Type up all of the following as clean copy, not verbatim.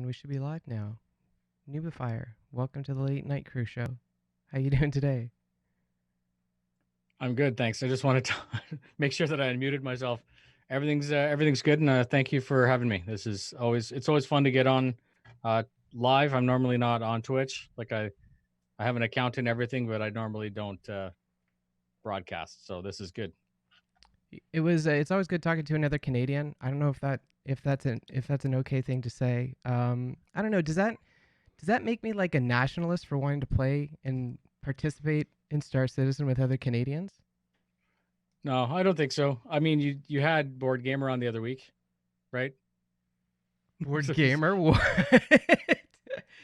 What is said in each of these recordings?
we should be live now. Noobifier, welcome to the Late Night Crew Show. How you doing today? I'm good, thanks. I just wanted to make sure that I unmuted myself. Everything's good, and thank you for having me. It's always fun to get on uh, live. I'm normally not on Twitch. I have an account and everything, but I normally don't broadcast. So this is good. It's always good talking to another Canadian. I don't know if that's an okay thing to say. I don't know. Does that make me like a nationalist for wanting to play and participate in Star Citizen with other Canadians? No, I don't think so. I mean, you had Board Gamer on the other week, right? Board So just, gamer? What? no,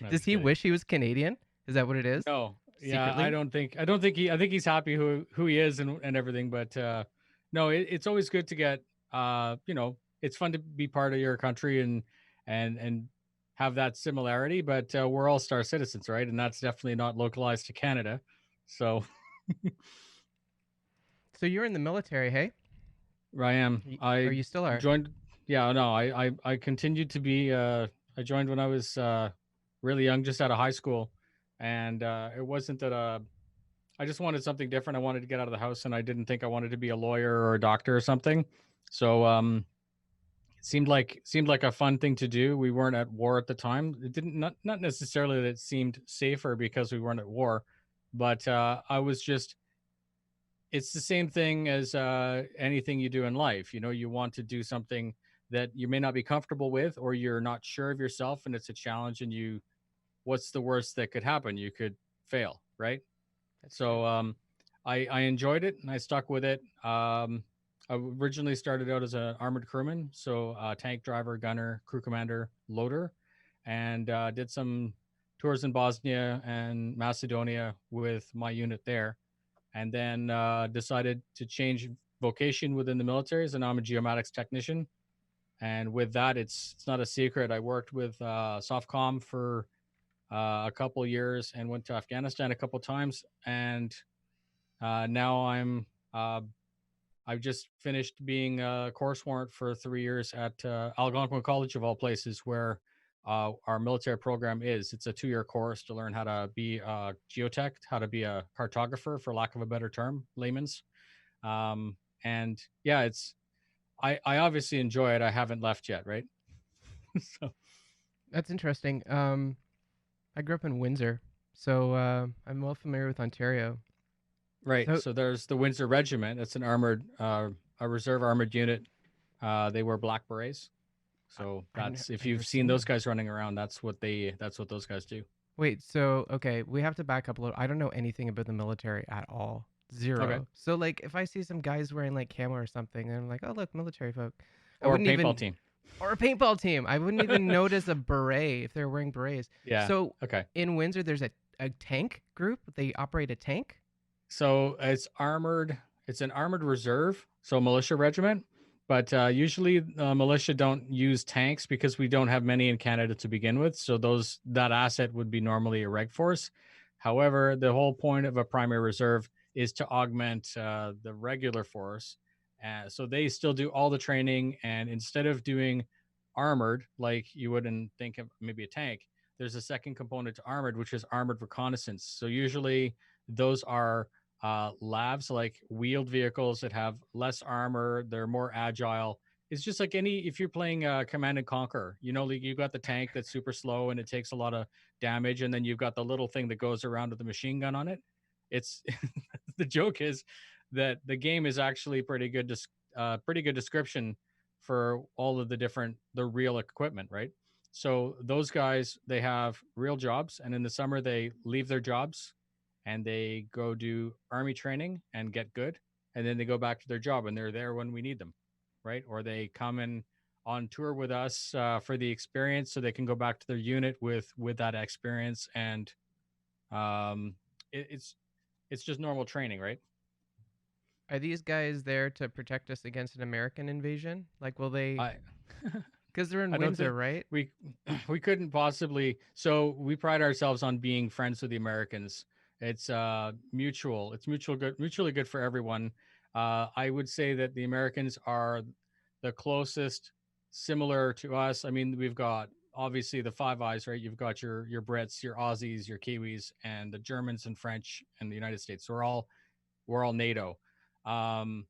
I'm Does just he kidding. wish he was Canadian? Is that what it is? No, yeah, Secretly? I don't think I think he's happy who he is and everything. But no, it's always good to get it's fun to be part of your country and have that similarity. But we're all star citizens, right? And that's definitely not localized to Canada. So So you're in the military, hey? I am. Or I you still are? joined. Yeah, no, I continued to be. I joined when I was really young, just out of high school, and it wasn't that I just wanted something different. I wanted to get out of the house, and I didn't think I wanted to be a lawyer or a doctor or something. So it seemed like a fun thing to do. We weren't at war at the time. It didn't not necessarily that it seemed safer because we weren't at war, but I was just. It's the same thing as anything you do in life. You know, you want to do something that you may not be comfortable with, or you're not sure of yourself, and it's a challenge. And you, what's the worst that could happen? You could fail, right? That's true. So I enjoyed it and I stuck with it. I originally started out as an armored crewman, so tank driver, gunner, crew commander, loader, and did some tours in Bosnia and Macedonia with my unit there, and then decided to change vocation within the military. So now I'm a geomatics technician, and with that, it's not a secret. I worked with Softcom for a couple years and went to Afghanistan a couple times, and now uh, I've just finished being a course warrant for 3 years at Algonquin College of all places, where our military program is. It's a 2 year course to learn how to be a geotech, how to be a cartographer, for lack of a better term, layman's. Um, and yeah, I obviously enjoy it. I haven't left yet, right? So That's interesting. I grew up in Windsor, so I'm well familiar with Ontario. right. So So there's the Windsor Regiment. It's an a reserve armored unit. They wear black berets. So that's, if I've never you've seen seen those them. guys running around, that's what those guys do. Wait, so okay, we have to back up a little. I don't know anything about the military at all. Okay. Zero. So like, if I see some guys wearing like camo or something, and I'm like, oh look, military folk, I Or a wouldn't paintball even, team. or a paintball team, I wouldn't even notice a beret if they're wearing berets. Yeah. So Okay. in Windsor, there's a tank group. They operate a tank. So it's armored. It's an armored reserve, so militia regiment. But usually, militia don't use tanks because we don't have many in Canada to begin with. So that asset would be normally a reg force. However, the whole point of a primary reserve is to augment the regular force. So they still do all the training, and instead of doing armored like you wouldn't think of maybe a tank, there's a second component to armored, which is armored reconnaissance. So usually those are labs, like wheeled vehicles that have less armor. They're more agile. It's just like any, if you're playing Command and Conquer, you know, like you got the tank that's super slow and it takes a lot of damage, and then you've got the little thing that goes around with the machine gun on it. It's the joke is that the game is actually pretty good description for all of the real equipment, right? So those guys, they have real jobs, and in the summer they leave their jobs and they go do army training and get good, and then they go back to their job and they're there when we need them, right? Or they come in on tour with us for the experience, so they can go back to their unit with that experience. And um, it, it's it's just normal training, right? Are these guys there to protect us against an American invasion? Like, will they? I Because they're in I don't Windsor, think right? we we couldn't possibly. So we pride ourselves on being friends with the Americans. It's mutual. It's mutually good for everyone. I would say that the Americans are the closest similar to us. I mean, we've got obviously the Five Eyes, right? You've got your Brits, your Aussies, your Kiwis, and the Germans and French and the United States. So we're all NATO. Um,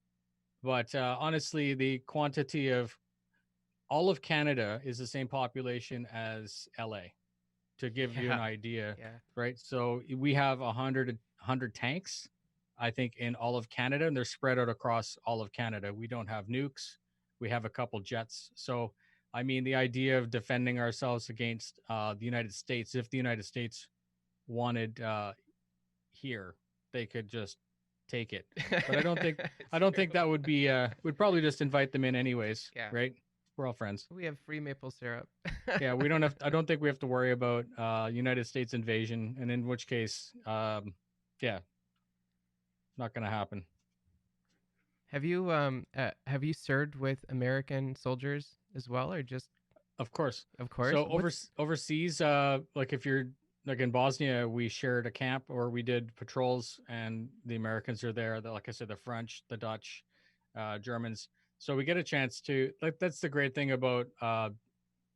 but honestly, the quantity of all of Canada is the same population as LA. To give you an Yeah. idea, Yeah. right? So we have 100 tanks, I think, in all of Canada, and they're spread out across all of Canada. We don't have nukes. We have a couple jets. So, I mean, the idea of defending ourselves against the United States, if the United States wanted here, they could just take it. But I It's don't think true. that would be. We'd probably just invite them in anyways, Yeah. right? We're all friends. We have free maple syrup. Yeah, we don't have. I don't think we have to worry about United States invasion, and in which case, yeah, not going to happen. Have you served with American soldiers as well, or just Of course. of course? So overseas, like if you're like in Bosnia, we shared a camp or we did patrols, and the Americans are there. Like I said, the French, the Dutch, Germans. So we get a chance to like. That's the great thing about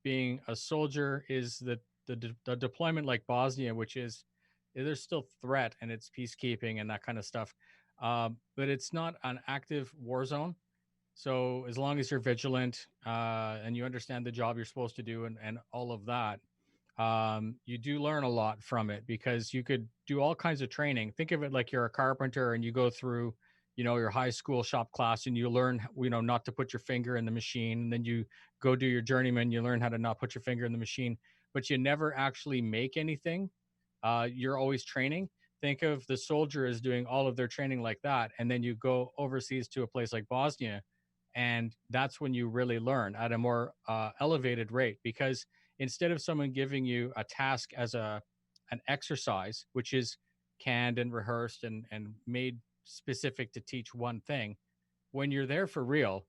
being a soldier is that the deployment like Bosnia, which is there's still threat and it's peacekeeping and that kind of stuff, but it's not an active war zone. So as long as you're vigilant and you understand the job you're supposed to do and all of that, you do learn a lot from it because you could do all kinds of training. Think of it like you're a carpenter and you go through, your high school shop class and you learn, not to put your finger in the machine. And then you go do your journeyman, you learn how to not put your finger in the machine, but you never actually make anything. You're always training. Think of the soldier as doing all of their training like that. And then you go overseas to a place like Bosnia. And that's when you really learn at a more elevated rate because instead of someone giving you a task as an exercise, which is canned and rehearsed and made specific to teach one thing, when you're there for real,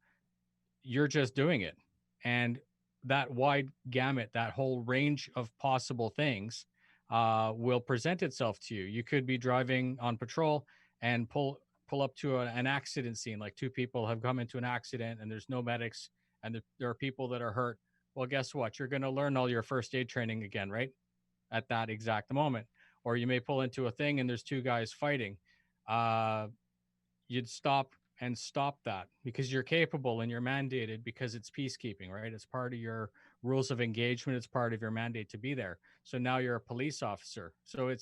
you're just doing it. And that wide gamut, that whole range of possible things will present itself to you. You could be driving on patrol and pull up to an accident scene, like two people have come into an accident and there's no medics and there are people that are hurt. Well, guess what? You're going to learn all your first aid training again, right? At that exact moment. Or you may pull into a thing and there's two guys fighting. Uh, you'd stop that because you're capable and you're mandated because it's peacekeeping, right? It's part of your rules of engagement. It's part of your mandate to be there. So now you're a police officer. So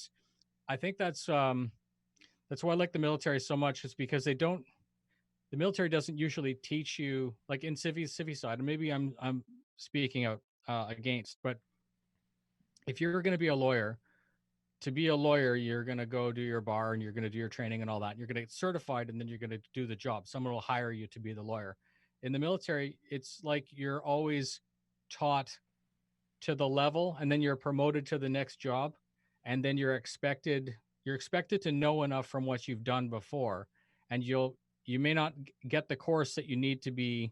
I think that's why I like the military so much is because the military doesn't usually teach you like in civvy side, and maybe I'm speaking out against, but if you're going to be a lawyer, to be a lawyer, you're going to go do your bar and you're going to do your training and all that. You're going to get certified and then you're going to do the job. Someone will hire you to be the lawyer. In the military, it's like you're always taught to the level and then you're promoted to the next job and then you're expected to know enough from what you've done before and you may not get the course that you need to be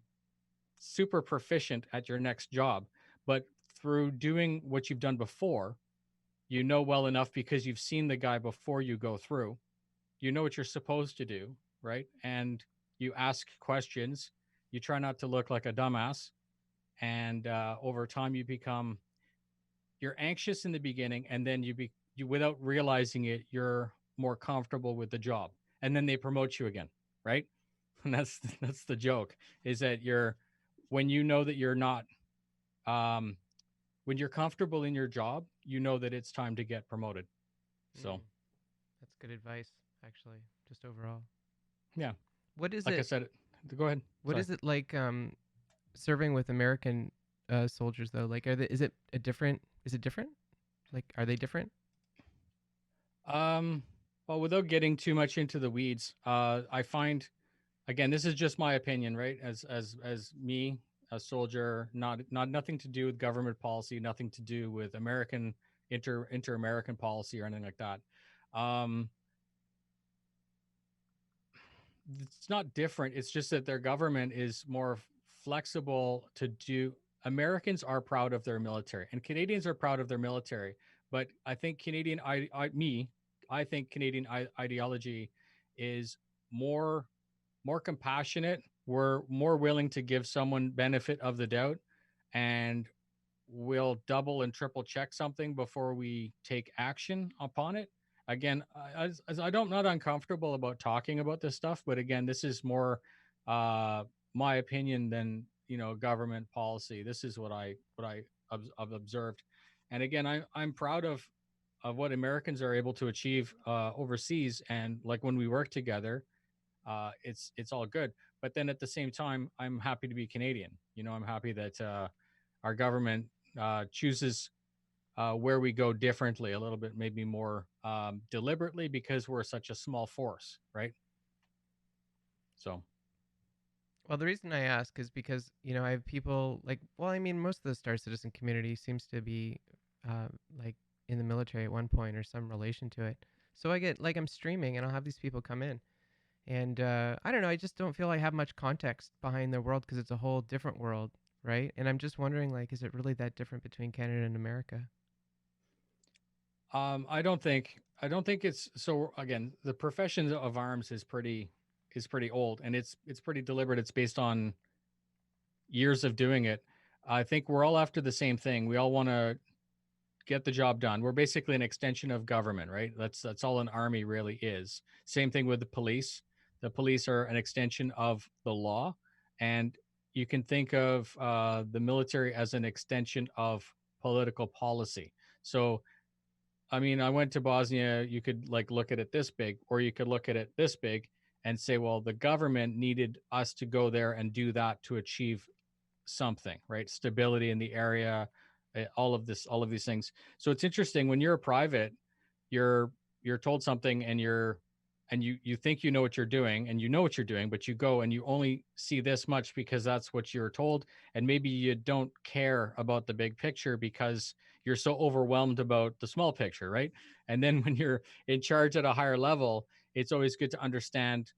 super proficient at your next job, but through doing what you've done before, you know well enough because you've seen the guy before you go through. You know what you're supposed to do, right? And you ask questions. You try not to look like a dumbass. And over time, you're anxious in the beginning, and then you without realizing it, you're more comfortable with the job, and then they promote you again, right? And that's the joke is that when you know that you're not um, when you're comfortable in your job, you know that it's time to get promoted. So, Mm, that's good advice, actually. Just overall, yeah, what is like I it? said, go ahead. What Sorry. is it like serving with American soldiers though? Like, is it a different? Is it different? Like, are they different? Um, well, without getting too much into the weeds, I find again, this is just my opinion, right? As me, a soldier, not nothing to do with government policy, nothing to do with American inter American policy or anything like that. Um, it's not different. It's just that their government is more flexible to do. Americans are proud of their military, and Canadians are proud of their military. But I think I think Canadian ideology is more more compassionate. We're more willing to give someone benefit of the doubt, and we'll double and triple check something before we take action upon it. Again, as I don't not uncomfortable about talking about this stuff, but again, this is more uh, my opinion than government policy. This is what I've observed, and again, I'm proud of what Americans are able to achieve overseas, and like when we work together, it's all good. But then at the same time, I'm happy to be Canadian. I'm happy that our government chooses where we go differently, a little bit, maybe more deliberately, because we're such a small force, right? So, Well, the reason I ask is because I have people like, well, I mean, most of the Star Citizen community seems to be uh, like in the military at one point or some relation to it. So I get like I'm streaming and I'll have these people come in, and I don't know, I just don't feel I have much context behind their world because it's a whole different world, right? And I'm just wondering, like, is it really that different between Canada and America? I don't think it's so. Again, the profession of arms is pretty old, and it's pretty deliberate. It's based on years of doing it. I think we're all after the same thing. We all want to get the job done. We're basically an extension of government, right? That's all an army really is. Same thing with the police. The police are an extension of the law, and you can think of the military as an extension of political policy. So, I mean, I went to Bosnia. You could like look at it this big, or you could look at it this big and say, well, the government needed us to go there and do that to achieve something, right? Stability in the area, all of these things. So it's interesting when you're a private, you're you're told something, and you think you know what you're doing, and you know what you're doing, but you go and you only see this much because that's what you're told, and maybe you don't care about the big picture because you're so overwhelmed about the small picture, right? And then when you're in charge at a higher level, it's always good to understand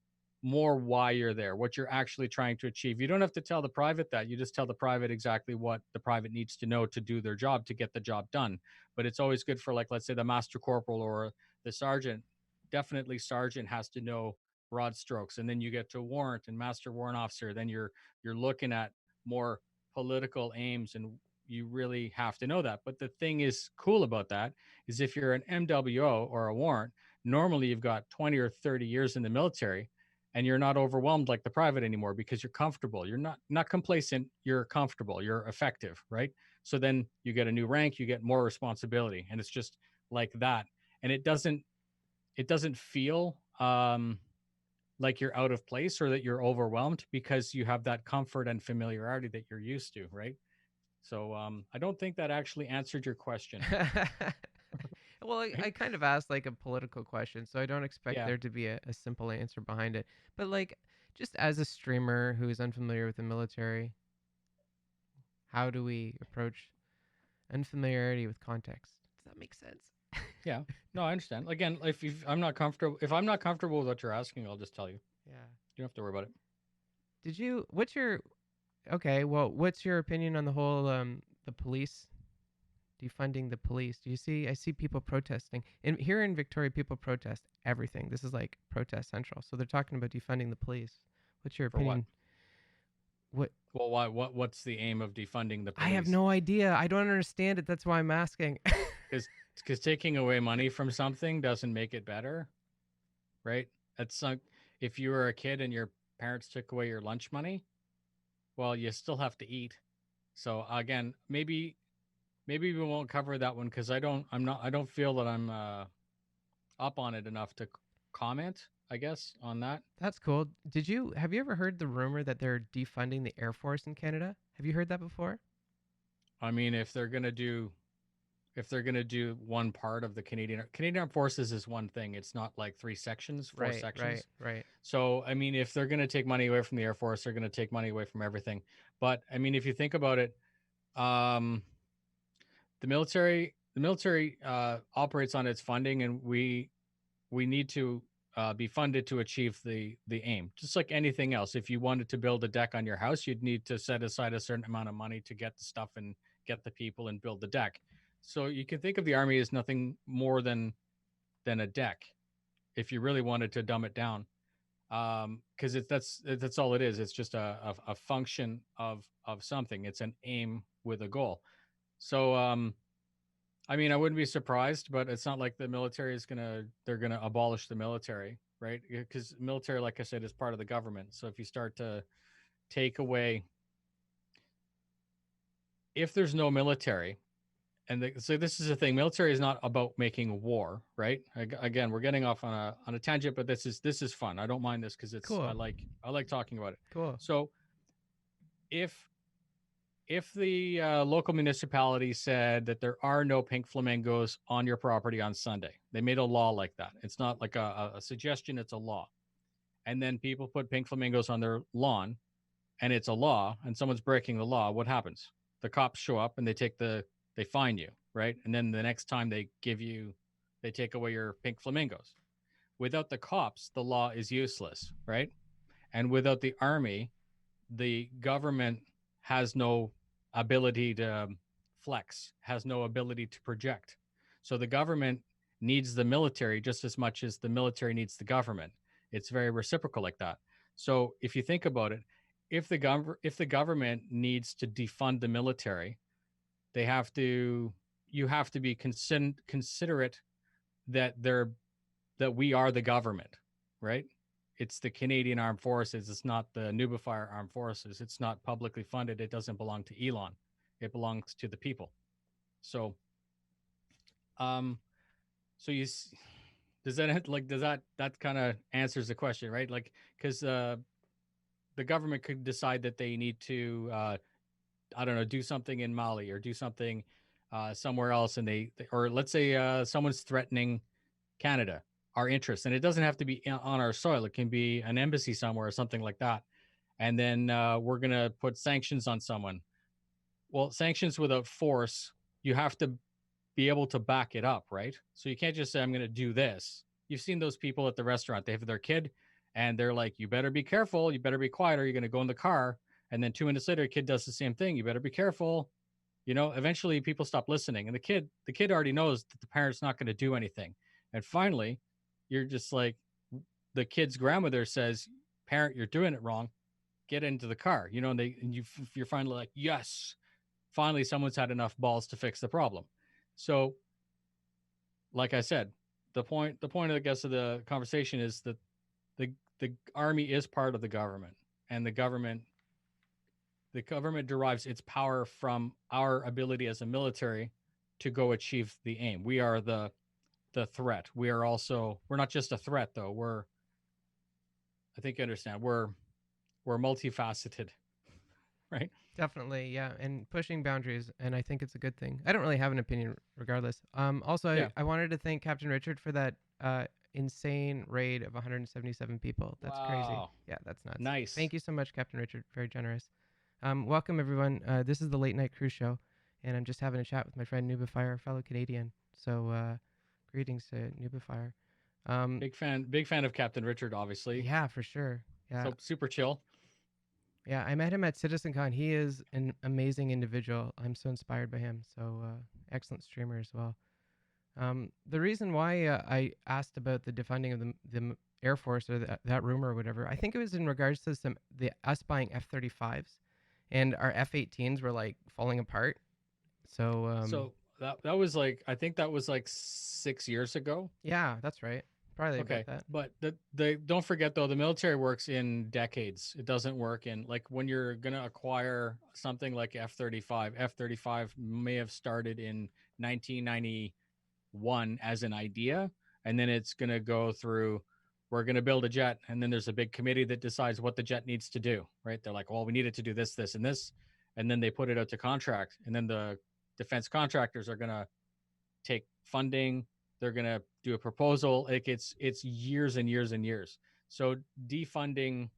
more why you're there, what you're actually trying to achieve. You don't have to tell the private that. You just tell the private exactly what the private needs to know to do their job, to get the job done. But it's always good for, like, let's say the master corporal or the sergeant. Definitely sergeant has to know broad strokes, and then you get to warrant and master warrant officer. Then you're looking at more political aims, and you really have to know that. But the thing is cool about that is if you're an MWO or a warrant, normally you've got 20 or 30 years in the military, and you're not overwhelmed like the private anymore because you're comfortable. You're not complacent, you're comfortable, you're effective, right? So then you get a new rank, you get more responsibility, and it's just like that. And it doesn't feel like you're out of place or that you're overwhelmed because you have that comfort and familiarity that you're used to, right? So I don't think that actually answered your question, Well, I right? kind of asked like a political question, so I don't expect Yeah. there to be a simple answer behind it. But like, just as a streamer who is unfamiliar with the military, how do we approach unfamiliarity with context? Does that make sense? Yeah. No, I understand. Again, if I'm not comfortable with what you're asking, I'll just tell you. Yeah. You don't have to worry about it. Did you? What's your? Okay. Well, what's your opinion on the whole the police defunding the police? Do you see? I see people protesting, and here in Victoria, people protest everything. This is like protest central. So they're talking about defunding the police. What's your For what? opinion? What? Well, why? What's the aim of defunding the I have police? no idea. I don't understand it. That's why I'm asking. Because taking away money from something doesn't make it better, right? That's like if you were a kid and your parents took away your lunch money, well, you still have to eat. So again, maybe we won't cover that one because I don't feel that I'm up on it enough to comment, I guess, on that. That's cool. Have you ever heard the rumor that they're defunding the Air Force in Canada? Have you heard that before? I mean, if they're gonna do one part of the Canadian Armed Forces is one thing. It's not like three sections, four Right, right, sections. right. So I mean, if they're gonna take money away from the Air Force, they're gonna take money away from everything. But I mean, if you think about it, um, the military operates on its funding, and we need to be funded to achieve the aim. Just like anything else, if you wanted to build a deck on your house, you'd need to set aside a certain amount of money to get the stuff and get the people and build the deck. So you can think of the army as nothing more than a deck if you really wanted to dumb it down. Because that's all it is. It's just a function of something. It's an aim with a goal. So I mean, I wouldn't be surprised, but it's not like the military is they're gonna abolish the military, right? Because military, like I said, is part of the government. So if you start to take away, if there's no military, so this is the thing, military is not about making war, right? Again, we're getting off on a tangent, but this is fun. I don't mind this because it's Cool. I like talking about it. Cool. So if the local municipality said that there are no pink flamingos on your property on Sunday, they made a law like that. It's not like a suggestion, it's a law. And then people put pink flamingos on their lawn, and it's a law, and someone's breaking the law. What happens? The cops show up and they fine you, right? And then the next time they take away your pink flamingos. Without the cops, the law is useless, right? And without the army, the government has no ability to flex, has no ability to project. So the government needs the military just as much as the military needs the government. It's very reciprocal like that. So if you think about it, if the government needs to defund the military, they have to you have to be considerate that they're that we are the government, right? It's the Canadian Armed Forces. It's not the Noobifier Armed Forces. It's not publicly funded. It doesn't belong to Elon. It belongs to the people. So, um, so you does that kind of answers the question, right? Like, because the government could decide that they need to, I don't know, do something in Mali or do something somewhere else, and or let's say someone's threatening Canada, our interests. And it doesn't have to be on our soil. It can be an embassy somewhere or something like that. And then we're going to put sanctions on someone. Well, sanctions without force, you have to be able to back it up, right? So you can't just say, I'm going to do this. You've seen those people at the restaurant. They have their kid and they're like, you better be careful. You better be quiet or you're going to go in the car. And then 2 minutes later, a kid does the same thing. You better be careful. Eventually people stop listening, and the kid already knows that the parent's not going to do anything. And finally, you're just like, the kid's grandmother says, parent, you're doing it wrong, get into the car, you're finally like, yes, finally someone's had enough balls to fix the problem. So like I said, the point I guess of the conversation is that the army is part of the government, and the government derives its power from our ability as a military to go achieve the aim. We are the threat. We're not just a threat though. I think you understand. We're multifaceted, right? Definitely, yeah, and pushing boundaries, and I think it's a good thing. I don't really have an opinion, regardless. Also, Yeah. I wanted to thank Captain Richard for that insane raid of 177 people. That's crazy. Wow. Yeah, that's nuts. Nice. Thank you so much, Captain Richard. Very generous. Welcome everyone. This is the Late Night Cruise Show, and I'm just having a chat with my friend Noobifier, a fellow Canadian. So, greetings to Noobifier. Um, Big fan of Captain Richard, obviously. yeah, for sure. Yeah, So super chill. yeah, I met him at CitizenCon. He is an amazing individual. I'm so inspired by him. So excellent streamer as well. The reason why I asked about the defunding of the Air Force or that rumor or whatever, I think it was in regards to the us buying F-35s, and our F-18s were like falling apart. So So that was like, I think that was like 6 years ago. yeah, that's right. Probably about Okay, that. but the don't forget though, the military works in decades. It doesn't work in, like, when you're gonna acquire something like F-35. F-35 may have started in 1991 as an idea, and then it's gonna go through. We're gonna build a jet, and then there's a big committee that decides what the jet needs to do. Right? They're like, well, we need it to do this, this, and this, and then they put it out to contract, and then the defense contractors are gonna take funding. They're going to do a proposal. Like, it's years and years and years. So defunding,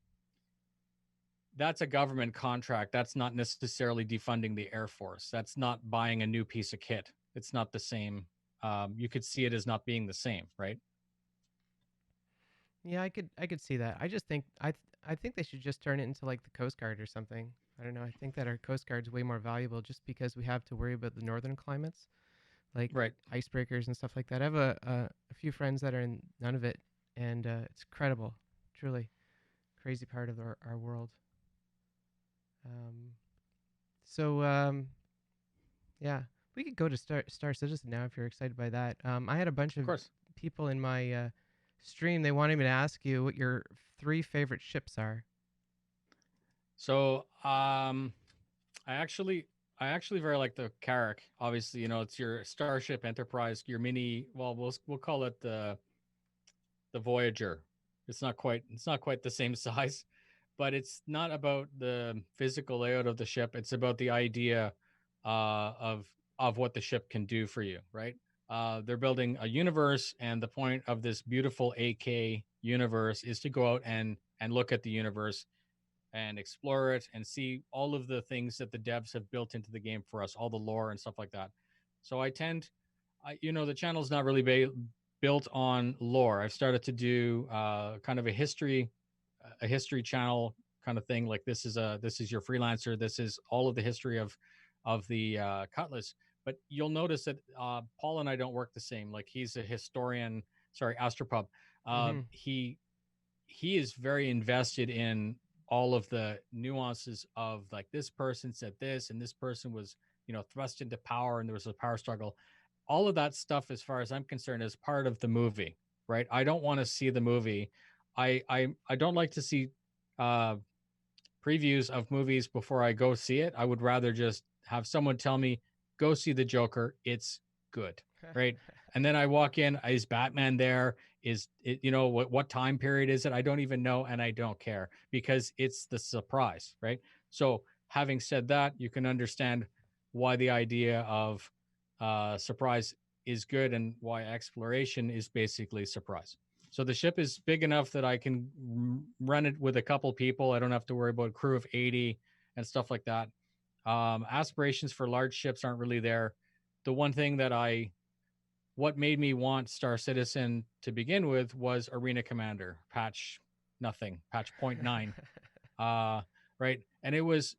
that's a government contract. That's not necessarily defunding the Air Force. That's not buying a new piece of kit. It's not the same. You could see it as not being the same, right? Yeah, I could see that. I just think I think they should just turn it into like the Coast Guard or something. I don't know. I think that our Coast Guard's way more valuable just because we have to worry about the northern climates, like Right. icebreakers and stuff like that. I have a few friends that are in none of it, and it's incredible, truly crazy part of our world. Um, so Yeah, we could go to Star Citizen now if you're excited by that. I had a bunch Of of course. people in my stream. They wanted me to ask you what your three favorite ships are. So I actually I actually very like the Carrack. Obviously, it's your Starship Enterprise, your mini. Well, we'll call it the Voyager. It's not quite the same size, but it's not about the physical layout of the ship. It's about the idea of what the ship can do for you, right? They're building a universe, and the point of this beautiful AK universe is to go out and look at the universe and explore it and see all of the things that the devs have built into the game for us, all the lore and stuff like that. So the channel's not really built on lore. I've started to do kind of a history channel kind of thing. Like this is your freelancer. This is all of the history of the Cutlass. But you'll notice that Paul and I don't work the same. Like he's a historian. Sorry, Astropub. Mm-hmm. He is very invested in all of the nuances of like this person said this and this person was thrust into power and there was a power struggle. All of that stuff, as far as I'm concerned, is part of the movie, right? I don't want to see the movie. I don't like to see uh previews of movies before I go see it. I would rather just have someone tell me, go see the Joker. It's good. Right. And then I walk in, is Batman there? Is it, what time period is it? I don't even know. And I don't care because it's the surprise. Right. So having said that, you can understand why the idea of surprise is good and why exploration is basically surprise. So the ship is big enough that I can run it with a couple people. I don't have to worry about a crew of 80 and stuff like that. Aspirations for large ships aren't really there. The one thing what made me want Star Citizen to begin with was Arena Commander, patch nothing, patch point 0.9. Uh, right. And it was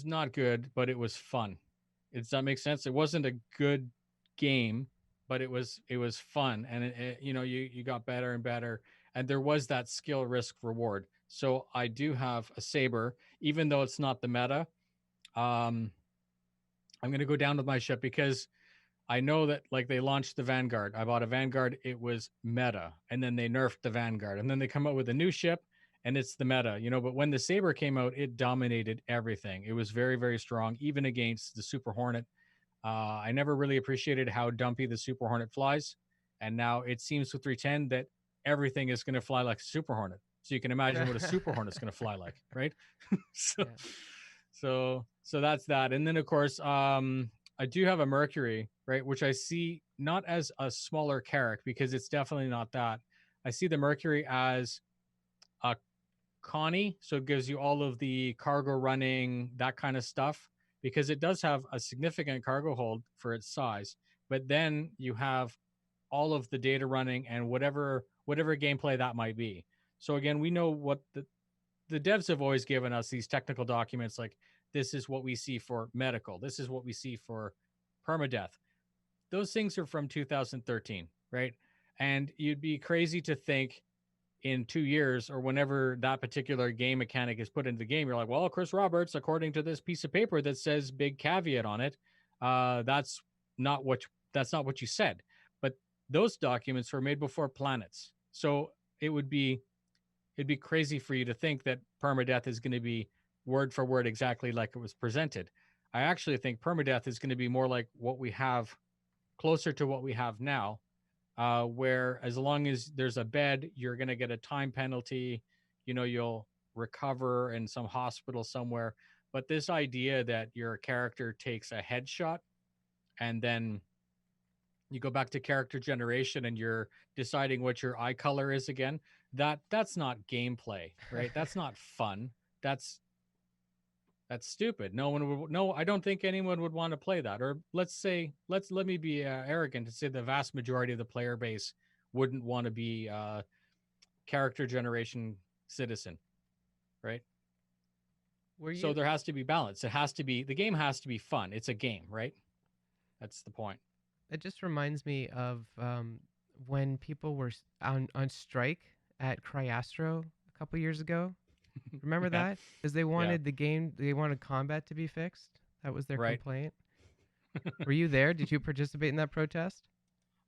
not good, but it was fun. Does that make sense? It wasn't a good game, but it was fun, and you got better and better, and there was that skill risk reward. So I do have a saber, even though it's not the meta. Um, I'm gonna go down with my ship because I know that like they launched the Vanguard. I bought a Vanguard. It was meta, and then they nerfed the Vanguard, and then they come out with a new ship, and it's the meta. But when the Saber came out, it dominated everything. It was very very strong, even against the Super Hornet. I never really appreciated how dumpy the Super Hornet flies, and now it seems with 310 that everything is going to fly like a Super Hornet. So you can imagine what a Super Hornet's going to fly like, right? so, Yeah. so that's that. And then of course, I do have a Mercury, right, which I see not as a smaller Carrack because it's definitely not that. I see the Mercury as a Connie, so it gives you all of the cargo running, that kind of stuff, because it does have a significant cargo hold for its size. But then you have all of the data running and whatever gameplay that might be. So again, we know what the devs have always given us these technical documents like this is what we see for medical, this is what we see for permadeath. Those things are from 2013, right? And you'd be crazy to think in 2 years or whenever that particular game mechanic is put into the game, you're like, well, Chris Roberts, according to this piece of paper that says big caveat on it, that's not what you said. But those documents were made before planets, so it'd be crazy for you to think that permadeath is going to be word for word exactly like it was presented. I actually think permadeath is going to be more like what we have, closer to what we have now, where as long as there's a bed, you're going to get a time penalty. You'll recover in some hospital somewhere. But this idea that your character takes a headshot and then you go back to character generation and you're deciding what your eye color is again, that's not gameplay, right? That's not fun. That's that's stupid. No one would. No, I don't think anyone would want to play that. Or let me be arrogant and say the vast majority of the player base wouldn't want to be character generation citizen, right? Were So you? there has to be balance. The game has to be fun. It's a game, right? That's the point. It just reminds me of when people were on strike at Cryastro a couple years ago. Remember Yeah, that? Because yeah, they wanted combat to be fixed. That was their right. complaint. Were you there? Did you participate in that protest?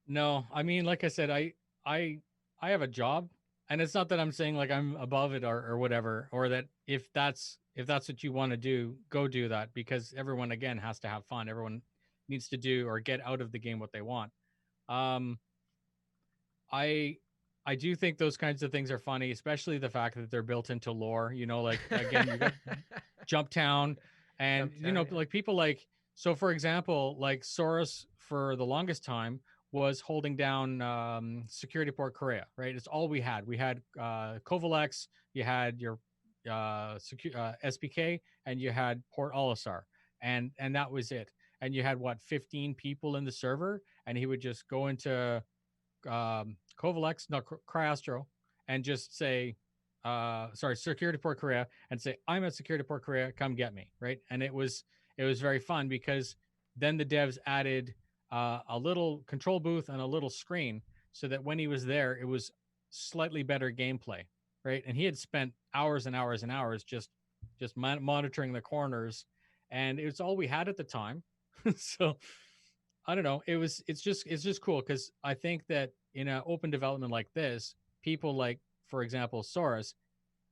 No, I mean, like I said, I I have a job, and it's not that I'm saying like I'm above it or whatever, or that if that's what you want to do, go do that, because everyone again has to have fun. Everyone needs to do or get out of the game what they want. Um, I I do think those kinds of things are funny, especially the fact that they're built into lore. You know, like again, you got Jump Town, and Jump down, yeah. like people like, so for example, like Soros for the longest time was holding down Security Port Korea, right? It's all we had. We had Kovalex, you had your SPK, and you had Port Olisar, and that was it. And you had what, 15 people in the server, and he would just go into Kovalex, no, Cryastro, and just say, sorry, Security Port Korea, and say, I'm at Security Port Korea, come get me, right? And it was very fun because then the devs added a little control booth and a little screen so that when he was there, it was slightly better gameplay, right? And he had spent hours and hours and hours just monitoring the corners, and it was all we had at the time. So I don't know. It's just cool because I think that in an open development like this, people like, for example, Soros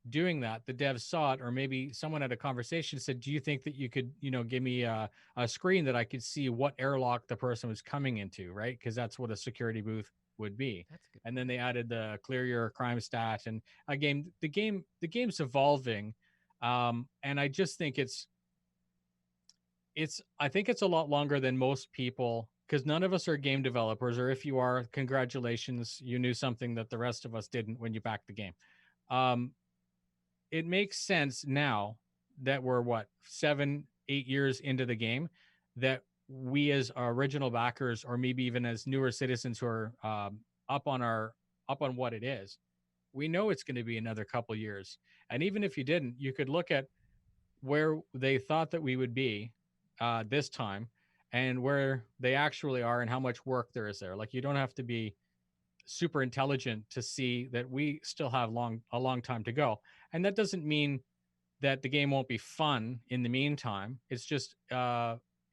doing that, the devs saw it, or maybe someone had a conversation said, "Do you think that you could, give me a screen that I could see what airlock the person was coming into, right? Because that's what a security booth would be." That's a good And then point. they added the clear your crime stat, and again, the game's evolving, and I just think it's I think it's a lot longer than most people, because none of us are game developers, or if you are, congratulations, you knew something that the rest of us didn't when you backed the game. Um, it makes sense now that we're what, 7 8 years into the game, that we as our original backers, or maybe even as newer citizens who are up on what it is, we know it's going to be another couple years. And even if you didn't, you could look at where they thought that we would be this time, and where they actually are, and how much work there is there. Like, you don't have to be super intelligent to see that we still have a long time to go. And that doesn't mean that the game won't be fun in the meantime. It's just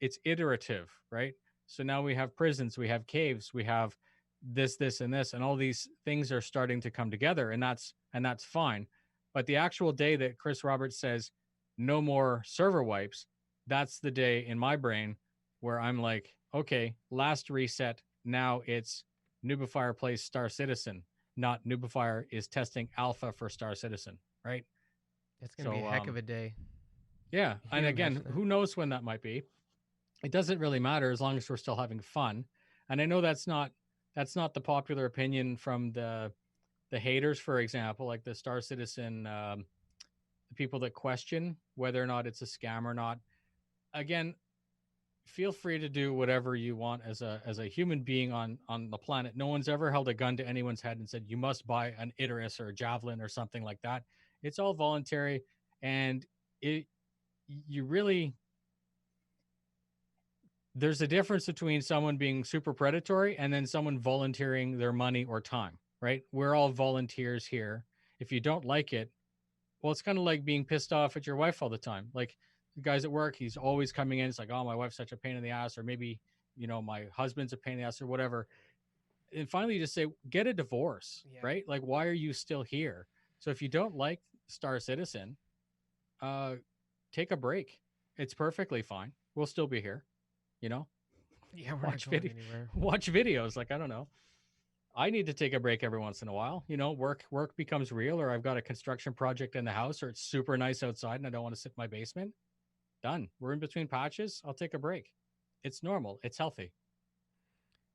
it's iterative, right? So now we have prisons, we have caves, we have this and this, and all these things are starting to come together, and that's fine. But the actual day that Chris Roberts says no more server wipes, that's the day in my brain where I'm like, okay, last reset. Now it's Noobifier plays Star Citizen, not Noobifier is testing alpha for Star Citizen, right? That's gonna be a So heck of a day. yeah, Can and you again, imagine that? who knows when that might be? It doesn't really matter as long as we're still having fun. And I know that's not the popular opinion from the haters, for example, like the Star Citizen, the people that question whether or not it's a scam or not. Again, feel free to do whatever you want as a human being on the planet. No one's ever held a gun to anyone's head and said you must buy an Icarus or a Javelin or something like that. It's all voluntary, and it you really there's a difference between someone being super predatory and then someone volunteering their money or time, right? We're all volunteers here. If you don't like it, well, it's kind of like being pissed off at your wife all the time. Like the guys at work, he's always coming in. It's like, oh, my wife's such a pain in the ass, or maybe, my husband's a pain in the ass or whatever. And finally, you just say, get a divorce, Yeah. right? Like, why are you still here? So if you don't like Star Citizen, uh, take a break. It's perfectly fine. We'll still be here, you know? Yeah, we're not watch going video anywhere. watch videos, like, I don't know. I need to take a break every once in a while. Work becomes real, or I've got a construction project in the house, or it's super nice outside and I don't want to sit in my basement. Done. We're in between patches. I'll take a break. It's normal. It's healthy.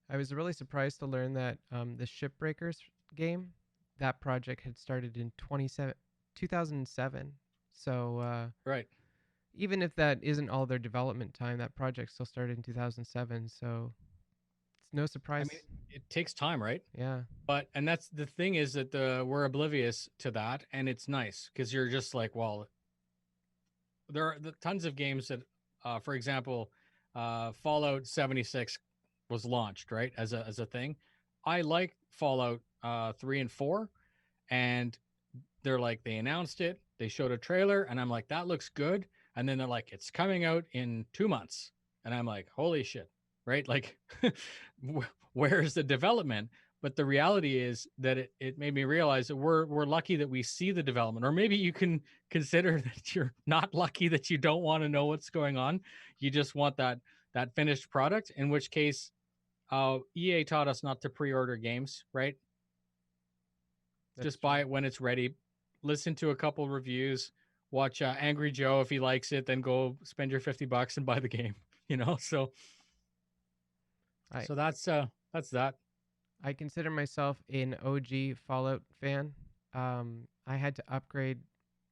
I was really surprised to learn that the Shipbreakers game, that project had started in 2007. So Right. even if that isn't all their development time, that project still started in 2007. So it's no I mean, surprise. it takes time, right? Yeah. But and that's the thing, is that we're oblivious to that, and it's nice because you're just like, well, there are tons of games that, for example, Fallout 76 was launched, right, as a thing. I like Fallout 3 and 4, and they're like, they announced it, they showed a trailer, and I'm like, that looks good. And then they're like, it's coming out in 2 months. And I'm like, holy shit, right? Like, where's the development? But the reality is that it made me realize that we're lucky that we see the development, or maybe you can consider that you're not lucky, that you don't want to know what's going on. You just want that finished product. In which case, EA taught us not to pre-order games, right? That's Just buy true. it when it's ready. Listen to a couple reviews. Watch Angry Joe if he likes it, then go spend your $50 and buy the game. You know, so I that's that. I consider myself an OG Fallout fan. I had to upgrade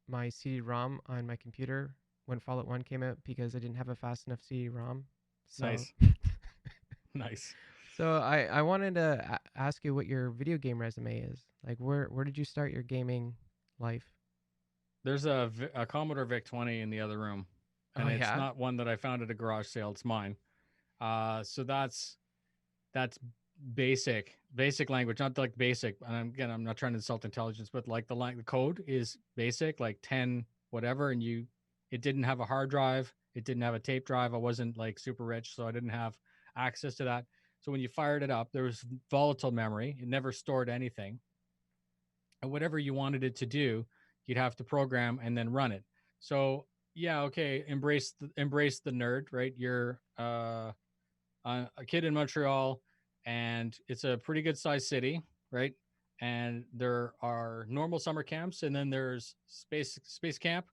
my CD-ROM on my computer when Fallout 1 came out because I didn't have a fast enough CD-ROM. So Nice, nice. so I wanted to ask you what your video game resume is. Like where did you start your gaming life? There's a Commodore VIC 20 in the other room, Oh and it's yeah? not one that I found at a garage sale. It's mine. So that's basic language, not like basic. And again, I'm not trying to insult intelligence, but like the code is basic, like 10 whatever, and it didn't have a hard drive, it didn't have a tape drive. I wasn't like super rich, so I didn't have access to that. So when you fired it up, there was volatile memory. It never stored anything, and whatever you wanted it to do, you'd have to program and then run it. So yeah, okay, embrace the nerd, right? You're a kid in Montreal, and it's a pretty good sized city, right? And there are normal summer camps, and then there's space camp,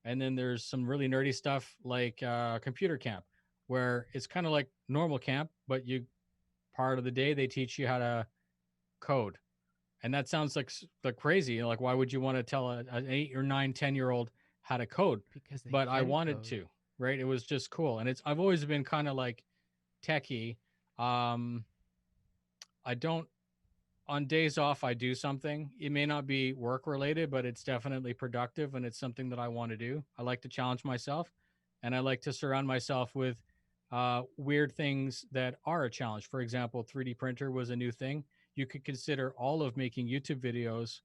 and then there's some really nerdy stuff like computer camp, where it's kind of like normal camp, but you part of the day they teach you how to code, and that sounds like crazy. Like, why would you want to tell an 8 or 9, 10 year old how to code? Because they But I can wanted code. to, right? It was just cool, and it's I've always been kind of like techie. Um, I don't on days off I do something. It may not be work related, but it's definitely productive and it's something that I want to do. I like to challenge myself, and I like to surround myself with weird things that are a challenge. For example, 3D printer was a new thing. You could consider all of making YouTube videos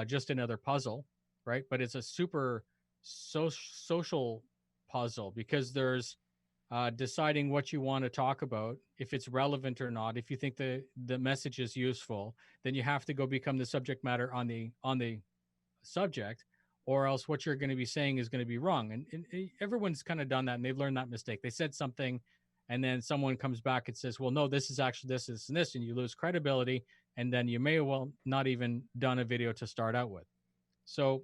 just another puzzle, right? But it's a super social puzzle because there's deciding what you want to talk about, if it's relevant or not. If you think the message is useful, then you have to go become the subject matter on the subject, or else what you're going to be saying is going to be wrong. And everyone's kind of done that, and they've learned that mistake. They said something, and then someone comes back and says, "Well, no, this is actually this, and this," and you lose credibility, and then you may well not even done a video to start out with. So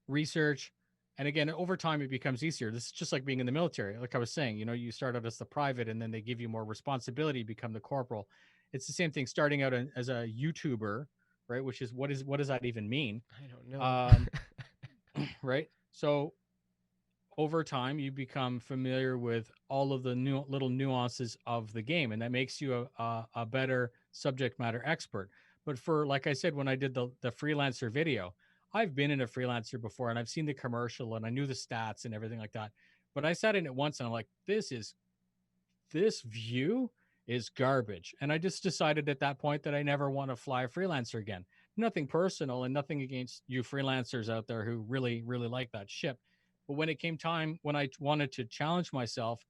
research, and again over time it becomes easier. This is just like being in the military. Like I was saying, you know, you start out as the private and then they give you more responsibility, become the corporal. It's the same thing starting out as a YouTuber, right? Which is what does that even mean? I don't know. um right, so over time you become familiar with all of the new little nuances of the game, and that makes you a better subject matter expert. But for, like I said, when I did the freelancer video, I've been in a freelancer before and I've seen the commercial and I knew the stats and everything like that, but I sat in it once and I'm like, this view is garbage. And I just decided at that point that I never want to fly a freelancer again. Nothing personal and nothing against you freelancers out there who really, really like that ship. But when it came time, when I wanted to challenge myself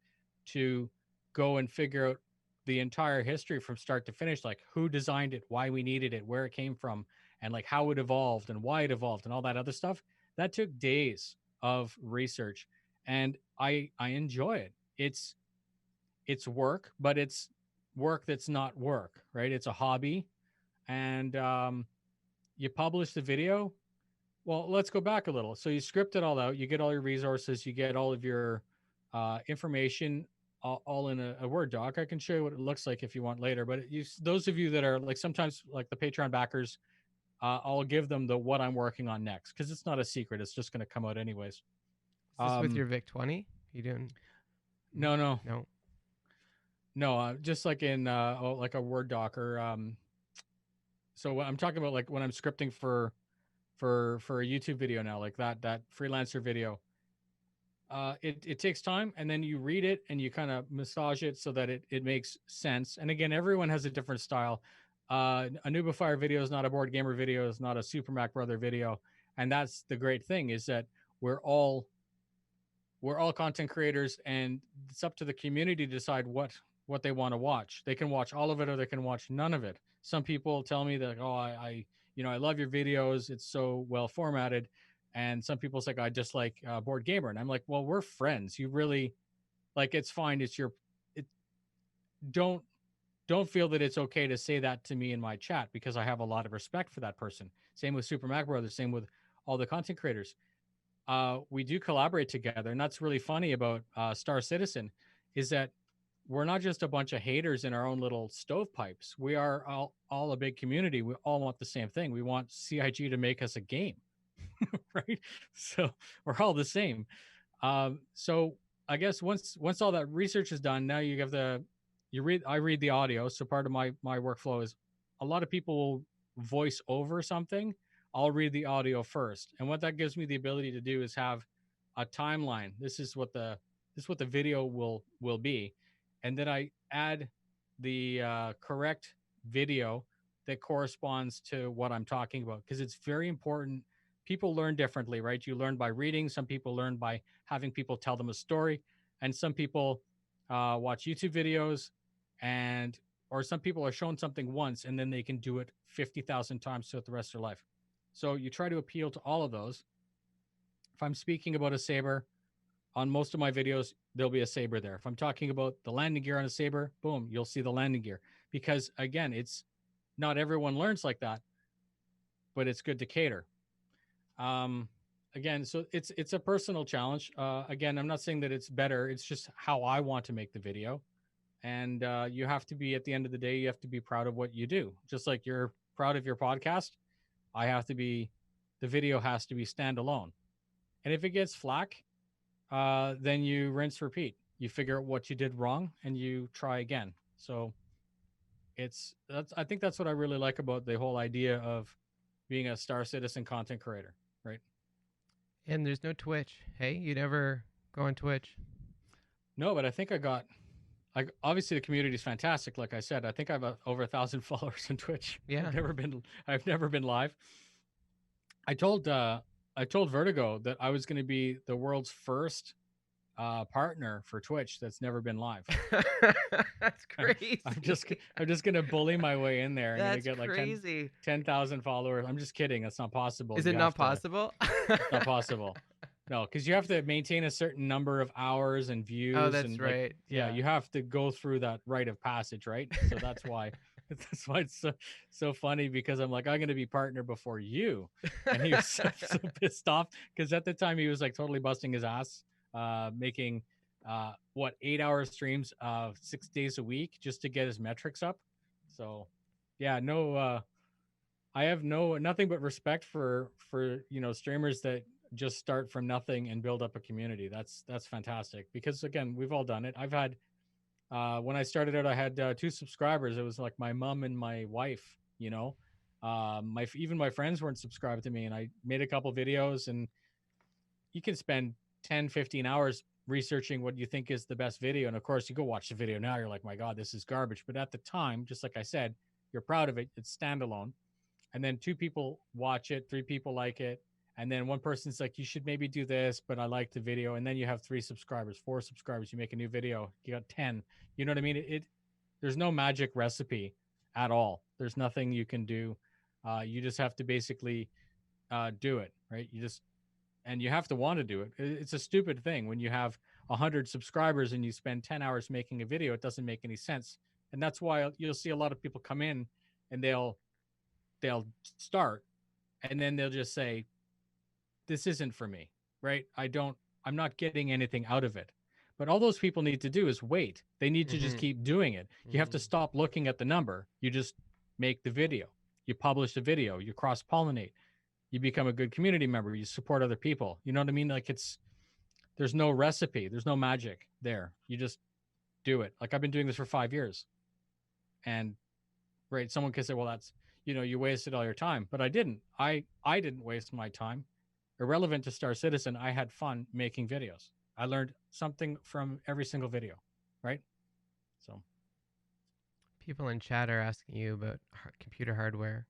to go and figure out the entire history from start to finish, like who designed it, why we needed it, where it came from, and like how it evolved and why it evolved and all that other stuff, that took days of research. And I enjoy it. It's work, but it's work that's not work, right? It's a hobby. And you publish the video. Well, let's go back a little. So you script it all out, you get all your resources, you get all of your information all in a Word doc. I can show you what it looks like if you want later. But those of you that are like sometimes like the Patreon backers, I'll give them the what I'm working on next because it's not a secret. It's just going to come out anyways. Is this with Um, your VIC 20? You doing? no, no, No. no. Just like in like a Word doc or so I'm talking about like when I'm scripting for a YouTube video now, like that freelancer video. It takes time, and then you read it and you kind of massage it so that it makes sense. And again, everyone has a different style. A Noobifier video is not a board gamer video, is not a Super Mac Brother video, and that's the great thing is that we're all we're all content creators, and it's up to the community to decide what they want to watch. They can watch all of it or they can watch none of it. Some people tell me that, oh, I love your videos, it's so well formatted, and some people say, I just like Board Gamer, and I'm like, well, we're friends. You really like, it's fine. It's your it. Don't don't feel that it's okay to say that to me in my chat, because I have a lot of respect for that person. Same with Super Mac Brothers. Same with all the content creators. We do collaborate together, and that's really funny about Star Citizen, is that we're not just a bunch of haters in our own little stovepipes. We are all a big community. We all want the same thing. We want CIG to make us a game, right? So we're all the same. So I guess once all that research is done, now you have I read the audio. So part of my workflow is, a lot of people will voice over something. I'll read the audio first, and what that gives me the ability to do is have a timeline. This is what the video will be, and then I add the correct video that corresponds to what I'm talking about, because it's very important. People learn differently, right? You learn by reading. Some people learn by having people tell them a story, and some people watch YouTube videos, and or some people are shown something once and then they can do it 50,000 times throughout the rest of their life. So you try to appeal to all of those. If I'm speaking about a saber on most of my videos, there'll be a saber there. If I'm talking about the landing gear on a saber, boom, you'll see the landing gear. Because again, it's not everyone learns like that, but it's good to cater. Um, Again, so it's a personal challenge. Again, I'm not saying that it's better. It's just how I want to make the video, and you have to be, at the end of the day, you have to be proud of what you do. Just like you're proud of your podcast, I have to be. The video has to be standalone, and if it gets flack, then you rinse repeat. You figure out what you did wrong and you try again. So I think that's what I really like about the whole idea of being a Star Citizen content creator, right? And there's no Twitch. Hey, you never go on Twitch. No, but I think I got, like, obviously the community is fantastic. Like I said, I think I have over 1,000 followers on Twitch. Yeah. I've never been live. I told Vertigo that I was going to be the world's first partner for Twitch that's never been live. That's crazy. I'm just gonna bully my way in there. I'm gonna That's get like crazy. 10,000 followers. I'm just kidding. That's not possible. Is it You not have to. possible? It's not possible. No, because you have to maintain a certain number of hours and Oh, views, that's and like, right. yeah, Yeah. you have to go through that rite of passage, right? So that's why. That's why it's so funny, because I'm like, I'm gonna be partner before you, and he was so pissed off, because at the time he was like totally busting his ass, making 8-hour streams 6 days a week just to get his metrics up. So yeah, no, I have nothing but respect for streamers that just start from nothing and build up a community. That's fantastic, because again, we've all done it. I've had when I started out, I had 2 subscribers. It was like my mom and my wife. My even my friends weren't subscribed to me, and I made a couple videos, and you can spend 10, 15 hours researching what you think is the best video. And of course, you go watch the video now, you're like, my God, this is garbage. But at the time, just like I said, you're proud of it. It's standalone. And then 2 people watch it, 3 people like it. And then one person's like, you should maybe do this, but I like the video. And then you have 3 subscribers, 4 subscribers. You make a new video, you got 10. You know what I mean? There's no magic recipe at all. There's nothing you can do. You just have to basically do it, right? And you have to want to do it. It's a stupid thing when you have 100 subscribers and you spend 10 hours making a video. It doesn't make any sense. And that's why you'll see a lot of people come in and they'll start, and then they'll just say, this isn't for me, right? I'm not getting anything out of it. But all those people need to do is wait. They need to just Mm-hmm. keep doing it. You have to stop looking at the number. You just make the video. You publish the video. You cross pollinate. You become a good community member. You support other people. You know what I mean? Like, there's no recipe. There's no magic there. You just do it. Like, I've been doing this for 5 years, and right, someone could say, well, that's, you wasted all your time, but I didn't. I didn't waste my time. Irrelevant to Star Citizen, I had fun making videos. I learned something from every single video, right? So People in chat are asking you about computer hardware.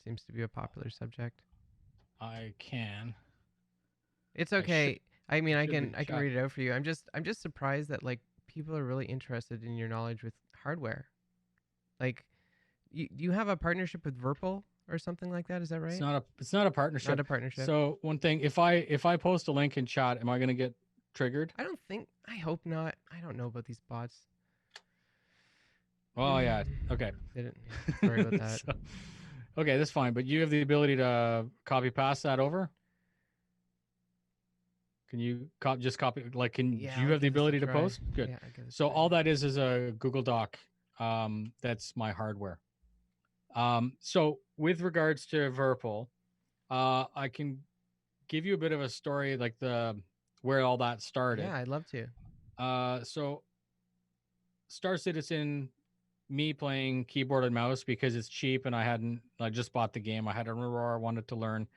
Seems to be a popular subject. I can. It's I should. okay. I mean, It I should can be I can chat. read it out for you. I'm just surprised that like people are really interested in your knowledge with hardware. Like, you have a partnership with Virpil or something like that. Is that right? It's not a Not partnership. a partnership. So one thing, if I post a link in chat, am I going to get triggered? I don't think. I hope not. I don't know about these bots. Oh yeah. Okay. Didn't. Yeah. Sorry about that. So, okay, that's fine. But you have the ability to copy paste that over. Can you just copy? Like, do Yeah, you I'll have the give this a ability to try. post? Good. Yeah, I'll give this a So try. all that is a Google Doc. That's my hardware. So with regards to Virpil, I can give you a bit of a story, like the where all that Yeah, started. I'd love to. So Star Citizen, me playing keyboard and mouse because it's cheap and I just bought the game. I had an Aurora, wanted to learn.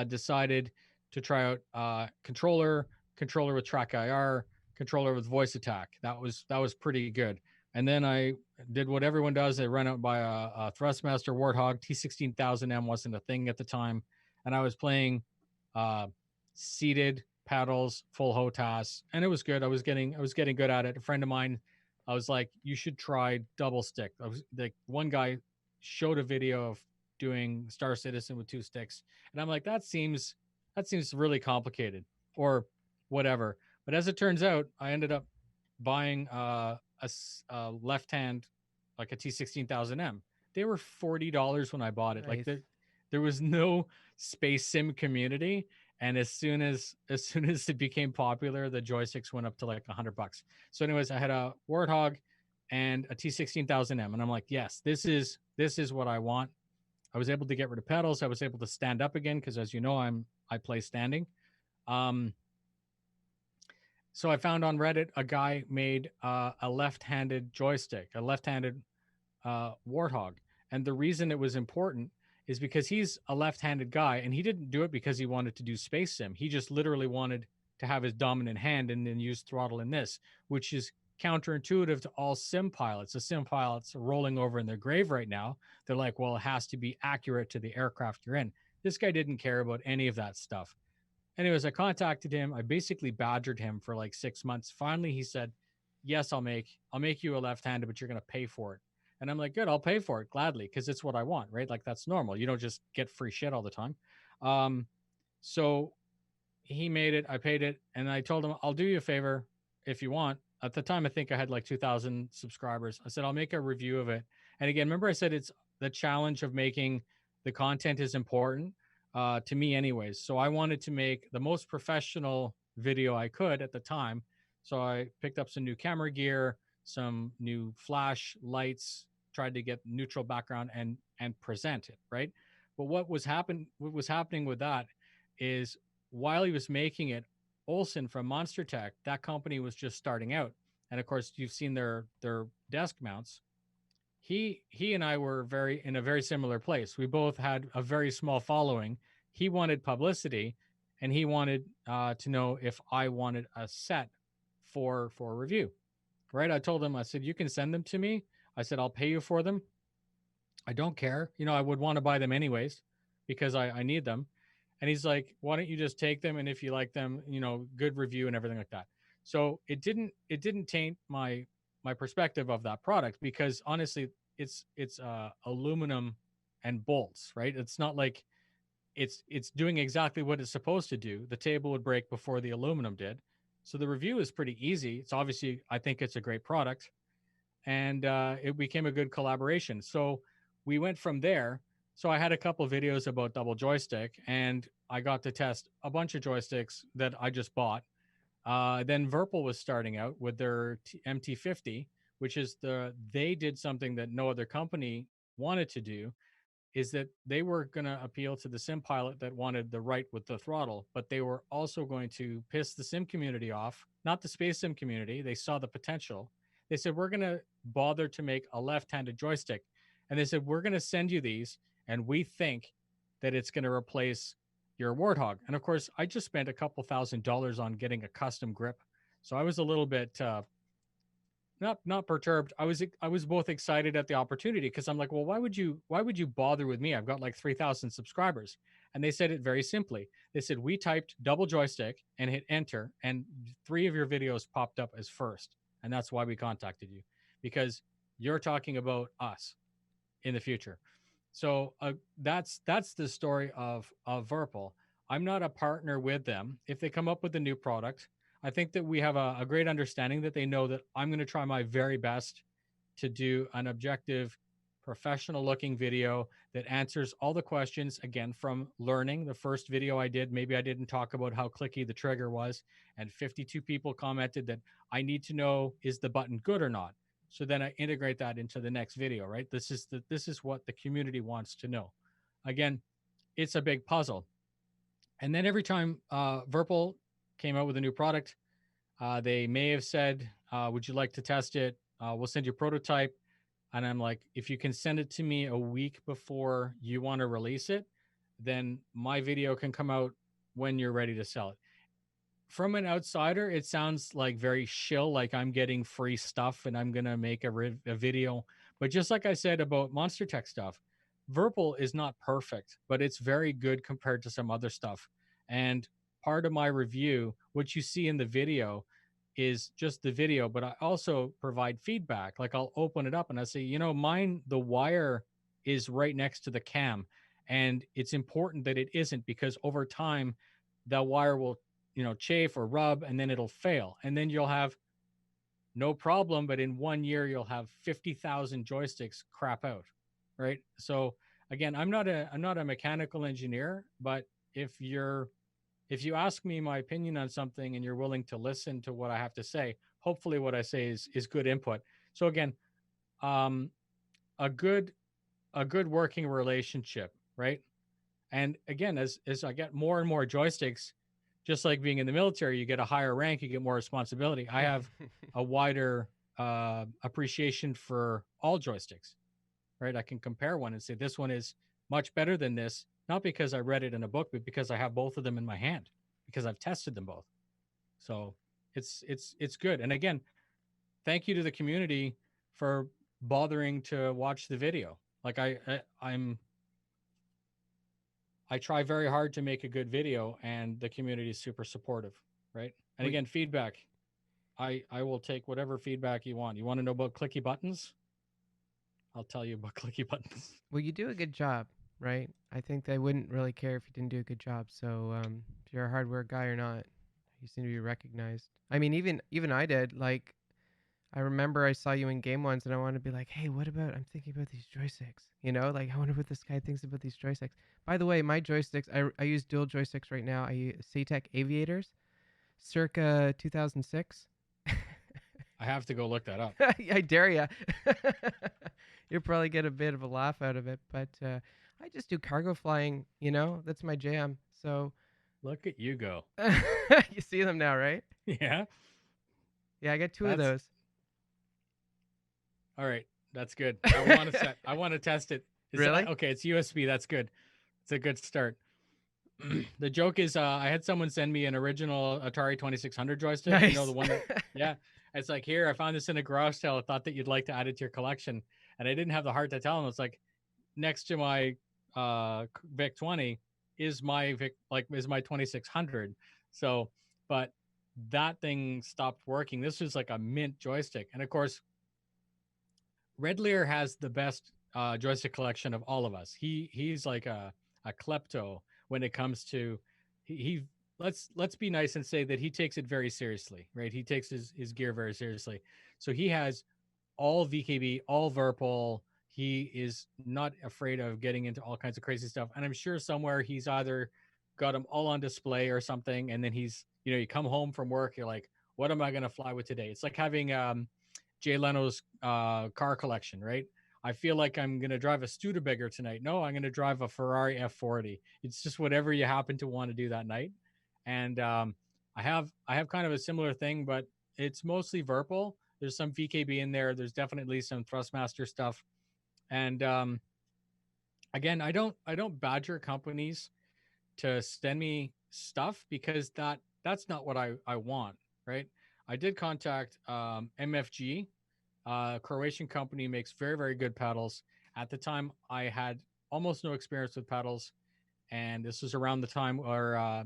Decided to try out controller with track IR, controller with voice attack. That was pretty good. And then I did what everyone does. I ran out by a Thrustmaster Warthog. T16000M wasn't a thing at the time, and I was playing uh, seated paddles, full HOTAS, and it was good. I was getting good at it. A friend of mine, I was like, you should try double stick. I was like, one guy showed a video of doing Star Citizen with two sticks, and I'm like, that seems really complicated or whatever. But as it turns out, I ended up buying a left hand, like a T16000M. They were $40 when I bought it. Like Nice. there was no space sim community, and as soon as it became popular, the joysticks went up to like $100. So, anyways, I had a Warthog and a T16000M, and I'm like, yes, this is what I want. I was able to get rid of pedals. I was able to stand up again because, as you know, I play standing. Um, so I found on Reddit a guy made a left-handed joystick, a left-handed Warthog, and the reason it was important is because he's a left-handed guy, and he didn't do it because he wanted to do space sim. He just literally wanted to have his dominant hand and then use throttle in this, which is counterintuitive to all sim pilots. The sim pilots are rolling over in their grave right now. They're like, well, it has to be accurate to the aircraft you're in. This guy didn't care about any of that stuff. Anyways, I contacted him. I basically badgered him for like 6 months. Finally, he said, "Yes, I'll make you a left-handed, but you're going to pay for it." And I'm like, "Good, I'll pay for it gladly because it's what I want, right? Like that's normal. You don't just get free shit all the time." Um, so he made it. I paid it, and I told him, "I'll do you a favor if you want." At the time, I think I had like 2,000 subscribers. I said, "I'll make a review of it." And again, remember I said it's the challenge of making the content is important to me, anyways. So I wanted to make the most professional video I could at the time. So I picked up some new camera gear, some new flash lights, tried to get neutral background and present it right. But what was happening with that is while he was making it, Olson from Monster Tech, that company was just starting out. And of course, you've seen their desk mounts. He and I were very in a very similar place. We both had a very small following. He wanted publicity, and he wanted to know if I wanted a set for review. Right? I told him, I said, you can send them to me. I said, I'll pay you for them. I don't care. I would want to buy them anyways because I need them. And he's like, why don't you just take them? And if you like them, good review and everything like that. So it didn't taint my perspective of that product because honestly, it's aluminum and bolts, right? It's not like it's doing exactly what it's supposed to do. The table would break before the aluminum did. So the review is pretty easy. It's obviously, I think it's a great product, and it became a good collaboration. So we went from there. So I had a couple of videos about double joystick, and I got to test a bunch of joysticks that I just bought. Then Virpil was starting out with their MT50, which is they did something that no other company wanted to do, is that they were going to appeal to the sim pilot that wanted the right with the throttle, but they were also going to piss the sim community off, not the space sim community. They saw the potential. They said, we're going to bother to make a left-handed joystick. And they said, we're going to send you these, and we think that it's going to replace your Warthog. And of course, I just spent a couple $1,000s on getting a custom grip. So I was a little bit not perturbed. I was both excited at the opportunity because I'm like, well, why would you bother with me? I've got like 3,000 subscribers. And they said it very simply. They said we typed double joystick and hit enter, and three of your videos popped up as first. And that's why we contacted you, because you're talking about us in the future. So that's the story of Verpal. I'm not a partner with them. If they come up with a new product, I think that we have a great understanding that they know that I'm going to try my very best to do an objective, professional looking video that answers all the questions. Again, from learning. The first video I did, maybe I didn't talk about how clicky the trigger was, and 52 people commented that I need to know, is the button good or not. So then I integrate that into the next video, right? This is what the community wants to know. Again, it's a big puzzle. And then every time Verpal came out with a new product, they may have said, would you like to test it? We'll send you a prototype. And I'm like, if you can send it to me a week before you want to release it, then my video can come out when you're ready to sell it. From an outsider, it sounds like very shill, like I'm getting free stuff and I'm going to make a video. But just like I said about Monster Tech stuff, Verpal is not perfect, but it's very good compared to some other stuff. And part of my review, what you see in the video, is just the video, but I also provide feedback. Like I'll open it up and I say, mine, the wire is right next to the cam. And it's important that it isn't, because over time, that wire will chafe or rub, and then it'll fail, and then you'll have no problem, but in 1 year you'll have 50,000 joysticks crap out, right? So again, I'm not a mechanical engineer, but if you ask me my opinion on something and you're willing to listen to what I have to say, hopefully what I say is good input. So again, um a good working relationship, right? And again, as I get more and more joysticks, just like being in the military, you get a higher rank, you get more responsibility. I have a wider appreciation for all joysticks, right? I can compare one and say this one is much better than this, not because I read it in a book, but because I have both of them in my hand, because I've tested them both. So it's good. And again, thank you to the community for bothering to watch the video. Like I try very hard to make a good video, and the community is super supportive, right? And well, again, feedback. I will take whatever feedback you want. You want to know about clicky buttons? I'll tell you about clicky buttons. well, you do a good job, right? I think they wouldn't really care if you didn't do a good job. So if you're a hardware guy or not, you seem to be recognized. I mean, even I did. Like, I remember I saw you in game once, and I wanted to be like, hey, what about? I'm thinking about these joysticks. Like, I wonder what this guy thinks about these joysticks. By the way, my joysticks, I use dual joysticks right now. I use SATEC Aviators, circa 2006. I have to go look that up. I dare ya. You'll probably get a bit of a laugh out of it, but I just do cargo flying. That's my jam. So Look at you go. you see them now, right? Yeah, Yeah, I got two of that's those. all right. That's good. I want to test it. Really? Okay? It's USB. That's good. It's a good start. The joke is, I had someone send me an original Atari 2600 joystick. Nice. The one that, yeah. It's like, here, I found this in a garage sale. I thought that you'd like to add it to your collection, and I didn't have the heart to tell him. It's like, next to my Vic 20 is my is my 2600. So, but that thing stopped working. This was like a mint joystick, and of course, Red Lear has the best joystick collection of all of us. He's like a klepto when it comes to he let's be nice and say that he takes it very seriously, right? He takes his gear very seriously. So he has all VKB, all Verpal. He is not afraid of getting into all kinds of crazy stuff. And I'm sure somewhere he's either got them all on display or something. And then he's, you come home from work, you're like, what am I going to fly with today? It's like having Jay Leno's car collection, right? I feel like I'm going to drive a Studebaker tonight. No, I'm going to drive a Ferrari F40. It's just whatever you happen to want to do that night. And I have kind of a similar thing, but it's mostly Verpal. There's some VKB in there. There's definitely some Thrustmaster stuff. And again, I don't badger companies to send me stuff, because that's not what I want, right? I did contact MFG, Croatian company, makes very, very good pedals. At the time, I had almost no experience with pedals, and this was around the time where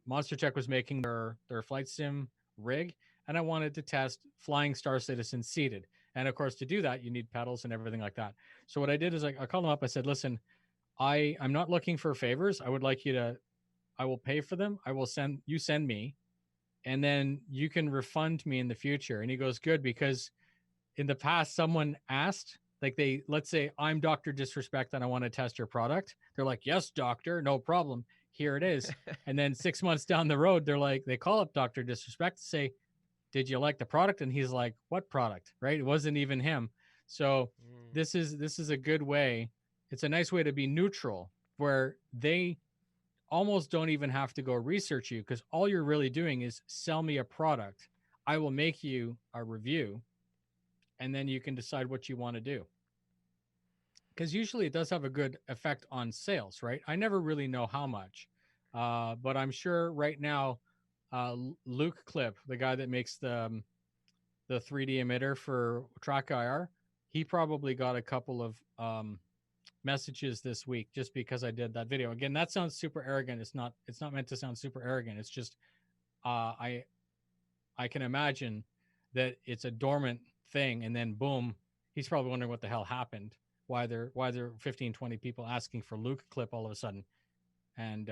Monster Check was making their flight sim rig, and I wanted to test flying Star Citizen seated. And of course, to do that, you need pedals and everything like that. So what I did is I called them up. I said, "Listen, I'm not looking for favors. I would like you to. I will pay for them. I will send me, and then you can refund me in the future." And he goes, "Good, because in the past someone asked, like, they, let's say I'm Dr. Disrespect and I want to test your product, they're like, yes doctor, no problem, here it is. And then 6 months down the road, they're like, they call up Dr. Disrespect to say, did you like the product? And he's like, what product? Right, it wasn't even him. So Mm. this is a good way. It's a nice way to be neutral, where they almost don't even have to go research you, because all you're really doing is sell me a product. I will make you a review, and then you can decide what you want to do. Because usually it does have a good effect on sales, right? I never really know how much, but I'm sure right now, Luke Clip, the guy that makes the 3D emitter for Track IR, he probably got a couple of messages this week just because I did that video. Again, that sounds super arrogant. It's not. It's not meant to sound super arrogant. It's just I can imagine that it's a dormant thing, and then boom, he's probably wondering what the hell happened. Why there 15, 20 people asking for Luke Clip all of a sudden. And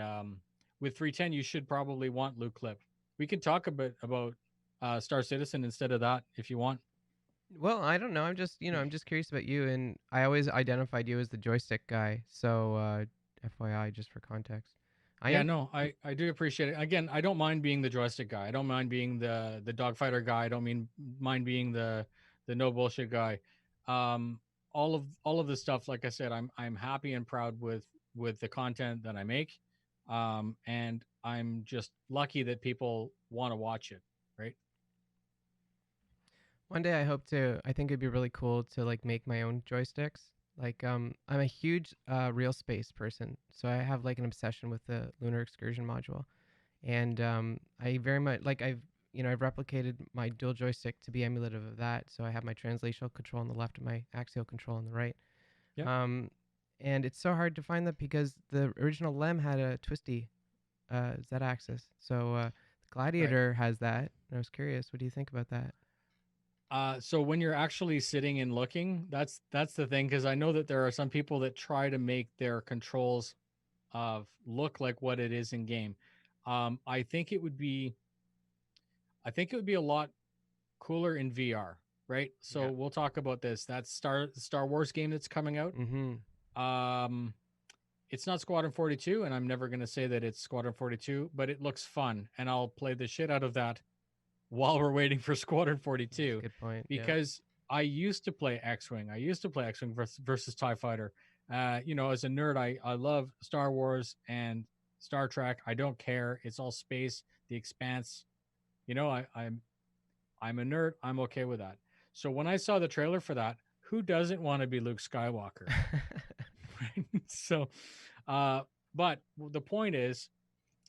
with 310, you should probably want Luke Clip. We can talk a bit about Star Citizen instead of that if you want. Well, I don't know. I'm just curious about you, and I always identified you as the joystick guy. So, FYI, just for context, I Yeah, am. no, I do appreciate it. Again, I don't mind being the joystick guy. I don't mind being the dogfighter guy. I don't mind being the no bullshit guy. Um, all of the stuff, like I said, I'm happy and proud with the content that I make, and I'm just lucky that people want to watch it. Right? One day I hope to. I think it'd be really cool to like make my own joysticks. Like, I'm a huge real space person, so I have like an obsession with the lunar excursion module, and I very much like I've replicated my dual joystick to be emulative of that. So I have my translational control on the left and my axial control on the right. Yep. Um, and it's so hard to find that because the original LEM had a twisty z-axis. So Right. Gladiator has that. And I was curious, what do you think about that? So when you're actually sitting and looking, that's the thing, because I know that there are some people that try to make their controls look like what it is in game. I think it would be a lot cooler in VR, right? So Yeah. we'll talk about this. That's Star Wars game that's coming out. Mm-hmm. Um, it's not Squadron 42, and I'm never gonna say that it's Squadron 42, but it looks fun, and I'll play the shit out of that while we're waiting for Squadron That's a 42, good point. Yeah. because I used to play X-wing. I used to play X-wing versus Tie Fighter. As a nerd, I love Star Wars and Star Trek. I don't care. It's all space, the expanse. I'm a nerd. I'm okay with that. So when I saw the trailer for that, who doesn't want to be Luke Skywalker? Right? So, uh, but the point is,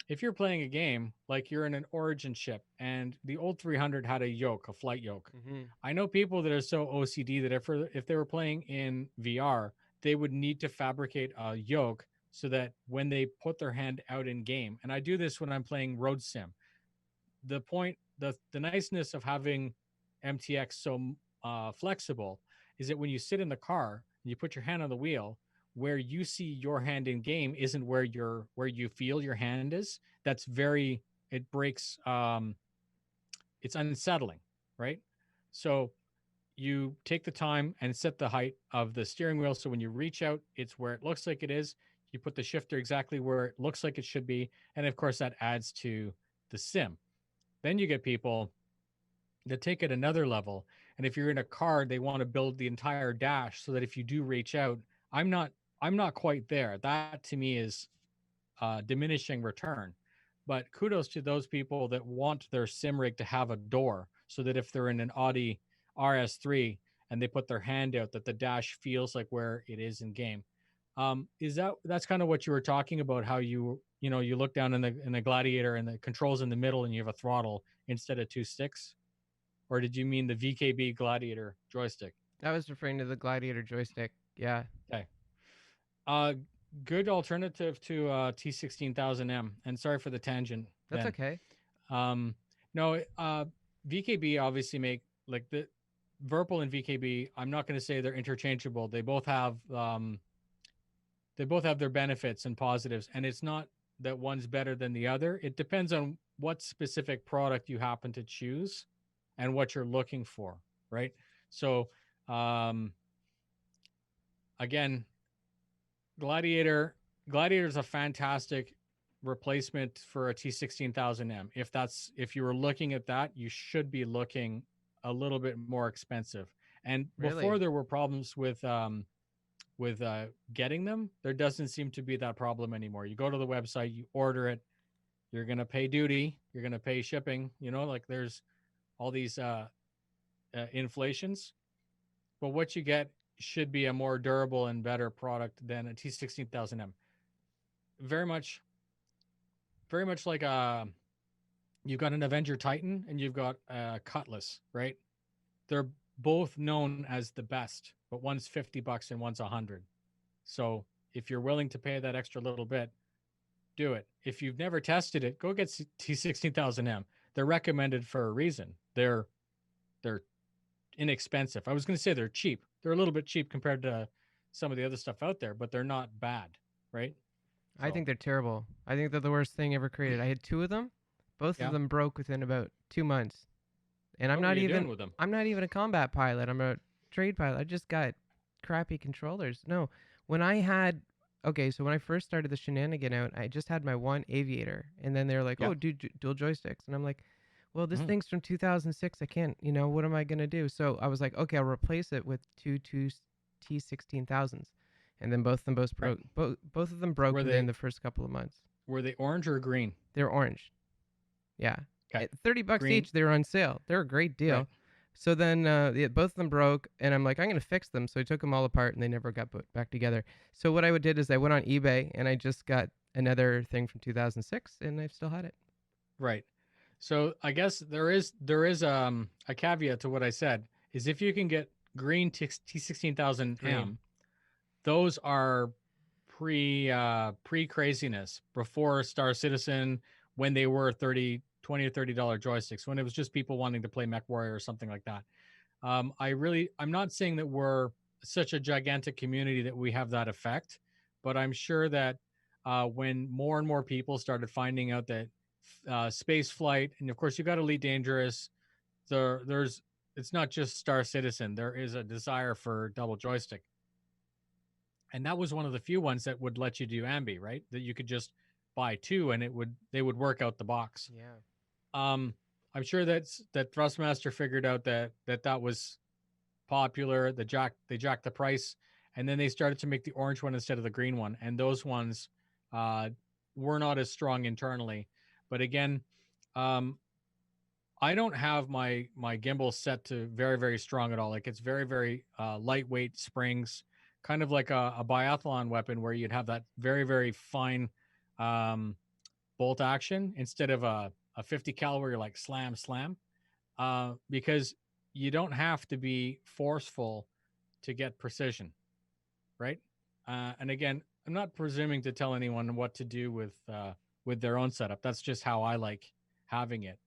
if you're playing a game like you're in an origin ship, and the old 300 had a yoke, a flight yoke. Mm-hmm. I know people that are so OCD that if they were playing in VR, they would need to fabricate a yoke so that when they put their hand out in game, and I do this when I'm playing road sim. The niceness of having MTX so flexible is that when you sit in the car and you put your hand on the wheel, where you see your hand in game isn't where you feel your hand is. That's very it breaks. It's unsettling, right? So you take the time and set the height of the steering wheel so when you reach out, it's where it looks like it is. You put the shifter exactly where it looks like it should be, and of course that adds to the sim. Then you get people that take it another level. And if you're in a car, they want to build the entire dash so that if you do reach out, I'm not I'm not quite there. That to me is diminishing return. But kudos to those people that want their sim rig to have a door so that if they're in an Audi RS3 and they put their hand out, that the dash feels like where it is in game. That's kind of what you were talking about? How you look down in the Gladiator and the controls in the middle and you have a throttle instead of two sticks. or did you mean the VKB Gladiator joystick? I was referring to the Gladiator joystick. Yeah, Okay. Uh, Good alternative to T16000M. And sorry for the tangent, that's Ben. okay. Um, no, VKB obviously make like the Virpil and VKB. I'm not going to say they're interchangeable. They both have their benefits and positives, and it's not that one's better than the other. It depends on what specific product you happen to choose and what you're looking for, right? So, um, again, Gladiator Gladiator is a fantastic replacement for a T16000M. If you were looking at that, you should be looking a little bit more expensive. And before Really? there were problems with getting them, there doesn't seem to be that problem anymore. You go to the website, you order it, you're gonna pay duty, you're gonna pay shipping. Like there's all these inflations, but what you get should be a more durable and better product than a T16000M. Very much, very much like you've got an Avenger Titan and you've got a Cutlass, right? They're both known as the best, but one's $50 and one's 100. So if you're willing to pay that extra little bit, do it. If you've never tested it, go get T16000M. They're recommended for a reason. They're inexpensive. I was going to say they're cheap. They're a little bit cheap compared to some of the other stuff out there, but they're not bad, right? I So think they're terrible. I think they're the worst thing ever created. I had two of them. Both of yeah. them broke within about 2 months. And What were you doing with them? I'm not even a combat pilot. I'm a trade pilot. I just got crappy controllers. No, when I had okay, so when I first started the shenanigan out, I just had my one aviator, and then they're like, Yeah. "Oh, do dual joysticks," and I'm like, "Well, this Mm-hmm. thing's from 2006. I can't. What am I gonna do?" So I was like, "Okay, I'll replace it with two T16000s," and then both of them both Right. broke. Both of them broke Were within they the first couple of months. were they orange or green? They're orange. Yeah. Okay. At $30 Green. each, they were on sale. They're a great deal. Right. So then yeah, both of them broke, and I'm like, I'm going to fix them. So I took them all apart, and they never got put back together. So what I did is I went on eBay, and I just got another thing from 2006, and I've still had it. Right. So I guess there is a caveat to what I said is if you can get green Green. T16000M, those are pre craziness before Star Citizen, when they were 20 or $30 joysticks, when it was just people wanting to play Mech Warrior or something like that. I'm not saying that we're such a gigantic community that we have that effect, but I'm sure that when more and more people started finding out that space flight, and of course you got Elite Dangerous, there's it's not just Star Citizen. There is a desire for double joystick, and that was one of the few ones that would let you do ambi, right? That you could just buy two and they would work out the box. Yeah. Um, I'm sure that Thrustmaster figured out that was popular. They jacked the price, and then they started to make the orange one instead of the green one, and those ones uh, were not as strong internally. But again, um, I don't have my gimbal set to very very strong at all. Like it's very very lightweight springs, kind of like a biathlon weapon where you'd have that very very fine um, bolt action instead of a 50 cal where you're like slam slam, because you don't have to be forceful to get precision, right? And again, I'm not presuming to tell anyone what to do with their own setup. That's just how I like having it.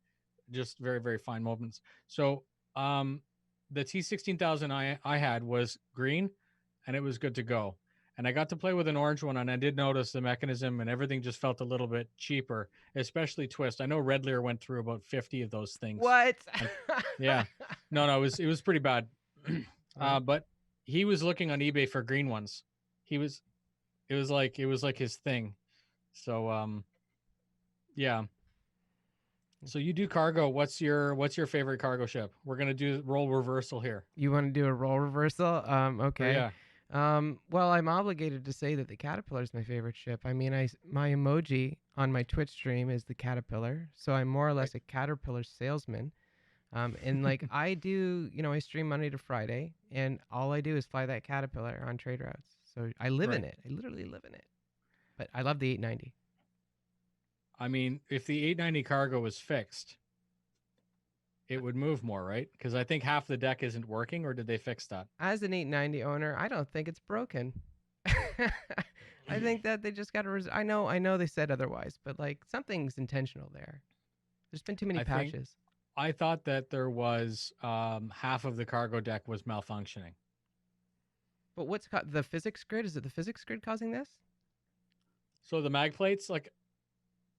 Just very very fine moments. So um, the T16000 I had was green, and it was good to go. And I got to play with an orange one, and I did notice the mechanism and everything just felt a little bit cheaper, especially twist. I know Red Lear went through about 50 of those things. What? And yeah, no, it was pretty bad. Oh, But he was looking on eBay for green ones. He was it was like his thing. So yeah. So you do cargo. What's your favorite cargo ship? We're gonna do role reversal here. you want to do a role reversal? Oh Okay. yeah. Well, I'm obligated to say that the Caterpillar is my favorite ship. I mean, my emoji on my Twitch stream is the Caterpillar, so I'm more or Right. less a Caterpillar salesman. And like I do, I stream Monday to Friday, and all I do is fly that Caterpillar on trade routes. So I live in Right. it. I literally live in it. But I love the 890. I mean, if the 890 cargo was fixed, it would move more, right? Because I think half the deck isn't working, or did they fix that? As an 890 owner, I don't think it's broken. I think that they just got to. I know they said otherwise, but like something's intentional there. There's been too many I think patches. I thought that there was half of the cargo deck was malfunctioning. But what's the physics grid? Is it the physics grid causing this? So the mag plates, like,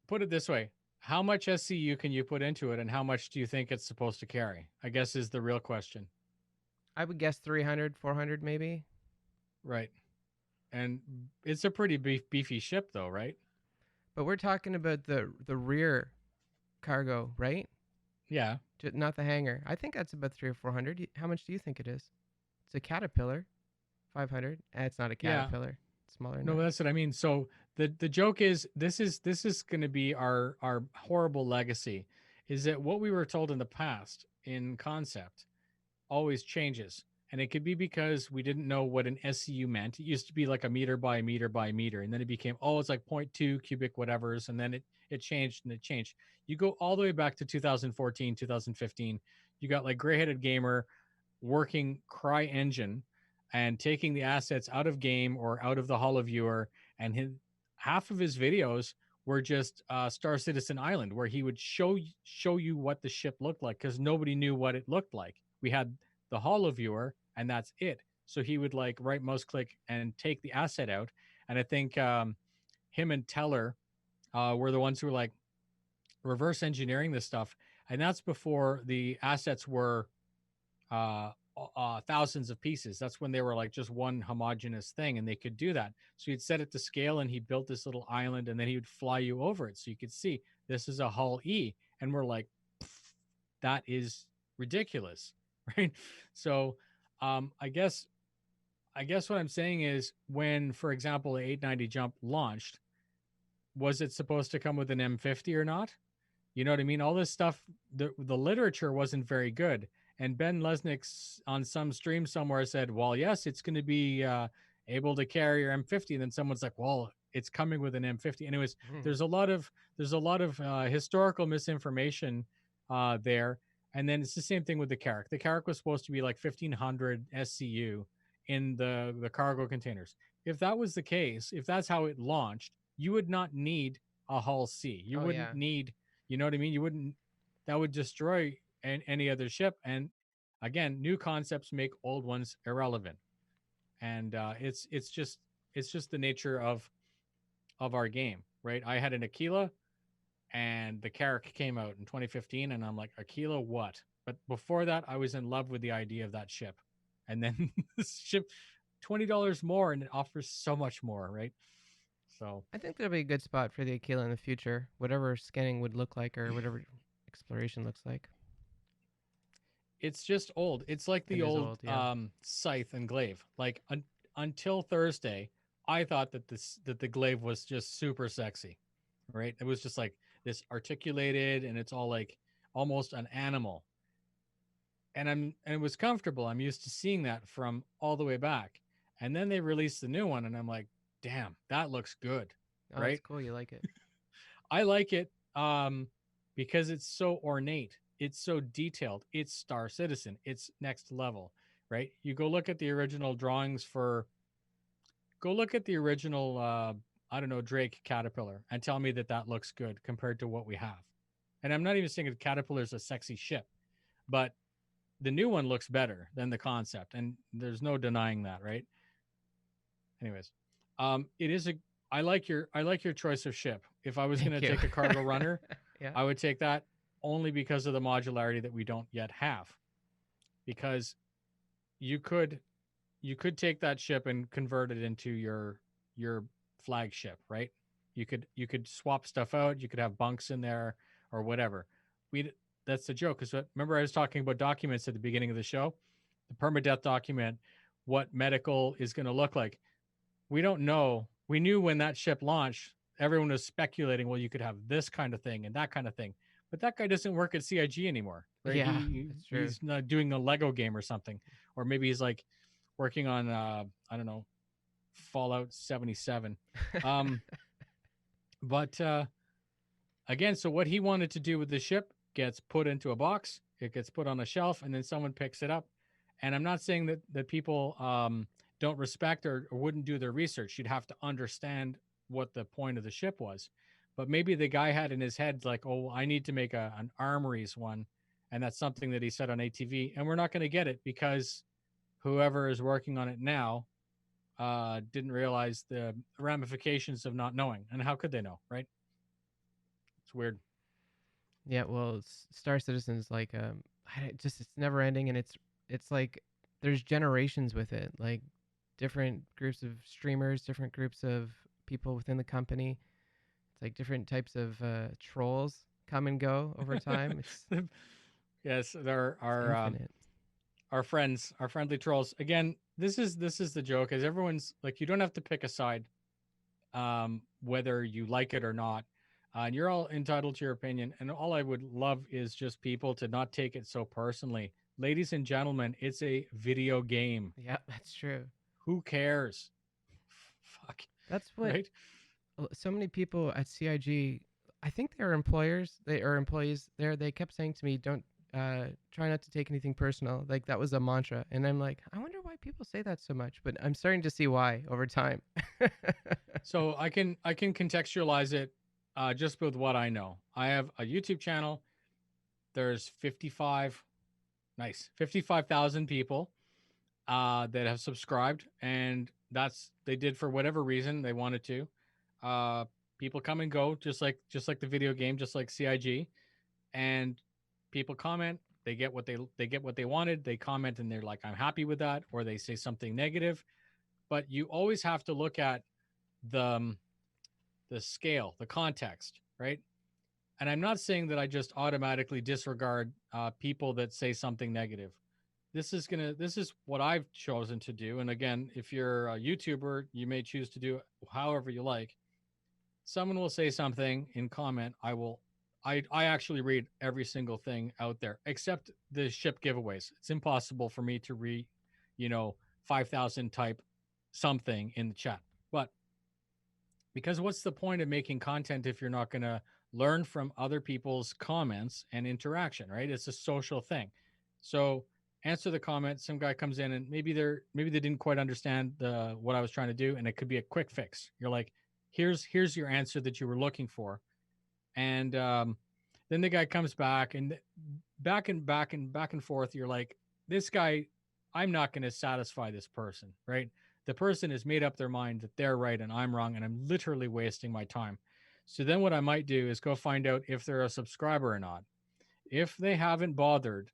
put it this way: how much SCU can you put into it, and how much do you think it's supposed to carry? I guess is the real question, I would guess 300, 400 maybe. right? And it's a pretty beefy ship, though, right? But we're talking about the rear cargo, right? Yeah, Not the hangar. I think that's about 3 or 400. How much do you think it is? It's a Caterpillar, 500. It's not a yeah. Caterpillar. It's smaller than No, that. that's what I mean. So the joke is this is going to be our horrible legacy, is that what we were told in the past in concept always changes. And it could be because we didn't know what an SCU meant. It used to be like a meter by meter by meter. And then it became, oh, it's like zero point 0.2 cubic whatevers. And then it changed and it changed. You go all the way back to 2014, 2015. You got like Gray Headed Gamer working Cry Engine and taking the assets out of game or out of the HoloViewer. And half of his videos were just Star Citizen Island, where he would show you what the ship looked like, because nobody knew what it looked like. We had the HoloViewer, and that's it. So he would like right mouse click and take the asset out. And I think him and Teller were the ones who were like reverse engineering this stuff. And that's before the assets were thousands of pieces. That's when they were like just one homogenous thing, and they could do that. So he'd set it to scale, and he built this little island, and then he would fly you over it, so you could see this is a hull E, and we're like, that is ridiculous, right? So, I guess what I'm saying is, when, for example, the 890 jump launched, was it supposed to come with an M50 or not? You know what I mean? All this stuff, the literature wasn't very good. And Ben Lesnick on some stream somewhere said, well, yes, it's going to be able to carry your M50. And then someone's like, well, it's coming with an M50. Anyways, Mhm. there's a lot of historical misinformation there. And then it's the same thing with the Carrack. The Carrack was supposed to be like 1500 SCU in the cargo containers. If that was the case, if that's how it launched, you would not need a hull C. You Oh wouldn't yeah. need, you know what I mean? You wouldn't, that would destroy any other ship. And again, new concepts make old ones irrelevant. And it's just the nature of our game, right? I had an Aquila, and the Carrack came out in 2015, and I'm like, Aquila, what? But before that, I was in love with the idea of that ship. And then this ship, $20 more, and it offers so much more, right? So I think that'll be a good spot for the Aquila in the future, whatever scanning would look like or whatever exploration looks like. it's just old. It's like It the is old old, yeah. Scythe and Glaive. Like until Thursday, I thought that the Glaive was just super sexy, right? It was just like this articulated, and it's all like almost an animal. And it was comfortable. I'm used to seeing that from all the way back. And then they released the new one, and I'm like, damn, that looks good, Oh, that's right? cool. You like it. I like it because it's so ornate. It's so detailed. It's Star Citizen. It's next level, right? You go look at the original drawings for, go look at the original, I don't know, Drake Caterpillar, and tell me that that looks good compared to what we have. And I'm not even saying that Caterpillar is a sexy ship, but the new one looks better than the concept. And there's no denying that, right? Anyways, it is a, I like your choice of ship. If I was going Thank to you. take a cargo runner, Yeah. I would take that only because of the modularity that we don't yet have. Because you could take that ship and convert it into your flagship, right? You could swap stuff out. You could have bunks in there or whatever. We That's the joke. Because remember, I was talking about documents at the beginning of the show, the permadeath document, what medical is going to look like. We don't know. We knew when that ship launched, everyone was speculating, well, you could have this kind of thing and that kind of thing. But that guy doesn't work at CIG anymore, right? Yeah, He that's true. he's not doing a Lego game or something, or maybe he's like working on I don't know, Fallout 77. Um, but again, so what he wanted to do with the ship gets put into a box. it gets put on a shelf, and then someone picks it up. And I'm not saying that people don't respect or wouldn't do their research. You'd have to understand what the point of the ship was. But maybe the guy had in his head like, oh, I need to make an armories one, and that's something that he said on ATV, and we're not going to get it because whoever is working on it now didn't realize the ramifications of not knowing. And how could they know, right? It's weird. Yeah, well, Star Citizen is like just it's never ending, and it's like there's generations with it, like different groups of streamers, different groups of people within the company. It's like different types of trolls come and go over time. Yes, there It's are infinite. our friends, our friendly trolls. Again, this is the joke. Is everyone's like you don't have to pick a side, whether you like it or not. And you're all entitled to your opinion. And all I would love is just people to not take it so personally. Ladies and gentlemen, it's a video game. Yeah, that's true. Who cares? Fuck. That's what Right? so many people at CIG. I think they are employers. They are employees there. They kept saying to me, "Don't try not to take anything personal." Like that was a mantra, and I'm like, I wonder why people say that so much. But I'm starting to see why over time. So I can contextualize it just with what I know. I have a YouTube channel. There's 55,000 people that have subscribed, and that's they did for whatever reason they wanted to. Uh, People come and go, just like the video game, just like CIG, and people comment. They get what they wanted. They comment and they're like, "I'm happy with that," or they say something negative. But you always have to look at the the scale, the context, right? And I'm not saying that I just automatically disregard people that say something negative. This is what I've chosen to do. And again, if you're a YouTuber, you may choose to do it however you like. Someone will say something in comment. I actually read every single thing out there except the ship giveaways. It's impossible for me to read, you know, 5,000 type something in the chat. But because what's the point of making content if you're not going to learn from other people's comments and interaction, right? It's a social thing. So answer the comment. Some guy comes in and maybe they didn't quite understand the what I was trying to do, and it could be a quick fix. You're like, here's your answer that you were looking for, and then the guy comes back and back and forth. You're like, this guy, I'm not going to satisfy this person, right? The person has made up their mind that they're right and I'm wrong, and I'm literally wasting my time. So then what I might do is go find out if they're a subscriber or not. If they haven't bothered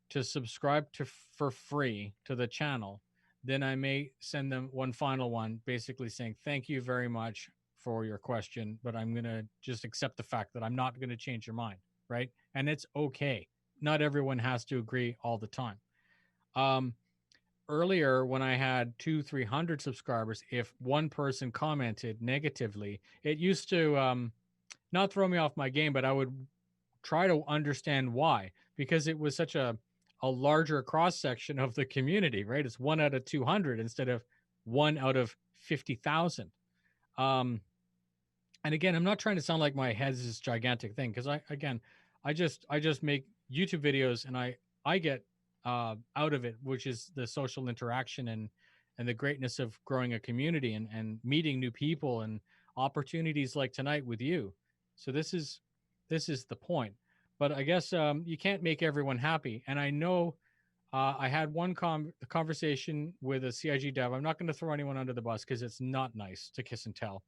to subscribe to for free to the channel, then I may send them one final one, basically saying thank you very much for your question, but I'm gonna just accept the fact that I'm not gonna change your mind, right? And it's okay. Not everyone has to agree all the time. Um, Earlier when I had 300 subscribers, if one person commented negatively, it used to not throw me off my game, but I would try to understand why, because it was such a larger cross section of the community, right? It's 1 out of 200 instead of 1 out of 50,000. Um, and again, I'm not trying to sound like my head is this gigantic thing, because I just make YouTube videos, and I get out of it, which is the social interaction and the greatness of growing a community and meeting new people and opportunities like tonight with you. So this is the point. But I guess you can't make everyone happy. And I know I had one conversation with a CIG dev. I'm not going to throw anyone under the bus because it's not nice to kiss and tell.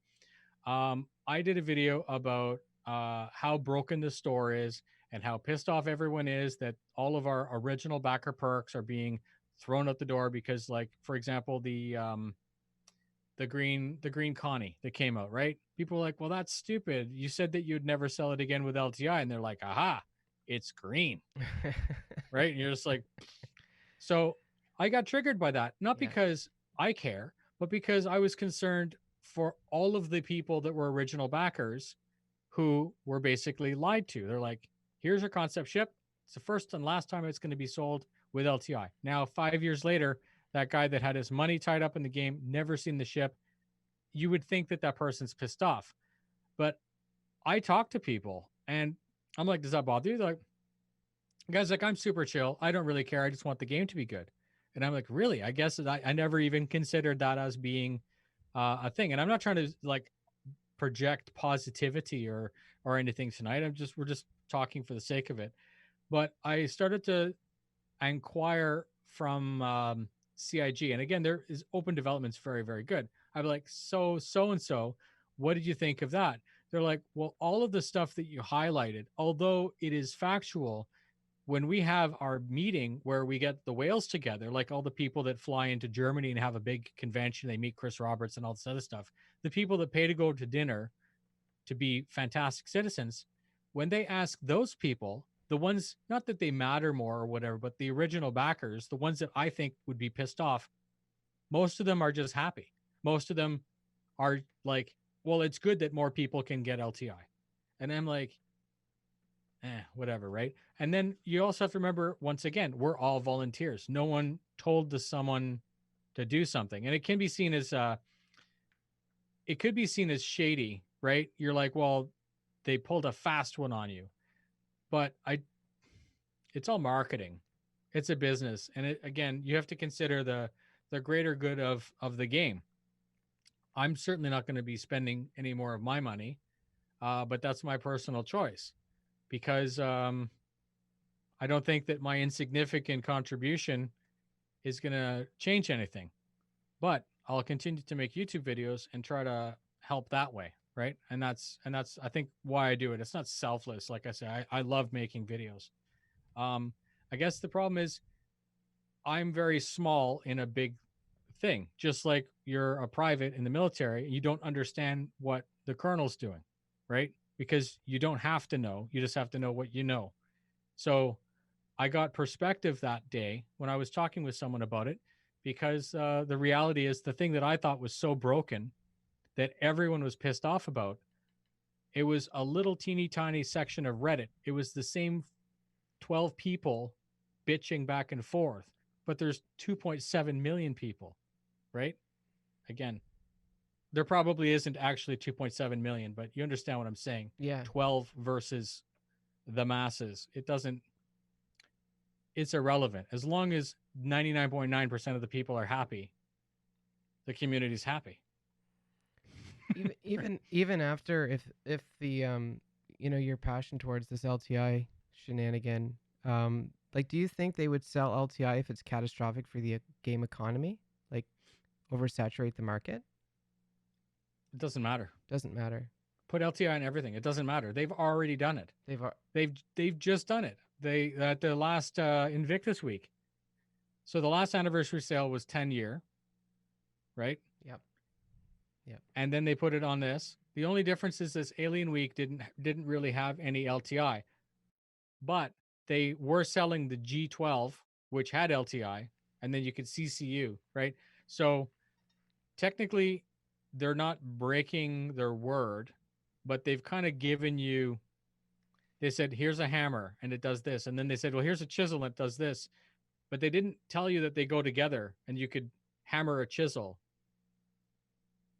I did a video about how broken the store is and how pissed off everyone is that all of our original backer perks are being thrown out the door because, like, for example, the green Connie that came out, right? People were like, well, that's stupid. You said that you'd never sell it again with LTI, and they're like, aha, it's green, right? And you're just like, so I got triggered by that, not Yeah. because I care, but because I was concerned for all of the people that were original backers who were basically lied to. They're like, here's your concept ship. It's the first and last time it's going to be sold with LTI. Now, 5 years later, that guy that had his money tied up in the game, never seen the ship, you would think that that person's pissed off. But I talk to people and I'm like, does that bother you? They're like, guy's like, I'm super chill. I don't really care. I just want the game to be good. And I'm like, really? I guess I never even considered that as being a thing. And I'm not trying to like project positivity or anything tonight. We're just talking for the sake of it. But I started to inquire from CIG, and again, there is open development's very very good. I'm like, so and so, what did you think of that? They're like, well, all of the stuff that you highlighted, although it is factual, when we have our meeting where we get the whales together, like all the people that fly into Germany and have a big convention, they meet Chris Roberts and all this other stuff, the people that pay to go to dinner to be fantastic citizens, when they ask those people, the ones, not that they matter more or whatever, but the original backers, the ones that I think would be pissed off, most of them are just happy. Most of them are like, well, it's good that more people can get LTI. And I'm like, whatever, right? And then you also have to remember, once again, we're all volunteers. No one told someone to do something. And it can be seen as it could be seen as shady, right? You're like, well, they pulled a fast one on you. But it's all marketing. It's a business. And again, you have to consider the greater good of the game. I'm certainly not going to be spending any more of my money, but that's my personal choice because I don't think that my insignificant contribution is going to change anything. But I'll continue to make YouTube videos and try to help that way, right? And that's I think why I do it. It's not selfless, like I say. I love making videos. Um, I guess the problem is I'm very small in a big thing. Just like you're a private in the military, you don't understand what the colonel's doing, right? Because you don't have to know. You just have to know what you know. So I got perspective that day when I was talking with someone about it, because the reality is the thing that I thought was so broken that everyone was pissed off about. It was a little teeny tiny section of Reddit. It was the same 12 people bitching back and forth, but there's 2.7 million people, right? Again, there probably isn't actually 2.7 million, but you understand what I'm saying. Yeah. 12 versus the masses. It's irrelevant. As long as 99.9% of the people are happy, the community's happy. Even Right? even even after, if the your passion towards this LTI shenanigan, like, do you think they would sell LTI if it's catastrophic for the game economy? Like, oversaturate the market? It doesn't matter. Doesn't matter. Put LTI on everything. It doesn't matter. They've already done it. They've They've just done it. They at the last Invictus week. So the last anniversary sale was 10-year, right? Yep. Yep. And then they put it on this. The only difference is this Alien Week didn't really have any LTI, but they were selling the G12, which had LTI, and then you could CCU, right? So technically, they're not breaking their word, but they've kind of given you. They said, "Here's a hammer, and it does this," and then they said, "Well, here's a chisel, and it does this," but they didn't tell you that they go together, and you could hammer a chisel,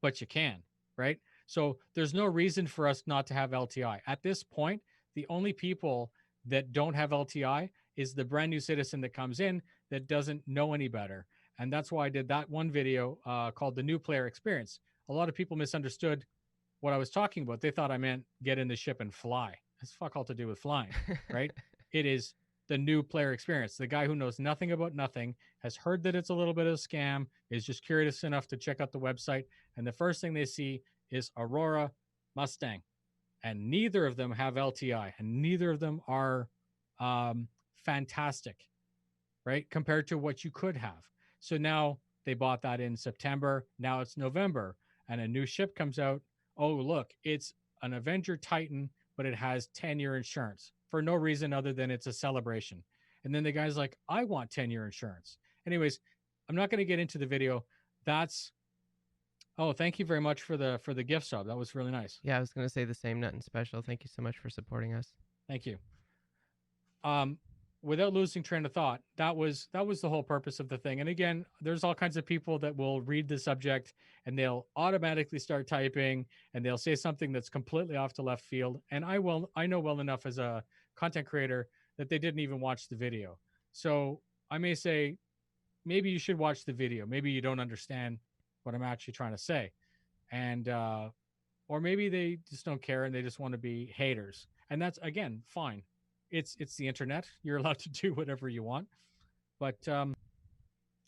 but you can, right? So there's no reason for us not to have LTI. At this point, the only people that don't have LTI is the brand new citizen that comes in that doesn't know any better. And that's why I did that one video called The New Player Experience. A lot of people misunderstood what I was talking about. They thought I meant get in the ship and fly. That's fuck all to do with flying, right? It is the new player experience. The guy who knows nothing about nothing, has heard that it's a little bit of a scam, is just curious enough to check out the website, and the first thing they see is Aurora Mustang, and neither of them have LTI, and neither of them are fantastic, right? Compared to what you could have. So now they bought that in September. Now it's November, and a new ship comes out. Oh, look, it's an Avenger Titan, but it has 10-year insurance for no reason other than it's a celebration. And then the guy's like, I want 10-year insurance. Anyways, I'm not going to get into the video. That's thank you very much for the gift sub. That was really nice. Yeah, I was gonna say the same. Nut and special. Thank you so much for supporting us. Thank you. Um, without losing train of thought, that was the whole purpose of the thing. And again, there's all kinds of people that will read the subject and they'll automatically start typing and they'll say something that's completely off to left field. And I know well enough as a content creator that they didn't even watch the video. So I may say, maybe you should watch the video. Maybe you don't understand what I'm actually trying to say. And, or maybe they just don't care and they just want to be haters. And that's, again, fine. It's the internet. You're allowed to do whatever you want. But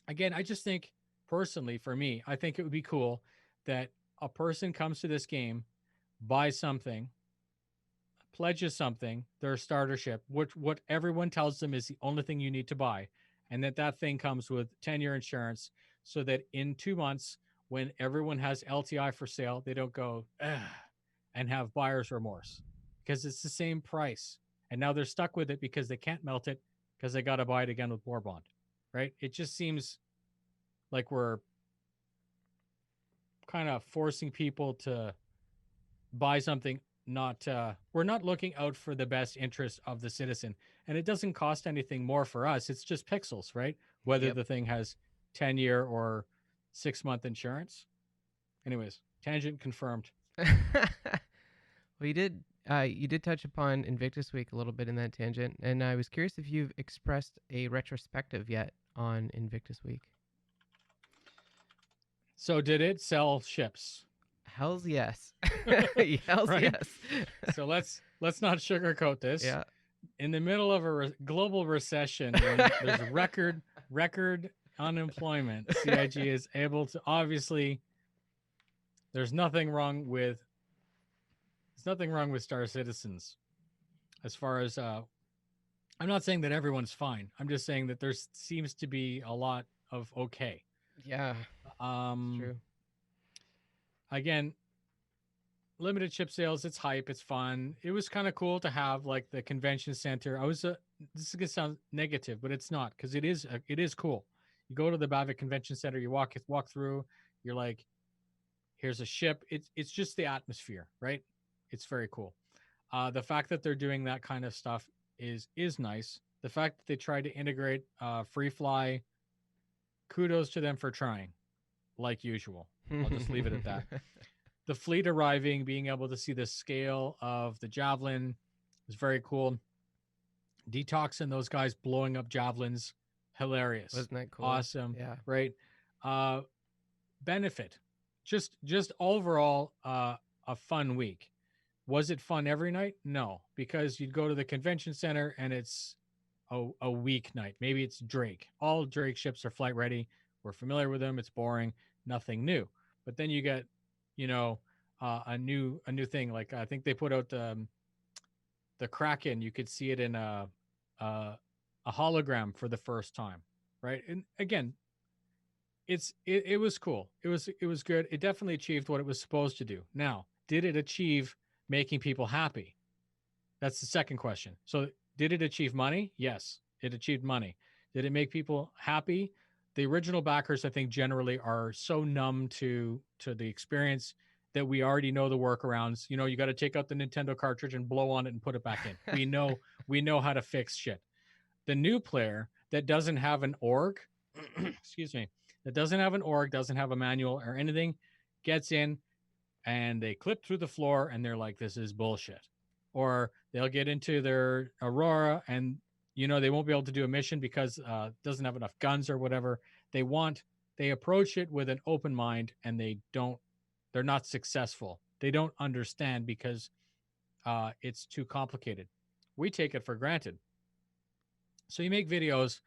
again, I just think personally, for me, I think it would be cool that a person comes to this game, buys something, pledges something, their starter ship, what everyone tells them is the only thing you need to buy, and that thing comes with 10-year insurance, so that in 2 months, when everyone has LTI for sale, they don't go and have buyer's remorse because it's the same price, and now they're stuck with it because they can't melt it because they got to buy it again with war bond, right? It just seems like we're kind of forcing people to buy something, not we're not looking out for the best interest of the citizen, and it doesn't cost anything more for us. It's just pixels, right? Whether Yep. the thing has 10-year or 6-month insurance. Anyways, tangent confirmed. Well, you did touch upon Invictus Week a little bit in that tangent, and I was curious if you've expressed a retrospective yet on Invictus Week. So did it sell ships? Hell's yes. Hell's Right. yes. So let's not sugarcoat this. Yeah. In the middle of a global recession, when there's record unemployment, CIG is able to, obviously, there's nothing wrong with Star Citizens as far as I'm not saying that everyone's fine. I'm just saying that there seems to be a lot of okay. Yeah. It's true. Again, limited ship sales, it's hype, it's fun. It was kind of cool to have like the convention center. This is gonna sound negative, but it's not, because it is cool. You go to the Bavik Convention Center, you walk through, you're like, here's a ship. It's just the atmosphere, right? It's very cool. The fact that they're doing that kind of stuff is nice. The fact that they tried to integrate free fly, kudos to them for trying, like usual. I'll just leave it at that. The fleet arriving, being able to see the scale of the javelin is very cool. Detox and those guys blowing up javelins, hilarious. Wasn't that cool? Awesome. Yeah. Right. Benefit, just overall a fun week. Was it fun every night? No, because you'd go to the convention center and it's a weeknight. Maybe it's Drake. All Drake ships are flight ready. We're familiar with them. It's boring. Nothing new. But then you get, a new thing. Like I think they put out the Kraken. You could see it in a hologram for the first time, right? And again, it was cool. It was good. It definitely achieved what it was supposed to do. Now, did it achieve making people happy? That's the second question. So, did it achieve money? Yes, it achieved money. Did it make people happy? The original backers, I think, generally are so numb to the experience that we already know the workarounds. You got to take out the Nintendo cartridge and blow on it and put it back in. We know how to fix shit. The new player that doesn't have an org, excuse me, that doesn't have an org, doesn't have a manual or anything, gets in and they clip through the floor and they're like, this is bullshit. Or they'll get into their Aurora and they won't be able to do a mission because it doesn't have enough guns or whatever. They approach it with an open mind and they're not successful. They don't understand because it's too complicated. We take it for granted. So you make videos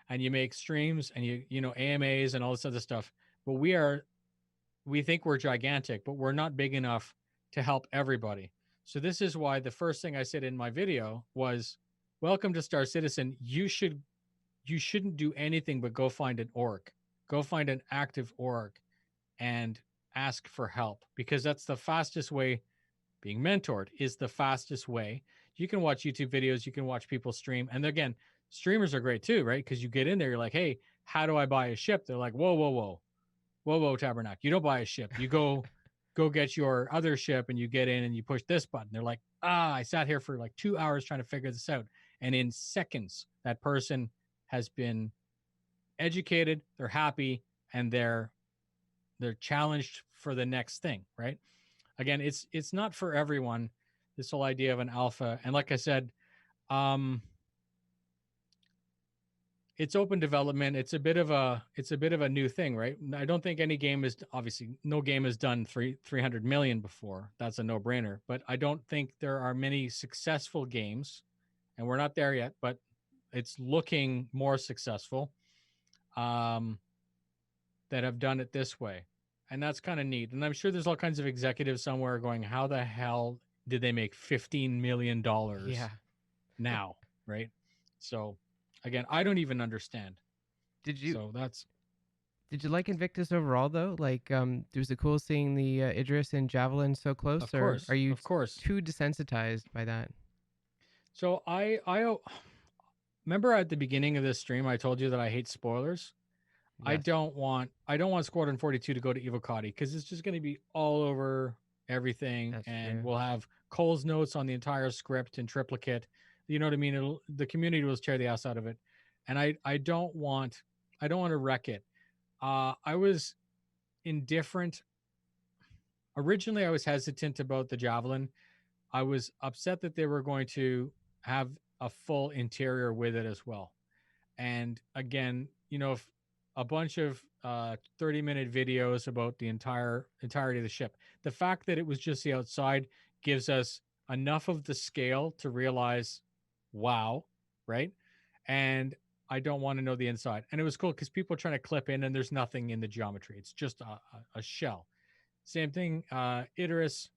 and you make streams and you AMAs and all this other stuff, but we think we're gigantic, but we're not big enough to help everybody. So this is why the first thing I said in my video was, welcome to Star Citizen. You shouldn't do anything but go find an org. Go find an active org and ask for help, because that's the fastest way. Being mentored is the fastest way. You can watch YouTube videos, you can watch people stream. And again, streamers are great too, right? Because you get in there, you're like, hey, how do I buy a ship? They're like, whoa, Tabernacle. You don't buy a ship. You go get your other ship and you get in and you push this button. They're like, I sat here for like 2 hours trying to figure this out. And in seconds, that person has been educated, they're happy, and they're challenged for the next thing, right? Again, it's not for everyone, this whole idea of an alpha. And like I said, it's open development. It's a bit of a new thing, right? I don't think any game is, obviously no game has done 300 million before. That's a no brainer. But I don't think there are many successful games, and we're not there yet. But it's looking more successful, um, that have done it this way, and that's kind of neat. And I'm sure there's all kinds of executives somewhere going, "How the hell did they make $15 million Yeah. now?" Right? So, again, I don't even understand. Did you So that's did you like Invictus overall though? Like, was it cool seeing the Idris and Javelin so of close, or are course, you of course. too desensitized by that? So I remember at the beginning of this stream I told you that I hate spoilers. Yes, I don't want Squadron 42 to go to Evocati because it's just going to be all over everything, that's and true. we'll have Cole's notes on the entire script in triplicate. You know what I mean? The community will tear the ass out of it, and I don't want to wreck it. I was indifferent. Originally, I was hesitant about the Javelin. I was upset that they were going to have a full interior with it as well. And again, if a bunch of 30-minute videos about the entirety of the ship. The fact that it was just the outside gives us enough of the scale to realize, wow, right? And I don't want to know the inside. And it was cool because people are trying to clip in and there's nothing in the geometry. It's just a shell. Same thing, Idris.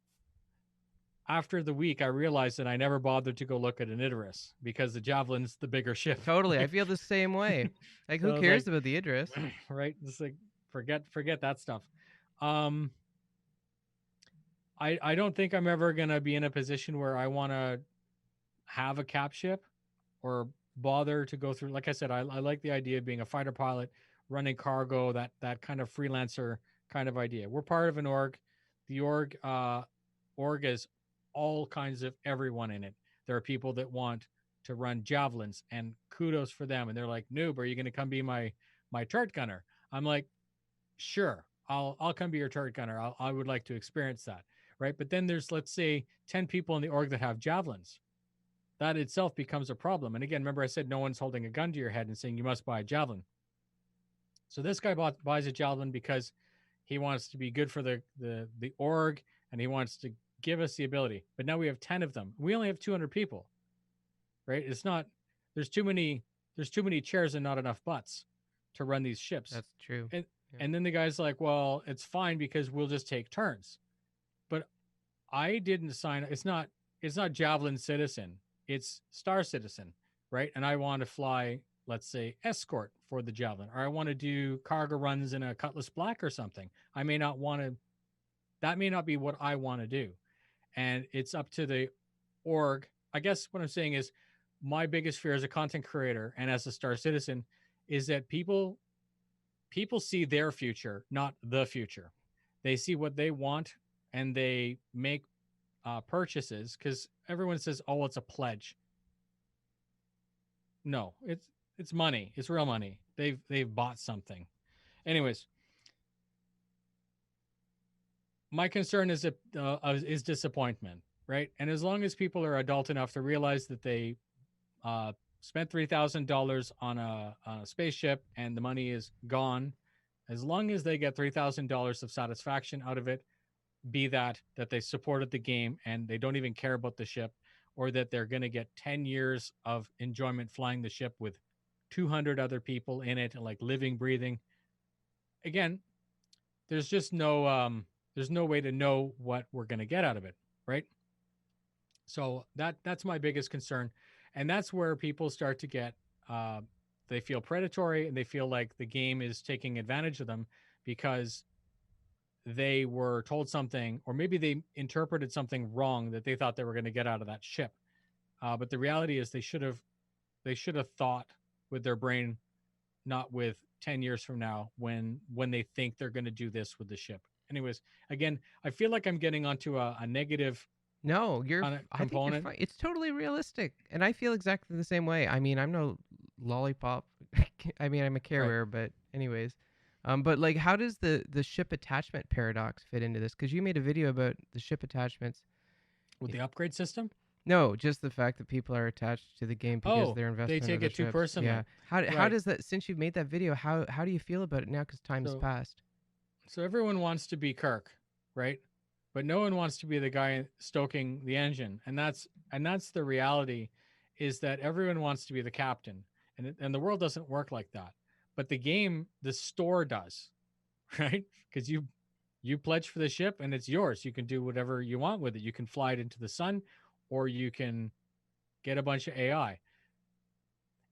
After the week, I realized that I never bothered to go look at an Idris because the Javelin's the bigger ship. Totally, I Right? feel the same way. Like, So who I was cares like, about the Idris? right? It's like forget that stuff. Um, I don't think I'm ever gonna be in a position where I want to have a cap ship or bother to go through. Like I said, I like the idea of being a fighter pilot, running cargo, that kind of freelancer kind of idea. We're part of an org. The org is all kinds of everyone in it. There are people that want to run javelins, and kudos for them. And they're like, "Noob, are you going to come be my turret gunner?" I'm like, "Sure, I'll come be your turret gunner. I would like to experience that." Right? But then there's, let's say, 10 people in the org that have javelins. That itself becomes a problem. And again, remember I said no one's holding a gun to your head and saying you must buy a javelin. So this guy buys a javelin because he wants to be good for the org, and he wants to give us the ability. But now we have 10 of them. We only have 200 people, right? It's not there's too many chairs and not enough butts to run these ships. That's true. And Yeah. and then the guy's like, "Well, it's fine because we'll just take turns." But I didn't sign. It's not Javelin Citizen. It's Star Citizen, right? And I want to fly, let's say, escort for the Javelin, or I want to do cargo runs in a Cutlass Black or something. I may not want to. That may not be what I want to do, and it's up to the org. I guess what I'm saying is, my biggest fear as a content creator and as a Star Citizen is that people see their future, not the future. They see what they want, and they make purchases because everyone says, "Oh, it's a pledge." No, it's money. It's real money. They've bought something. Anyways, my concern is disappointment, right? And as long as people are adult enough to realize that they uh, spent $3,000 on a spaceship and the money is gone, as long as they get $3,000 of satisfaction out of it, be that they supported the game and they don't even care about the ship, or that they're going to get 10 years of enjoyment flying the ship with 200 other people in it, and like living, breathing. Again, there's just there's no way to know what we're going to get out of it, right? So that's my biggest concern, and that's where people start to get uh, they feel predatory and they feel like the game is taking advantage of them because they were told something, or maybe they interpreted something wrong that they thought they were going to get out of that ship. But the reality is they should have thought with their brain, not with 10 years from now when they think they're going to do this with the ship. Anyways, again, I feel like I'm getting onto a negative No, kind of I think you're component. fine. It's totally realistic, and I feel exactly the same way. I mean, I'm no lollipop. I mean, I'm a Right. carer, but anyways, but like, how does the ship attachment paradox fit into this? Because you made a video about the ship attachments. With Y- the upgrade system. No, just the fact that people are attached to the game because Oh, they're they invested in take other it too ships. Yeah. personally. How Right. does that, since you've made that video, how do you feel about it now cuz time's So passed? so everyone wants to be Kirk, right? But no one wants to be the guy stoking the engine. And that's the reality, is that everyone wants to be the captain. And the world doesn't work like that. But the game, the store does, right? Because you pledge for the ship and it's yours. You can do whatever you want with it. You can fly it into the sun, or you can get a bunch of AI.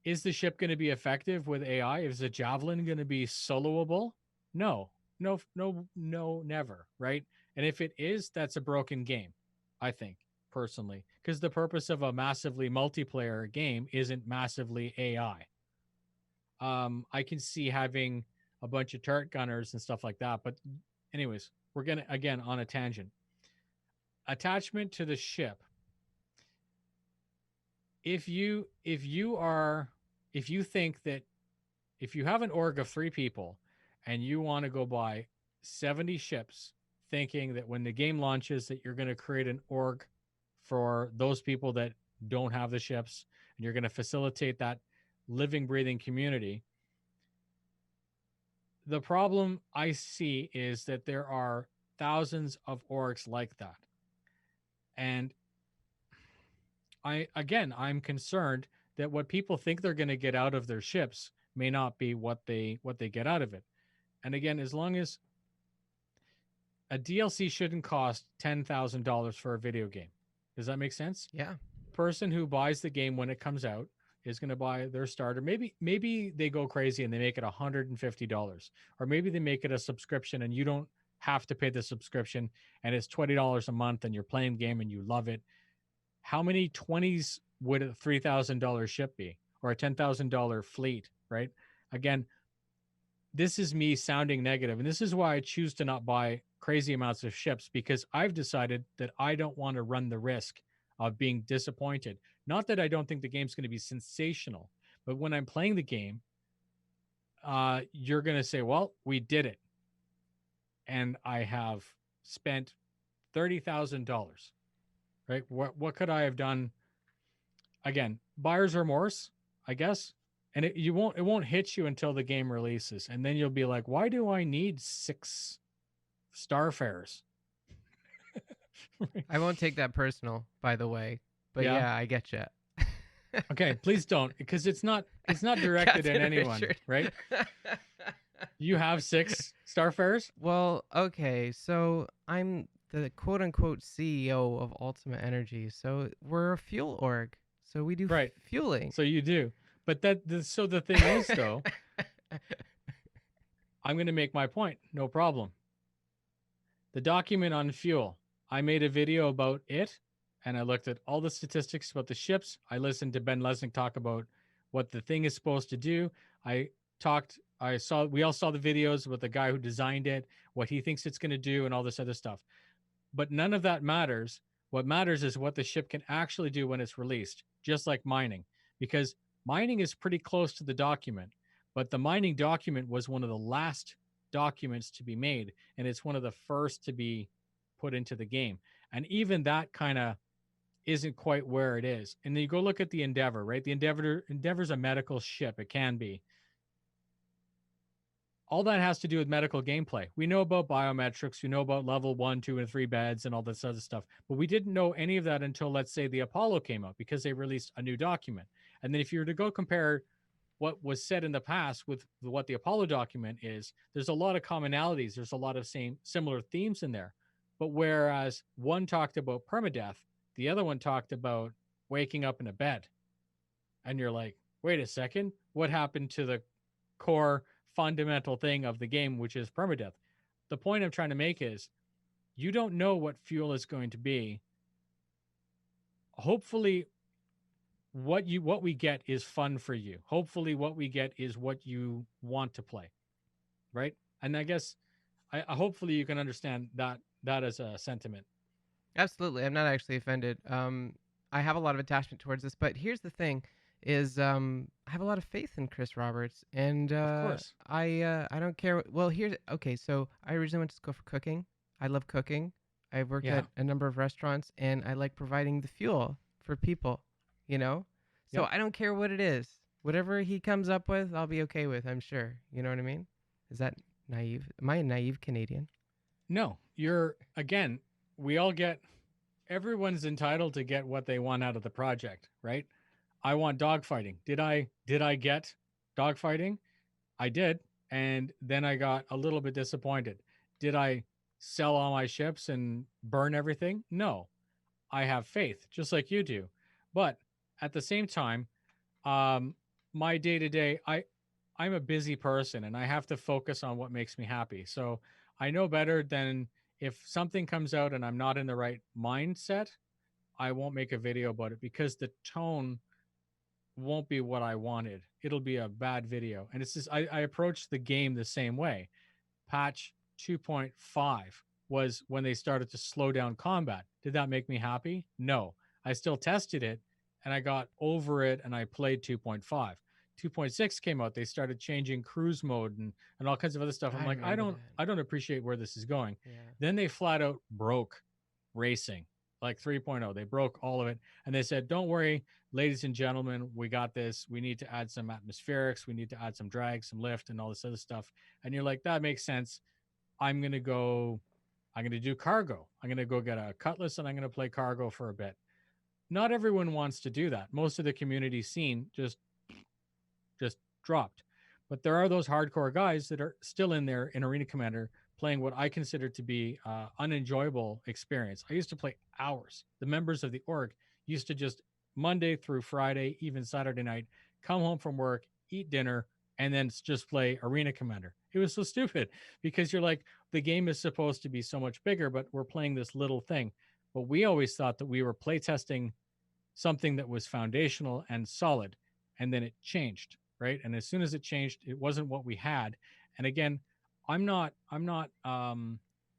Is the ship going to be effective with AI? Is the javelin going to be soloable? No, no, no, no, never. Right. And if it is, that's a broken game, I think, personally, because the purpose of a massively multiplayer game isn't massively AI. I can see having a bunch of turret gunners and stuff like that. But, anyways, we're going to, again, on a tangent. Attachment to the ship. If you think that, if you have an org of 3 people and you want to go buy 70 ships, thinking that when the game launches that you're going to create an org for those people that don't have the ships, and you're going to facilitate that living, breathing community, the problem I see is that there are thousands of orgs like that. And I'm concerned that what people think they're going to get out of their ships may not be what they get out of it. And again, as long as a DLC shouldn't cost $10,000 for a video game. Does that make sense? Yeah. Person who buys the game when it comes out is going to buy their starter. Maybe they go crazy and they make it $150, or maybe they make it a subscription and you don't have to pay the subscription and it's $20 a month and you're playing the game and you love it. How many 20s would a $3,000 ship be, or a $10,000 fleet, right? Again, this is me sounding negative, and this is why I choose to not buy crazy amounts of ships, because I've decided that I don't want to run the risk of being disappointed. Not that I don't think the game's going to be sensational, but when I'm playing the game, you're going to say, "Well, we did it," and I have spent $30,000. Right? What could I have done? Again, buyer's remorse, I guess. And it won't hit you until the game releases, and then you'll be like, "Why do I need 6 Starfares?" I won't take that personal, by the way. But Yeah. yeah, I get you. Okay, please don't, because it's not directed at Captain anyone, Richard. right? You have 6 Starfares? Well, okay, so I'm the quote unquote CEO of Ultimate Energy. So we're a fuel org. So we do Right. fueling. So you do. But so the thing is, though, I'm going to make my point. No problem. The document on fuel, I made a video about it, and I looked at all the statistics about the ships. I listened to Ben Lesnick talk about what the thing is supposed to do. We all saw the videos with the guy who designed it, what he thinks it's going to do, and all this other stuff. But none of that matters. What matters is what the ship can actually do when it's released, just like mining, because mining is pretty close to the document, but the mining document was one of the last documents to be made, and it's one of the first to be put into the game. And even that kind of isn't quite where it is. And then you go look at the Endeavor, right? The Endeavor's a medical ship. It can be. All that has to do with medical gameplay. We know about biometrics, we know about level 1, 2, and 3 beds and all this other stuff, but we didn't know any of that until, let's say, the Apollo came out, because they released a new document. And then if you were to go compare what was said in the past with what the Apollo document is, there's a lot of commonalities. There's a lot of similar themes in there. But whereas one talked about permadeath, the other one talked about waking up in a bed. And you're like, wait a second, what happened to the core fundamental thing of the game, which is permadeath? The point I'm trying to make is, you don't know what fuel is going to be. Hopefully, what we get is fun for you. Hopefully, what we get is what you want to play, right? And I guess I hopefully you can understand that as a sentiment. Absolutely. I'm not actually offended. I have a lot of attachment towards this, but here's the thing is I have a lot of faith in Chris Roberts, and Of course. I don't care. Well, here's okay, so I originally went to school for cooking. I love cooking. I've worked Yeah. at a number of restaurants, and I like providing the fuel for people, you know? So Yep. I don't care what it is. Whatever he comes up with, I'll be okay with, I'm sure. You know what I mean? Is that naive? Am I a naive Canadian? No, you're again, we all get everyone's entitled to get what they want out of the project, right? I want dogfighting. Did I get dogfighting? I did, and then I got a little bit disappointed. Did I sell all my ships and burn everything? No. I have faith, just like you do. But at the same time, um, my day to day, I'm a busy person and I have to focus on what makes me happy. So I know better than if something comes out and I'm not in the right mindset, I won't make a video about it because the tone won't be what I wanted. It'll be a bad video. And it's just I approach the game the same way. Patch 2.5 was when they started to slow down combat. Did that make me happy? No. I still tested it and I got over it and I played 2.5. 2.6 came out. They started changing cruise mode and all kinds of other stuff. I'm I like, remember I that. don't appreciate where this is going. Yeah. Then they flat out broke racing like 3.0. They broke all of it and they said, "Don't worry, ladies and gentlemen, we got this. We need to add some atmospherics, we need to add some drag, some lift and all this other stuff." And you're like, "That makes sense. I'm going to go, I'm going to do cargo. I'm going to go get a cutlass and I'm going to play cargo for a bit." Not everyone wants to do that. Most of the community scene just dropped. But there are those hardcore guys that are still in there in Arena Commander playing what I consider to be unenjoyable experience. I used to play hours. The members of the org used to just Monday through Friday, even Saturday night, come home from work, eat dinner, and then just play Arena Commander. It was so stupid because you're like, the game is supposed to be so much bigger, but we're playing this little thing. But we always thought that we were playtesting something that was foundational and solid, and then it changed, right? And as soon as it changed, it wasn't what we had. And again, I'm not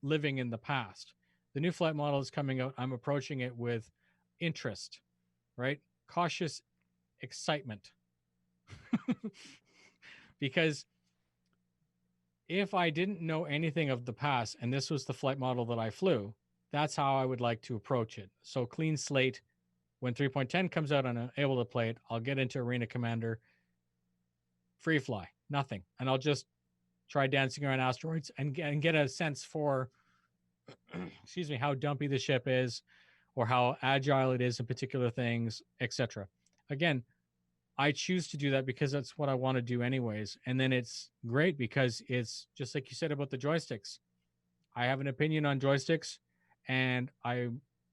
living in the past. The new flight model is coming out. I'm approaching it with interest, right? Cautious excitement. Because if I didn't know anything of the past and this was the flight model that I flew, that's how I would like to approach it. So clean slate. When 3.10 comes out and I'm able to play it, I'll get into Arena Commander, free fly, nothing. And I'll just try dancing around asteroids and get a sense for, excuse me, how dumpy the ship is or how agile it is in particular things, etc. Again, I choose to do that because that's what I want to do anyways. And then it's great because it's just like you said about the joysticks. I have an opinion on joysticks and I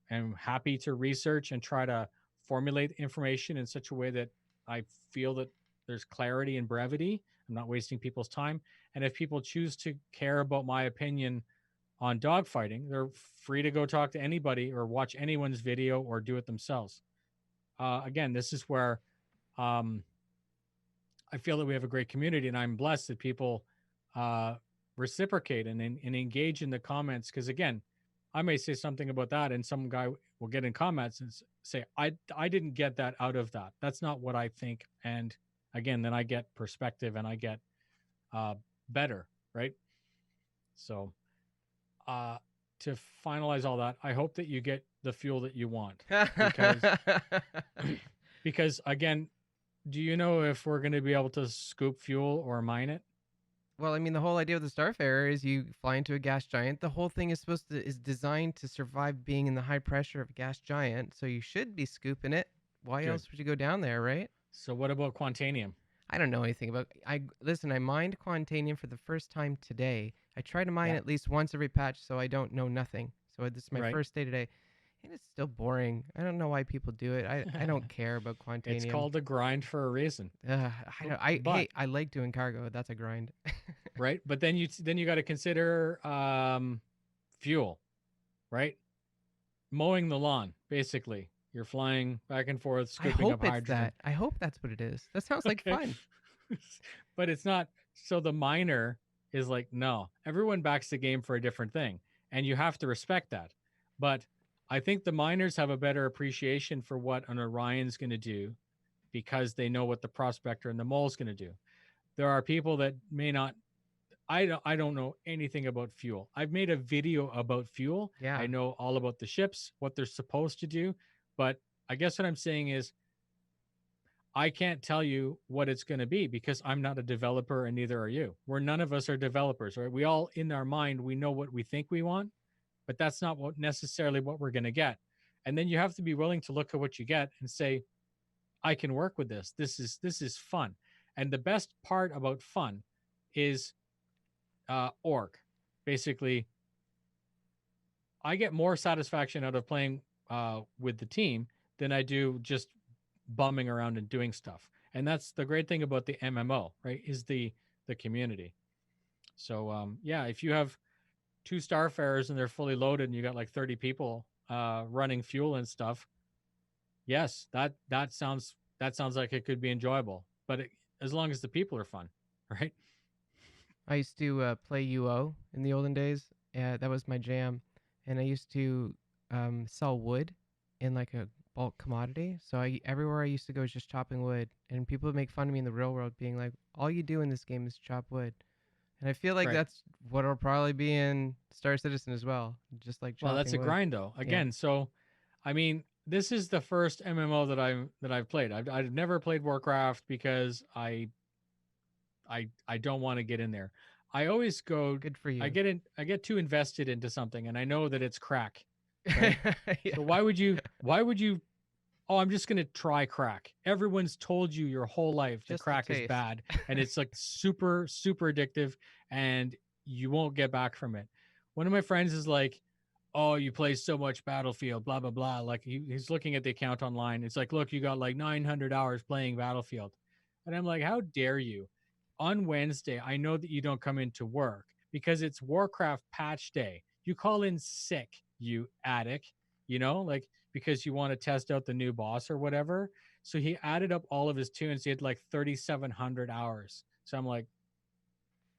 am happy to research and try to formulate information in such a way that I feel that there's clarity and brevity. I'm not wasting people's time. And if people choose to care about my opinion on dogfighting, they're free to go talk to anybody or watch anyone's video or do it themselves. Again, this is where um, I feel that we have a great community, and I'm blessed that people uh, reciprocate and engage in the comments. Because again, I may say something about that, and some guy will get in comments and say, I didn't get that out of that. That's not what I think." And again, then I get perspective and I get uh, better, right? So uh, to finalize all that, I hope that you get the fuel that you want because because again, do you know if we're going to be able to scoop fuel or mine it? Well, I mean, the whole idea of the Starfarer is you fly into a gas giant. The whole thing is designed to survive being in the high pressure of a gas giant. So you should be scooping it. Why Good. else would you go down there, right? So what about Quantanium? I don't know anything about. I listen. I mined Quantanium for the first time today. I try to mine Yeah, at least once every patch, so I don't know nothing. So this is my right. first day today, and it's still boring. I don't know why people do it. I don't care about It's Quantanium. called a grind for a reason. I don't. I But hey, I like doing cargo. That's a grind. right, but then you got to consider fuel, right? Mowing the lawn, basically. You're flying back and forth, I scooping up hope it's hydrogen. that. I hope that's what it is. That sounds like Okay. fun. But it's not. So the miner is like, no, everyone backs the game for a different thing. And you have to respect that. But I think the miners have a better appreciation for what an Orion's going to do because they know what the prospector and the mole's going to do. There are people that may not. I don't know anything about fuel. I've made a video about fuel. I Yeah. know all about the ships, what they're supposed to do, but I guess what I'm saying is I can't tell you what it's going to be because I'm not a developer and neither are you. We're none of us are developers, right? We all in our mind we know what we think we want, but that's not what necessarily what we're going to get. And then you have to be willing to look at what you get and say, I can work with this. This is fun. And the best part about fun is org. Basically, I get more satisfaction out of playing with the team than I do just bumming around and doing stuff. And that's the great thing about the MMO, right? Is the community. So yeah, if you have two starfarers and they're fully loaded and you got like 30 people running fuel and stuff, yes, that sounds like it could be enjoyable. But as long as the people are fun, right? I used to play UO in the olden days. That was my jam, and I used to sell wood in like a bulk commodity. So everywhere I used to go was just chopping wood, and people would make fun of me in the real world, being like, "All you do in this game is chop wood." And I feel like Right. that's what it'll probably be in Star Citizen as well, just like Well, that's chopping a wood. grind though. Yeah, Again, so I mean, this is the first MMO that I've played. I've never played Warcraft because I don't want to get in there. I always go good for I you. get in I get too invested into something and I know that it's crack, right? Yeah, So why would you oh, I'm just going to try crack. Everyone's told you your whole life that just a crack is taste. bad and it's like super super addictive and you won't get back from it. One of my friends is like, "Oh, you play so much Battlefield, blah blah blah." Like he's looking at the account online. It's like, "Look, you got like 900 hours playing Battlefield." And I'm like, "How dare you? On Wednesday, I know that you don't come into work because it's Warcraft patch day. You call in sick, you addict, like because you want to test out the new boss or whatever." So he added up all of his tunes. He had like 3,700 hours. So I'm like,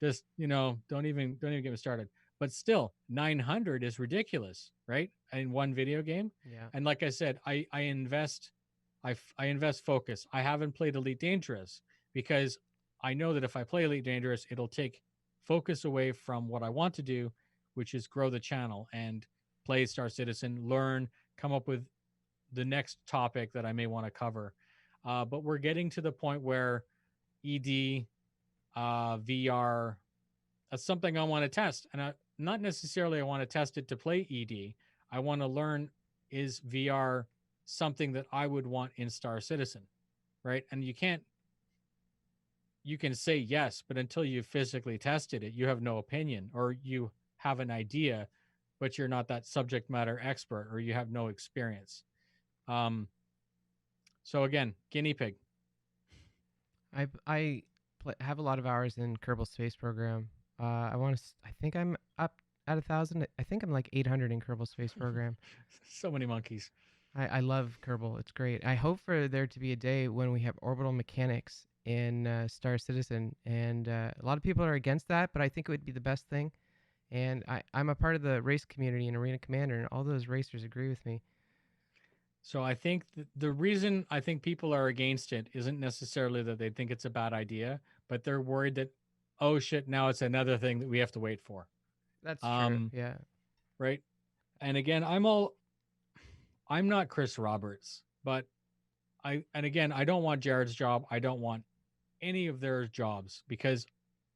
just don't even get me started. But still, 900 is ridiculous, right? In one video game. Yeah, And like I said, I invest, I invest focus. I haven't played Elite Dangerous because I know that if I play Elite Dangerous, it'll take focus away from what I want to do, which is grow the channel and play Star Citizen, learn, come up with the next topic that I may want to cover. But we're getting to the point where ED, VR, that's something I want to test. And not necessarily I want to test it to play ED. I want to learn, is VR something that I would want in Star Citizen, right? And you can say yes, but until you physically tested it, you have no opinion or you have an idea, but you're not that subject matter expert or you have no experience. Um, so again, guinea pig. I have a lot of hours in Kerbal Space Program. I want to. I think I'm up at 1,000. I think I'm like 800 in Kerbal Space Program. So many monkeys. I love Kerbal. It's great. I hope for there to be a day when we have orbital mechanics in Star Citizen, and a lot of people are against that, but I think it would be the best thing. And I'm a part of the race community in Arena Commander, and all those racers agree with me. So I think the reason I think people are against it isn't necessarily that they think it's a bad idea, but they're worried that, oh shit, now it's another thing that we have to wait for. That's true. Um, Yeah. right. And again, I'm not Chris Roberts, but and again, I don't want Jared's job. I don't want any of their jobs because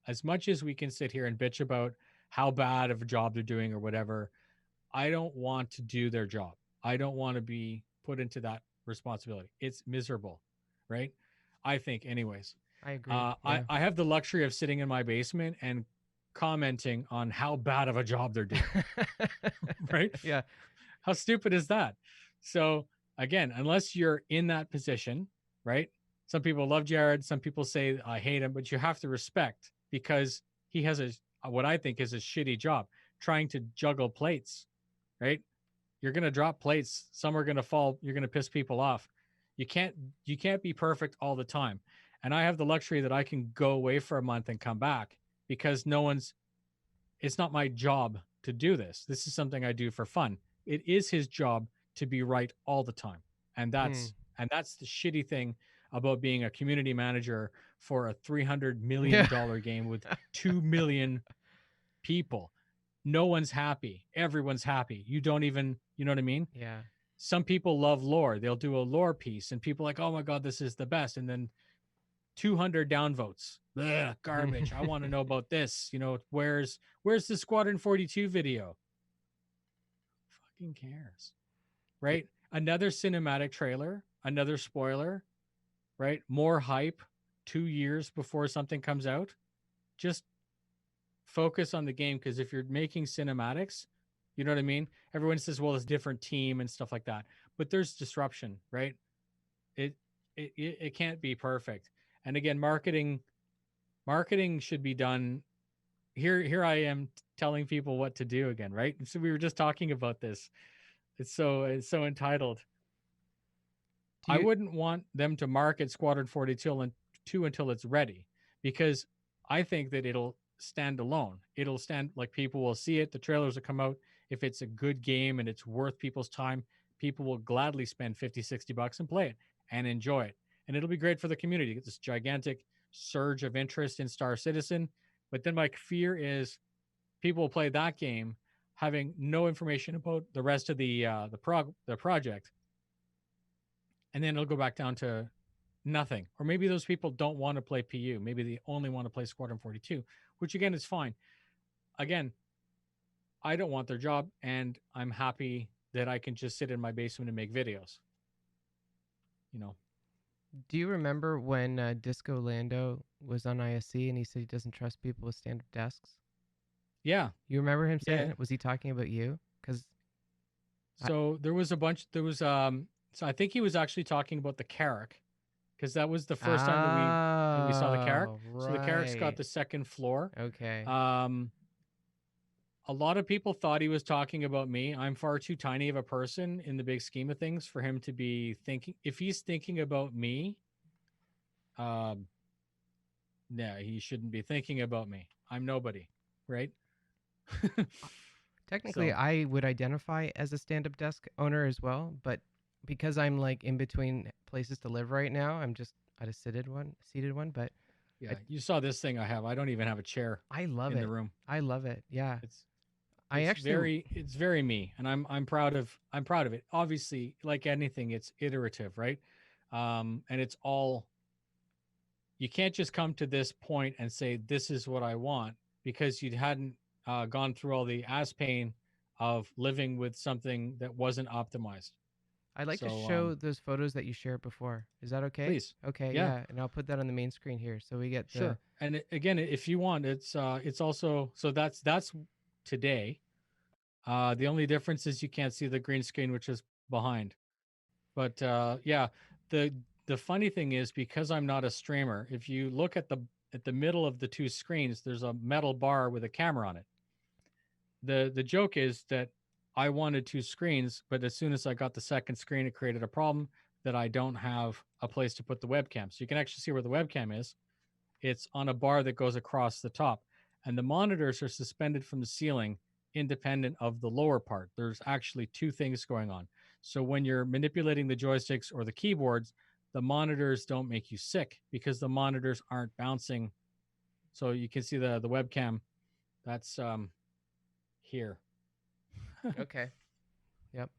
as much as we can sit here and bitch about how bad of a job they're doing or whatever, I don't want to do their job. I don't want to be put into that responsibility. It's miserable, right? I think, anyways. I agree. I Yeah. I have the luxury of sitting in my basement and commenting on how bad of a job they're doing, right? Yeah. How stupid is that? So again, unless you're in that position, right? Some people love Jared. Some people say I hate him, but you have to respect because he has what I think is a shitty job trying to juggle plates, right? You're going to drop plates. Some are going to fall. You're going to piss people off. You can't you can't be perfect all the time. And I have the luxury that I can go away for a month and come back because no one's it's not my job to do this. This is something I do for fun. It is his job to be right all the time. And Hmm. that's the shitty thing about being a community manager for a $300 Yeah. million game with 2 million people. No one's happy. Everyone's happy. You don't even, you know what I mean? Yeah. some people love lore. They'll do a lore piece, and people are like, oh my god, this is the best. And then 200 downvotes. Ugh, garbage. I want to know about this. Where's the Squadron 42 video? Fucking cares, right? Another cinematic trailer, another spoiler, right? More hype 2 years before something comes out. Just focus on the game, because if you're making cinematics, you know what I mean? Everyone says, well, it's a different team and stuff like that. But there's disruption, right? It it can't be perfect. And again, marketing should be done. Here I am telling people what to do again, right? So we were just talking about this. It's so entitled. Do I you wouldn't want them to market Squadron 42 until it's ready, because I think that it'll stand alone. It'll stand, like, people will see it, the trailers will come out. If it's a good game and it's worth people's time, people will gladly spend 50, $60 and play it and enjoy it. And it'll be great for the community. Get this gigantic surge of interest in Star Citizen. But then my fear is people will play that game having no information about the rest of the project, and then it'll go back down to nothing. Or maybe those people don't want to play PU. Maybe they only want to play Squadron 42, which again is fine. Again, I don't want their job, and I'm happy that I can just sit in my basement and make videos. You know. do you remember when Disco Lando was on ISC and he said he doesn't trust people with stand-up desks? Yeah. You remember him saying Yeah. it? Was he talking about you? Because So there was a bunch. There was So I think he was actually talking about the Carrack, because that was the first time that we saw the Carrack. oh, So the Carrack's got right. the second floor. Okay. Um, a lot of people thought he was talking about me. I'm far too tiny of a person in the big scheme of things for him to be thinking. If he's thinking about me, um, no, he shouldn't be thinking about me. I'm nobody, right? Technically, So I would identify as a stand-up desk owner as well, but because I'm like in between places to live right now, I'm just at a seated one. But yeah, I, you saw this thing I have. I don't even have a chair I love in the it. room. I love it. Yeah, It's I actually it's very me, and I'm proud of it. Obviously, like anything, it's iterative, right? And it's all, you can't just come to this point and say this is what I want, because you hadn't gone through all the ass pain of living with something that wasn't optimized. I'd like to So show those photos that you shared before. Is that okay? please, Okay, yeah, yeah, and I'll put that on the main screen here so we get the. sure. And again, if you want, it's also, so that's today. The only difference is you can't see the green screen, which is behind. But yeah, the the funny thing is, because I'm not a streamer, if you look at the middle of the two screens, there's a metal bar with a camera on it. The joke is that I wanted two screens, but as soon as I got the second screen, it created a problem that I don't have a place to put the webcam. So you can actually see where the webcam is. It's on a bar that goes across the top, and the monitors are suspended from the ceiling independent of the lower part. There's actually two things going on. So when you're manipulating the joysticks or the keyboards, the monitors don't make you sick because the monitors aren't bouncing. So you can see the webcam. That's here. Okay. Yep.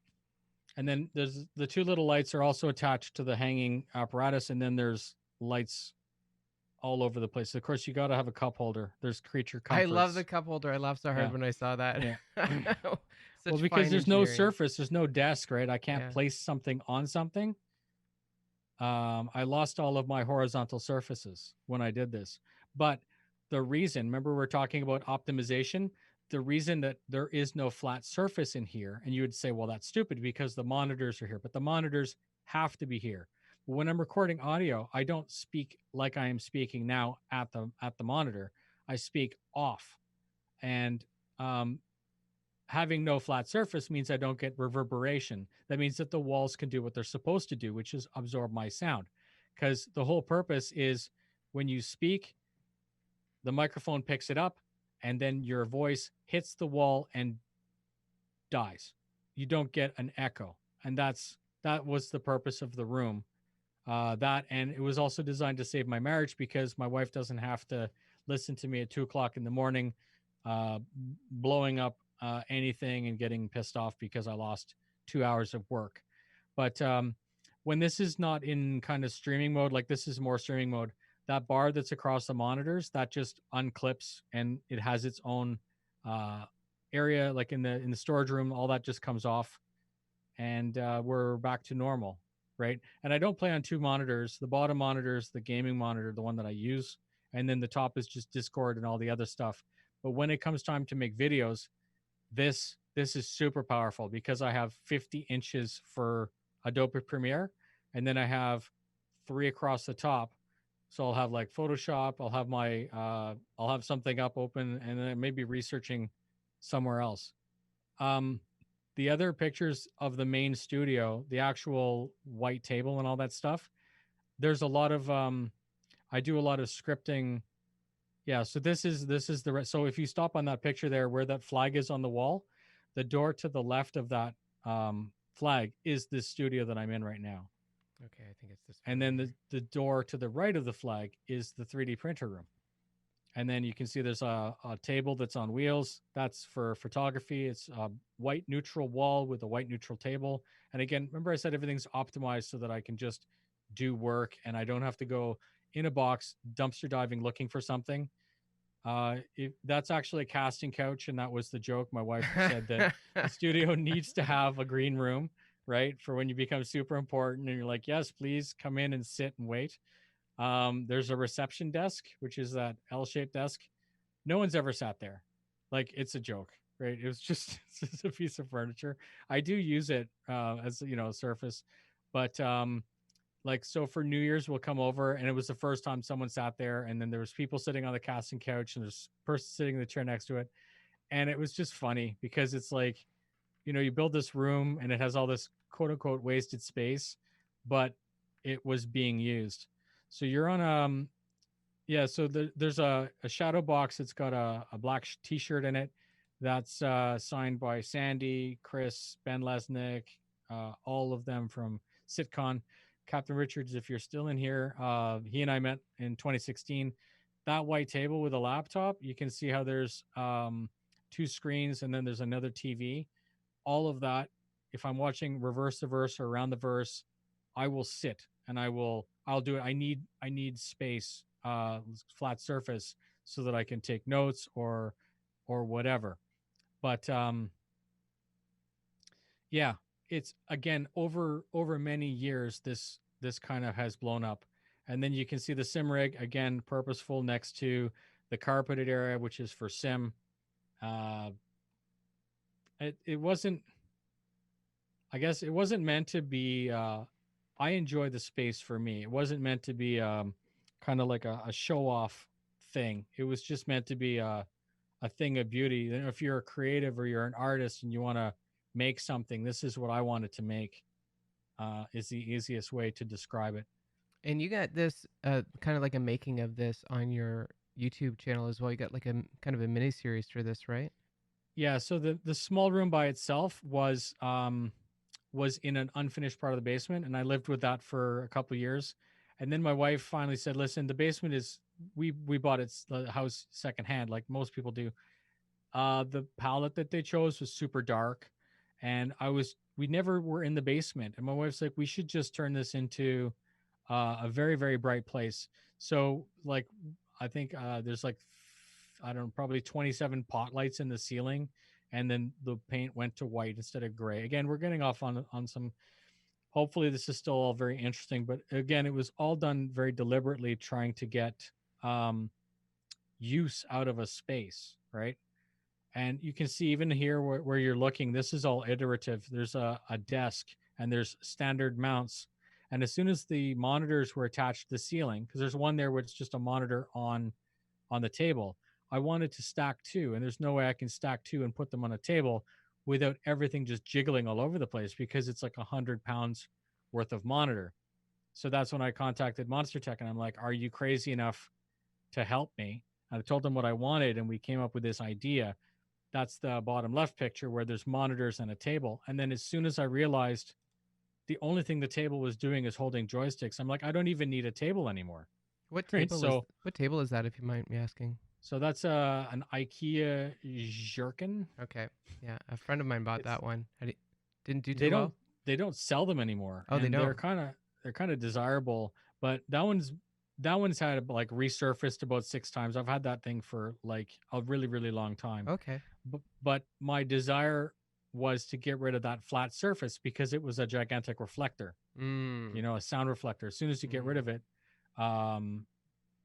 And then there's the two little lights are also attached to the hanging apparatus, and then there's lights all over the place. Of course, you got to have a cup holder. There's creature I love the comforts. cup holder. I laughed so hard Yeah, when I saw that. yeah. Well, Such because fine there's no engineering. surface, there's no desk, right? I can't Yeah. place something on something. I lost all of my horizontal surfaces when I did this. But the reason, remember, we're talking about optimization. The reason that there is no flat surface in here, and you would say, well, that's stupid because the monitors are here, but the monitors have to be here. But when I'm recording audio, I don't speak like I am speaking now at the monitor. I speak off, and um, having no flat surface means I don't get reverberation. That means that the walls can do what they're supposed to do, which is absorb my sound. Because the whole purpose is when you speak, the microphone picks it up, and then your voice hits the wall and dies. You don't get an echo. And that was the purpose of the room. That, and it was also designed to save my marriage because my wife doesn't have to listen to me at 2 o'clock in the morning, blowing up anything and getting pissed off because I lost 2 hours of work. But when this is not in kind of streaming mode, like this is more streaming mode, that bar that's across the monitors that just unclips and it has its own uh, area, like in the storage room. All that just comes off, and we're back to normal, right? And I don't play on two monitors. The bottom monitor is the gaming monitor, the one that I use, and then the top is just Discord and all the other stuff. But when it comes time to make videos, this is super powerful because I have 50 inches for Adobe Premiere, and then I have three across the top. So I'll have like Photoshop, I'll have something up open, and then maybe researching somewhere else. Um, the other pictures of the main studio, the actual white table and all that stuff, there's a lot of I do a lot of scripting. Yeah, so this is so if you stop on that picture there where that flag is on the wall, the door to the left of that flag is this studio that I'm in right now. Okay, I think it's this one And right then here. the door to the right of the flag is the 3D printer room. And then you can see there's a table that's on wheels. That's for photography. It's a white neutral wall with a white neutral table. And again, remember I said everything's optimized so that I can just do work and I don't have to go in a box dumpster diving looking for something. That's actually a casting couch, and that was the joke. My wife said that the studio needs to have a green room, right, for when you become super important, and you're like, yes, please come in and sit and wait. There's a reception desk, which is that L-shaped desk. No one's ever sat there. Like it's a joke, right? It was just it's just a piece of furniture. I do use it as a surface, but like so for New Year's we'll come over and it was the first time someone sat there and then there was people sitting on the casting couch and there's a person sitting in the chair next to it. And it was just funny because it's like, you build this room and it has all this quote unquote wasted space, but it was being used. So you're on yeah, so there's a shadow box that's got a black t-shirt in it that's signed by Sandy, Chris, Ben Lesnick, all of them from Sitcon. Captain Richards, if you're still in here, he and I met in 2016. That white table with a laptop, you can see how there's two screens and then there's another TV. All of that, if I'm watching reverse the verse or around the verse, I will sit and I'll do it. I need space, flat surface so that I can take notes or whatever. But yeah, it's again over many years this kind of has blown up. And then you can see the sim rig again purposeful next to the carpeted area which is for sim. Uh it wasn't, I guess it wasn't meant to be. I enjoy the space for me. It wasn't meant to be kind of like a show off thing. It was just meant to be a thing of beauty. If you're a creative or you're an artist and you want to make something, this is what I wanted to make. Is the easiest way to describe it. And you got this kind of like a making of this on your YouTube channel as well. You got like a kind of a mini series for this, right? Yeah. So the small room by itself was in an unfinished part of the basement, and I lived with that for a couple of years. And then my wife finally said, "Listen, the basement is we bought it the house secondhand, like most people do. The palette that they chose was super dark, and we never were in the basement. And my wife's like, we should just turn this into a very very bright place. So like I think there's like I don't know, probably 27 pot lights in the ceiling, and then the paint went to white instead of gray. Again, we're getting off on some. Hopefully, this is still all very interesting, but again, it was all done very deliberately, trying to get um, use out of a space, right? And you can see even here where you're looking, this is all iterative. There's a desk and there's standard mounts. And as soon as the monitors were attached to the ceiling, because there's one there where it's just a monitor on the table, I wanted to stack two. And there's no way I can stack two and put them on a table without everything just jiggling all over the place because it's like 100 pounds worth of monitor. So that's when I contacted Monster Tech and I'm like, are you crazy enough to help me? And I told them what I wanted and we came up with this idea. That's the bottom left picture where there's monitors and a table. And then as soon as I realized the only thing the table was doing is holding joysticks, I'm like, I don't even need a table anymore. Right. What table is that, if you mind me asking? So that's an IKEA Jerkin. Okay, yeah, a friend of mine bought It's that one. Didn't do they too don't well. they don't sell them anymore, Oh, they and don't. they're kind of desirable. But that one's had like resurfaced about 6 times. I've had that thing for like a really really long time. Okay. But my desire was to get rid of that flat surface because it was a gigantic reflector, Mm. a sound reflector. As soon as you get rid Mm. of it, um,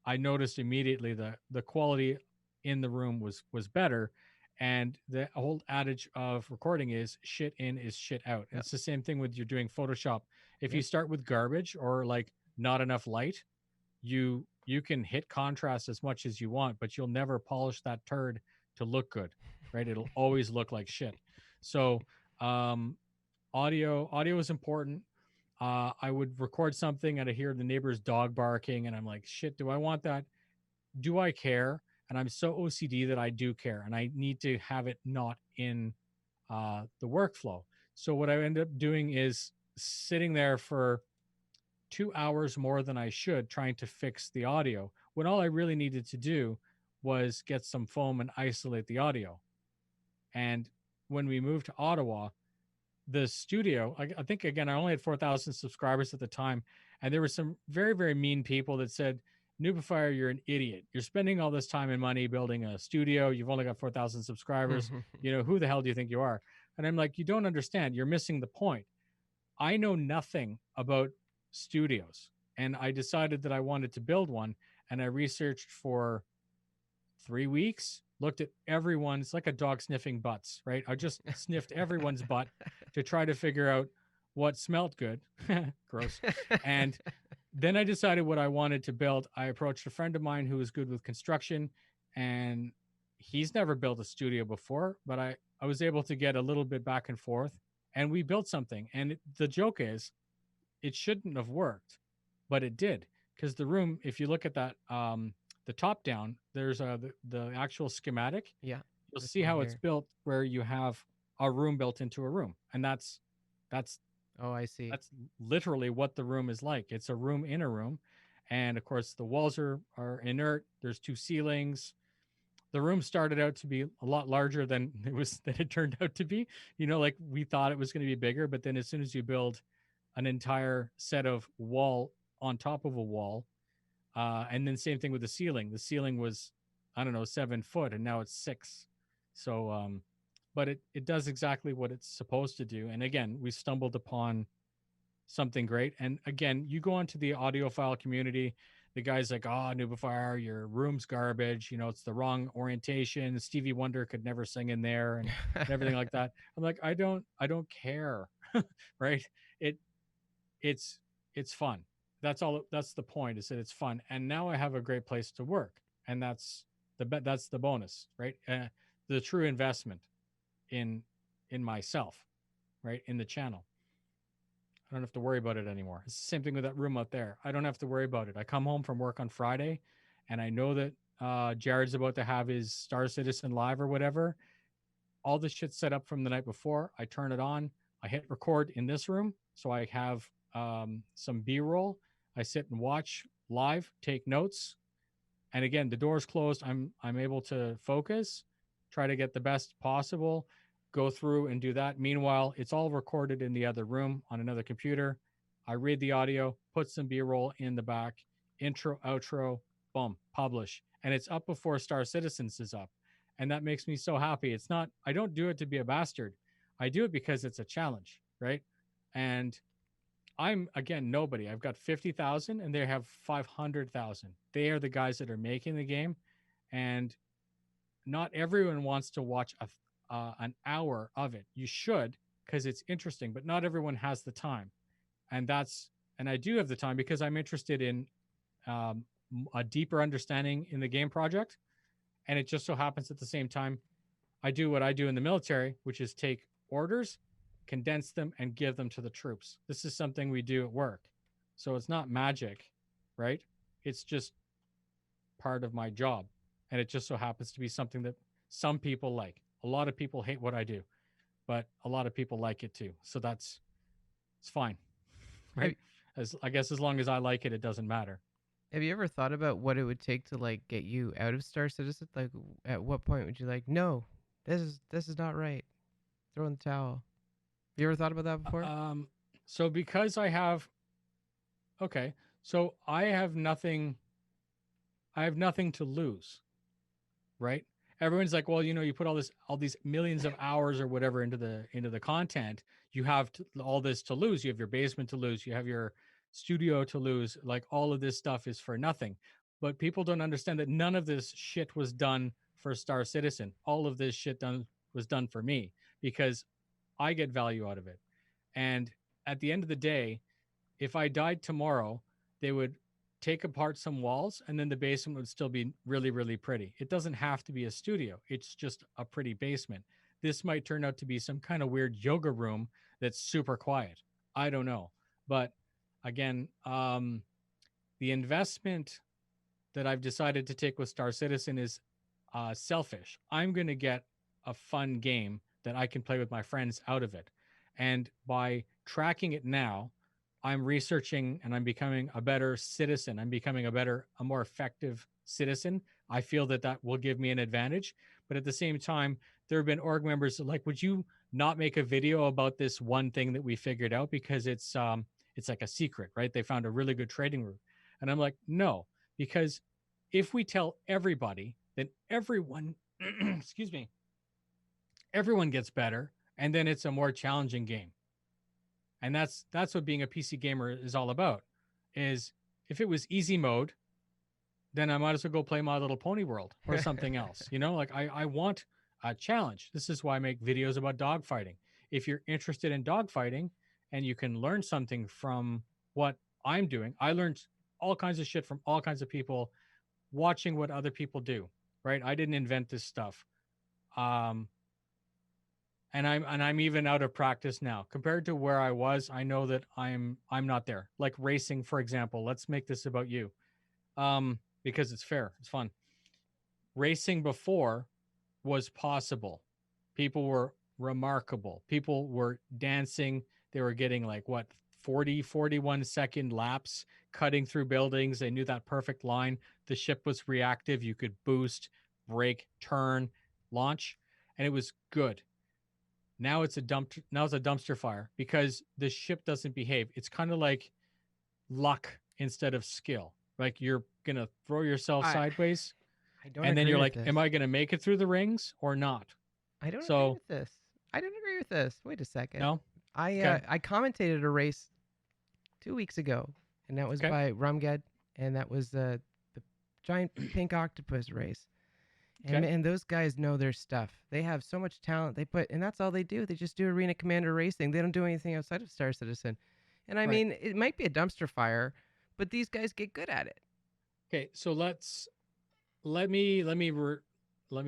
I noticed immediately the quality in the room was better. And the old adage of recording is shit in is shit out. And Yep. it's the same thing with you're doing Photoshop. If you Yep. start with garbage or like not enough light, you can hit contrast as much as you want, but you'll never polish that turd to look good, right? It'll always look like shit. So um, audio is important. I would record something and I hear the neighbor's dog barking, and I'm like, shit, do I want that? Do I care? And I'm so OCD that I do care, and I need to have it not in the workflow. So what I end up doing is sitting there for 2 hours more than I should trying to fix the audio when all I really needed to do was get some foam and isolate the audio. And when we moved to Ottawa, the studio, I think again, I only had 4,000 subscribers at the time. And there were some very, very mean people that said, Noobifier, you're an idiot. You're spending all this time and money building a studio. You've only got 4,000 subscribers. Who the hell do you think you are? And I'm like, you don't understand. You're missing the point. I know nothing about studios. And I decided that I wanted to build one. And I researched for 3 weeks, looked at everyone. It's like a dog sniffing butts, right? I just sniffed everyone's butt to try to figure out what smelled good. Gross. And then I decided what I wanted to build. I approached a friend of mine who was good with construction, and he's never built a studio before, but I was able to get a little bit back and forth, and we built something. And the joke is, it shouldn't have worked, but it did, because the room, if you look at that, the top down, there's the actual schematic. Yeah. You'll This see one how it's here. built, where you have a room built into a room, and that's Oh, I see. that's literally what the room is like. It's a room in a room, and of course the walls are inert. There's two ceilings. The room started out to be a lot larger than it turned out to be. Like we thought it was going to be bigger, but then as soon as you build an entire set of wall on top of a wall, and then same thing with the ceiling. The ceiling was, I don't know, 7 foot, and now it's 6. So, but it does exactly what it's supposed to do. And again, we stumbled upon something great. And again, you go onto the audiophile community, the guy's like, "Oh, Noobifier, your room's garbage. It's the wrong orientation. Stevie Wonder could never sing in there, and everything like that." I'm like, I don't care, right? It it's it's fun. That's all. That's the point. Is that it's fun, and now I have a great place to work, and that's the bonus, right? The true investment in myself, right, in the channel. I don't have to worry about it anymore. It's the same thing with that room out there. I don't have to worry about it. I come home from work on Friday, and I know that Jared's about to have his Star Citizen live or whatever. All this shit's set up from the night before. I turn it on. I hit record in this room, so I have some B-roll. I sit and watch live, take notes, and again, the door's closed. I'm able to focus, try to get the best possible, go through and do that. Meanwhile, it's all recorded in the other room on another computer. I read the audio, put some B-roll in the back, intro, outro, boom, publish, and it's up before Star Citizens is up, and that makes me so happy. It's not. I don't do it to be a bastard. I do it because it's a challenge, right? And I'm again nobody. I've got 50,000 and they have 500,000. They are the guys that are making the game, and not everyone wants to watch an hour of it. You should, because it's interesting, but not everyone has the time. And I do have the time because I'm interested in um, a deeper understanding in the game project, and it just so happens at the same time I do what I do in the military, which is take orders, condense them, and give them to the troops. This is something we do at work. So it's not magic, right? It's just part of my job. And it just so happens to be something that some people like. A lot of people hate what I do, but a lot of people like it too. So it's fine, Have right? I guess as long as I like it, it doesn't matter. Have you ever thought about what it would take to like get you out of Star Citizen? Like, at what point would you like, no, this is not right. Throw in the towel. You ever thought about that before? Um, so because I have okay, so I have nothing to lose, right? Everyone's like, well, you put all these millions of hours or whatever into the content. You have all this to lose. You have your basement to lose. You have your studio to lose. Like all of this stuff is for nothing. But people don't understand that none of this shit was done for Star Citizen. All of this shit done was done for me because I get value out of it. And at the end of the day, if I died tomorrow, they would take apart some walls and then the basement would still be really, really pretty. It doesn't have to be a studio, it's just a pretty basement. This might turn out to be some kind of weird yoga room that's super quiet. I don't know. But again, the investment that I've decided to take with Star Citizen is selfish. I'm going to get a fun game that I can play with my friends out of it. And by tracking it now, I'm researching and I'm becoming a better citizen. I'm becoming a more effective citizen. I feel that that will give me an advantage. But at the same time, there have been org members that like, would you not make a video about this one thing that we figured out because it's like a secret, right? They found a really good trading route. And I'm like, no, because if we tell everybody, then everyone, excuse me, everyone gets better, and then it's a more challenging game. And that's what being a PC gamer is all about. Is if it was easy mode, then I might as well go play My Little Pony World or something else. Like I want a challenge. This is why I make videos about dogfighting. If you're interested in dogfighting and you can learn something from what I'm doing, I learned all kinds of shit from all kinds of people watching what other people do, right? I didn't invent this stuff. Um, and I'm even out of practice now. Compared to where I was, I know that I'm not there. Like racing, for example. Let's make this about you. Because it's fair. It's fun. Racing before was possible. People were remarkable. People were dancing. They were getting like what 40, 41-second laps cutting through buildings. They knew that perfect line. The ship was reactive. You could boost, brake, turn, launch, and it was good. Now it's a dumpster fire because the ship doesn't behave. It's kind of like luck instead of skill. Like you're going to throw yourself I sideways I don't and then agree you're with like, am this. I going to make it through the rings or not? I don't agree So, with this. I don't agree with this. Wait a second. no. I Okay. I commentated a race 2 weeks ago, and that was Okay. by Rumged, and that was the giant pink octopus race. And Okay. man, those guys know their stuff. They have so much talent. And that's all they do. They just do arena commander racing. They don't do anything outside of Star Citizen. And I Right. mean, it might be a dumpster fire, but these guys get good at it. Okay. So let me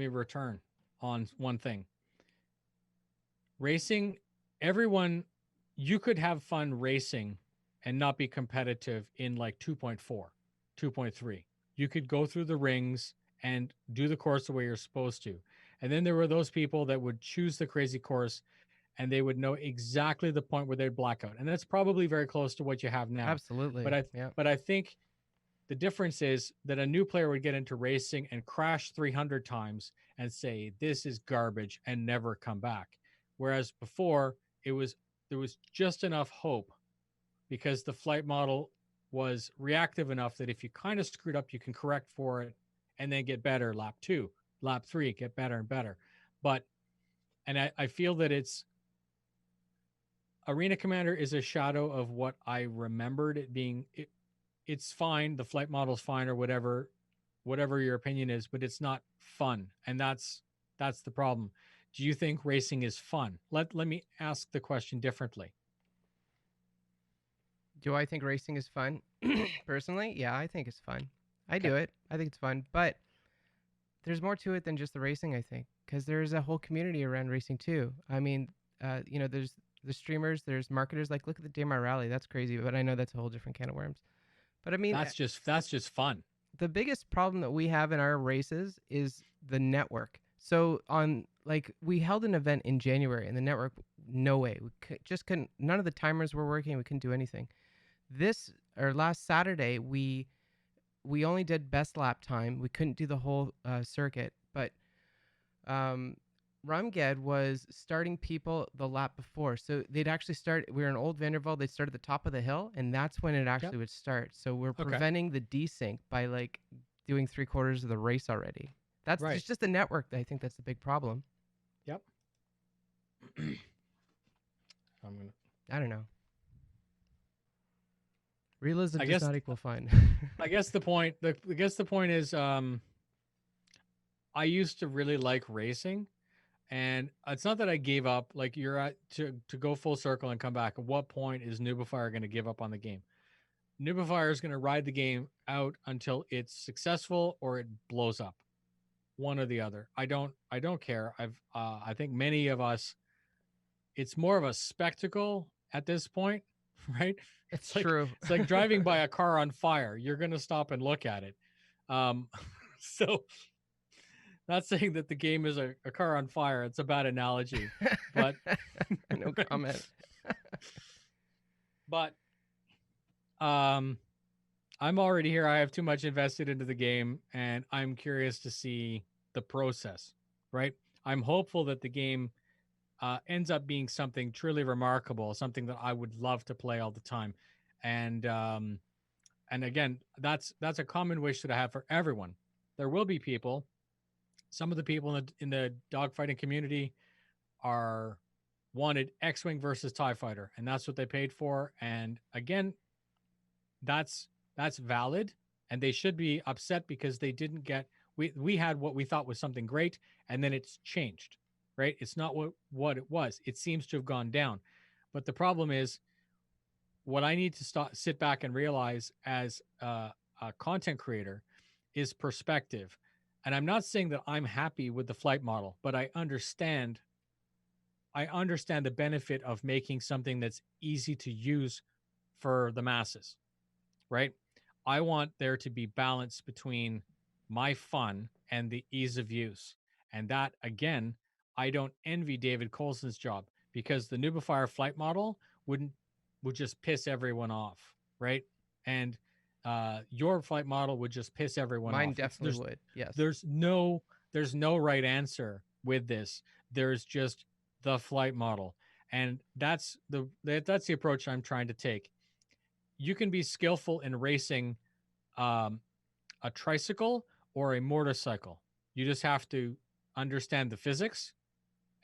return on one thing. Racing, everyone, you could have fun racing and not be competitive in like 2.4, 2.3. You could go through the rings and do the course the way you're supposed to. And then there were those people that would choose the crazy course and they would know exactly the point where they'd black out. And that's probably very close to what you have now. But Absolutely. I Yeah. but I think the difference is that a new player would get into racing and crash 300 times and say, this is garbage and never come back. Whereas before, it was there was just enough hope because the flight model was reactive enough that if you kind of screwed up, you can correct for it and then get better lap two, lap three, get better and better. But, and I feel that Arena Commander is a shadow of what I remembered it being. It's fine. The flight model's fine or whatever your opinion is, but it's not fun. And that's the problem. Do you think racing is fun? Let me ask the question differently. Do I think racing is fun? Personally, yeah, I think it's fun. I Okay. do it. I think it's fun. But there's more to it than just the racing, I think, because there's a whole community around racing too. I mean, there's the streamers, there's marketers. Like, look at the Daymar Rally. That's crazy, but I know that's a whole different can of worms. But I mean, That's just fun. the biggest problem that we have in our races is the network. So on like we held an event in January and the network, no way, just couldn't. None of the timers were working. We couldn't do anything. This or last Saturday, we only did best lap time. We couldn't do the whole circuit, but um, Rumged was starting people the lap before. So they'd actually start, we were in Old Vanderbilt, they'd start at the top of the hill, and that's when it Yep. actually would start. So we're Okay. preventing the desync by like doing 3/4 of the race already. That's Right. just the network. I think that's the big problem. Yep. I'm gonna. I don't know. Realism I does guess. not equal fun. I guess the point. I guess the point is. I used to really like racing, and it's not that I gave up. Like you're at to go full circle and come back. At what point is Noobifier going to give up on the game? Noobifier is going to ride the game out until it's successful or it blows up. One or the other. I don't care. I think many of us, it's more of a spectacle at this point, right? It's true. It's like driving by a car on fire. You're going to stop and look at it. Um so not saying that the game is a car on fire. It's a bad analogy, but No right? comment. But um I'm already here. I have too much invested into the game, and I'm curious to see the process, right? I'm hopeful that the game ends up being something truly remarkable, something that I would love to play all the time. And again, that's a common wish that I have for everyone. There will be people. Some of the people in the dogfighting community are wanted X-wing versus Tie Fighter, and that's what they paid for. And again, that's valid, and they should be upset because they didn't get. We had what we thought was something great, and then it's changed, right? It's not what it was. It seems to have gone down, but the problem is what I need to sit back and realize as a content creator is perspective. And I'm not saying that I'm happy with the flight model, but I understand the benefit of making something that's easy to use for the masses, right? I want there to be balance between my fun and the ease of use. And that, again, I don't envy David Colson's job because the Noobifier flight model would just piss everyone off, right? And your flight model would just piss everyone Mine off. It's definitely would. Yes. there's no there's no right answer with this. There's just the flight model, and that's the approach I'm trying to take. You can be skillful in racing um, a tricycle or a motorcycle. You just have to understand the physics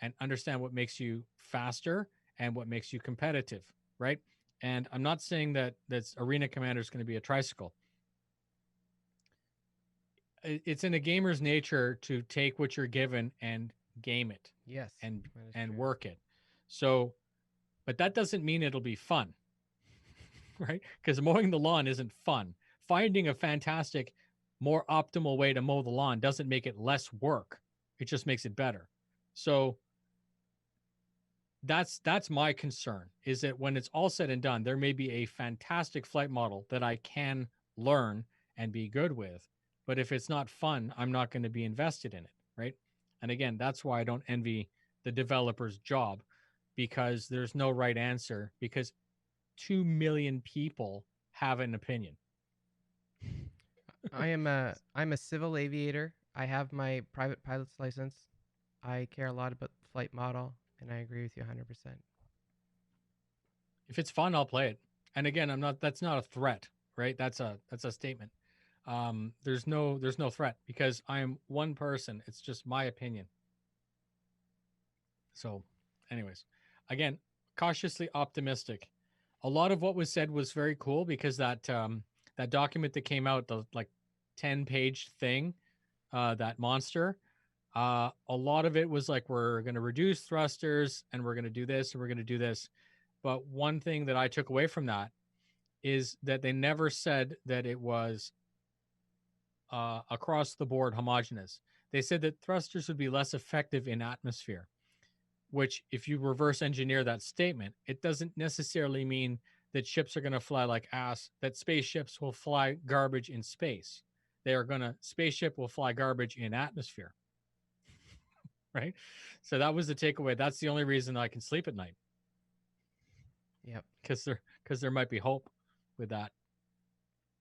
and understand what makes you faster and what makes you competitive, right? And I'm not saying that that's Arena Commander is going to be a tricycle. It's in a gamer's nature to take what you're given and game it Yes. and That is and true. work it. So, but that doesn't mean it'll be fun, right? Because mowing the lawn isn't fun. Finding a fantastic, more optimal way to mow the lawn doesn't make it less work. It just makes it better. So that's my concern is that when it's all said and done, there may be a fantastic flight model that I can learn and be good with. But if it's not fun, I'm not going to be invested in it, right? And again, that's why I don't envy the developer's job because there's no right answer because 2 million people have an opinion. I'm a civil aviator. I have my private pilot's license. I care a lot about the flight model, and I agree with you 100%. If it's fun, I'll play it. And again, I'm not that's not a threat, right? That's a statement. There's no threat because I am one person. It's just my opinion. So, anyways, again, cautiously optimistic. A lot of what was said was very cool because that document that came out, the like 10-page thing, that monster, a lot of it was like we're going to reduce thrusters and we're going to do this and we're going to do this. But one thing that I took away from that is that they never said that it was across the board homogenous. They said that thrusters would be less effective in atmosphere, which, if you reverse engineer that statement, it doesn't necessarily mean that ships are going to fly like ass, that spaceships will fly garbage in space. Spaceship will fly garbage in atmosphere, right? So that was the takeaway. That's the only reason I can sleep at night Yep. because there might be hope with that.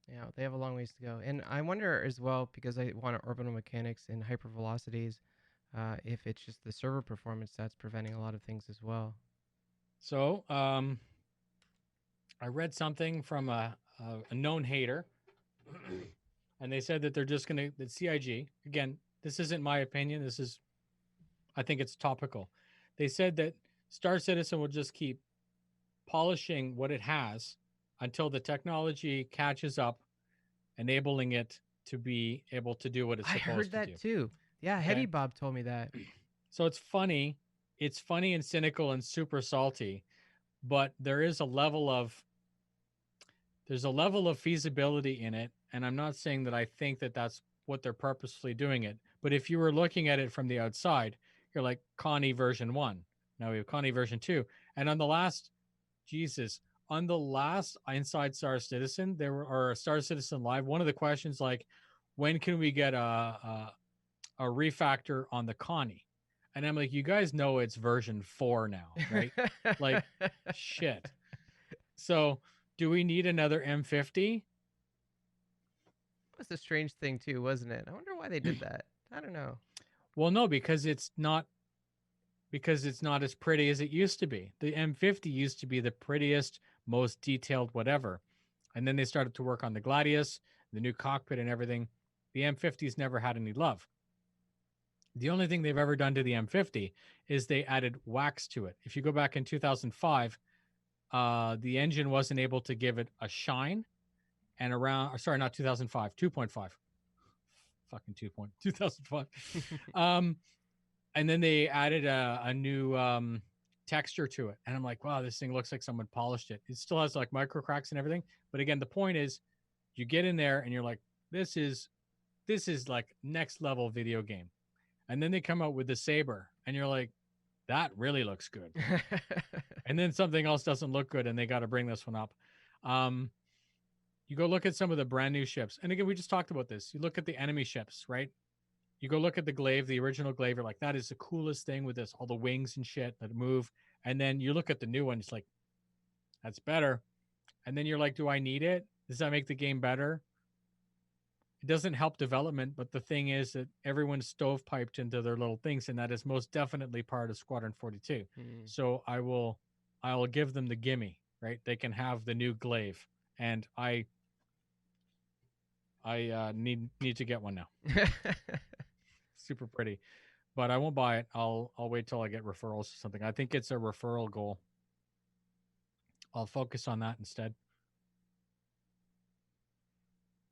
Yeah, they have a long ways to go. And I wonder as well, because I want orbital mechanics and hypervelocities, if it's just the server performance that's preventing a lot of things as well. So I read something from a known hater, and they said that they're just going to, that CIG, again, this isn't my opinion. This is, I think it's topical. They said that Star Citizen will just keep polishing what it has until the technology catches up, enabling it to be able to do what it's I heard supposed to that do. too. Yeah, Heavy Okay. Bob told me that. So it's funny. It's funny and cynical and super salty, but there's a level of feasibility in it, and I'm not saying that I think that that's what they're purposefully doing it, but if you were looking at it from the outside, you're like Connie version 1. Now we have Connie version 2, and on the last Jesus, on the last Inside Star Citizen, there were, or Star Citizen Live, one of the questions like, when can we get a refactor on the Connie? And I'm like, you guys know it's version 4 now, right? Like, shit. So, do we need another M50? That was a strange thing too, wasn't it? I wonder why they did that. I don't know. Well, no, because it's not as pretty as it used to be. The M50 used to be the prettiest, most detailed whatever. And then they started to work on the Gladius, the new cockpit and everything. The M50's never had any love. The only thing they've ever done to the M50 is they added wax to it. If you go back in 2005, the engine wasn't able to give it a shine, and around, sorry, not 2005, 2.5, fucking 2005. And then they added a new texture to it, and I'm like, wow, this thing looks like someone polished it. It still has like micro cracks and everything, but again, the point is, you get in there and you're like, this is like next level video game. And then they come out with the Saber, and you're like, that really looks good. And then something else doesn't look good, and they got to bring this one up. You go look at some of the brand new ships, and again, we just talked about this. You look at the enemy ships, right? You go look at the glaive, the original glaive. You're like, that is the coolest thing with this, all the wings and shit that move. And then you look at the new one, it's like, that's better. And then you're like, do I need it? Does that make the game better? It doesn't help development, but the thing is that everyone's stovepiped into their little things, and that is most definitely part of Squadron 42. So I'll give them the gimme, right? They can have the new glaive, and I need to get one now. Super pretty, but I won't buy it. I'll wait till I get referrals or something. I think it's a referral goal. I'll focus on that instead.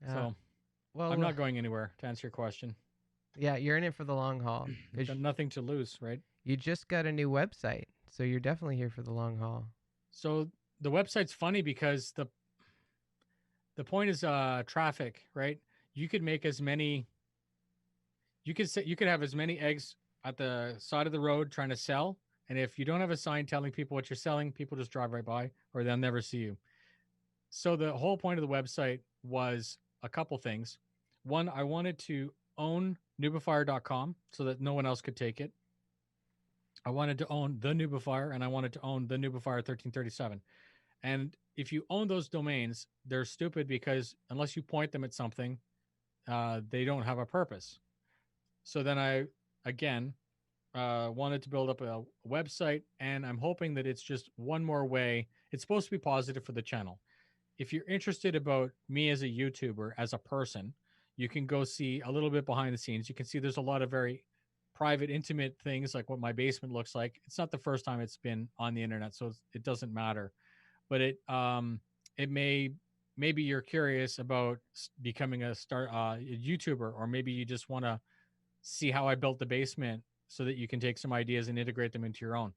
So well, I'm not going anywhere, to answer your question. Yeah, you're in it for the long haul. Got nothing to lose, right? You just got a new website, so you're definitely here for the long haul. So the website's funny because the point is traffic, right? You could make as many. You could have as many eggs at the side of the road trying to sell, and if you don't have a sign telling people what you're selling, people just drive right by, or they'll never see you. So the whole point of the website was a couple things. One, I wanted to own Noobifier.com so that no one else could take it. I wanted to own the Noobifier, and I wanted to own the Noobifier 1337. And if you own those domains, they're stupid because unless you point them at something, they don't have a purpose. So then I, again, wanted to build up a website, and I'm hoping that it's just one more way. It's supposed to be positive for the channel. If you're interested about me as a YouTuber, as a person, you can go see a little bit behind the scenes. You can see there's a lot of very private, intimate things like what my basement looks like. It's not the first time it's been on the internet, so it doesn't matter. But it maybe you're curious about becoming a YouTuber, or maybe you just want to see how I built the basement so that you can take some ideas and integrate them into your own.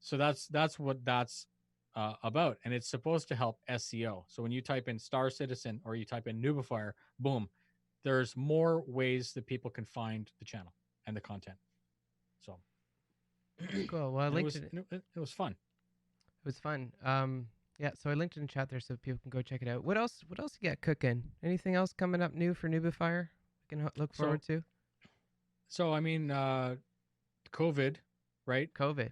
So that's what that's about, and it's supposed to help SEO. So when you type in Star Citizen or you type in Noobifier, boom, there's more ways that people can find the channel and the content. So cool. Well, I linked it. It was fun. It was fun. Yeah. So I linked it in chat there so people can go check it out. What else? What else you got cooking? Anything else coming up new for Noobifier? We can look forward to. So I mean, COVID, right? COVID.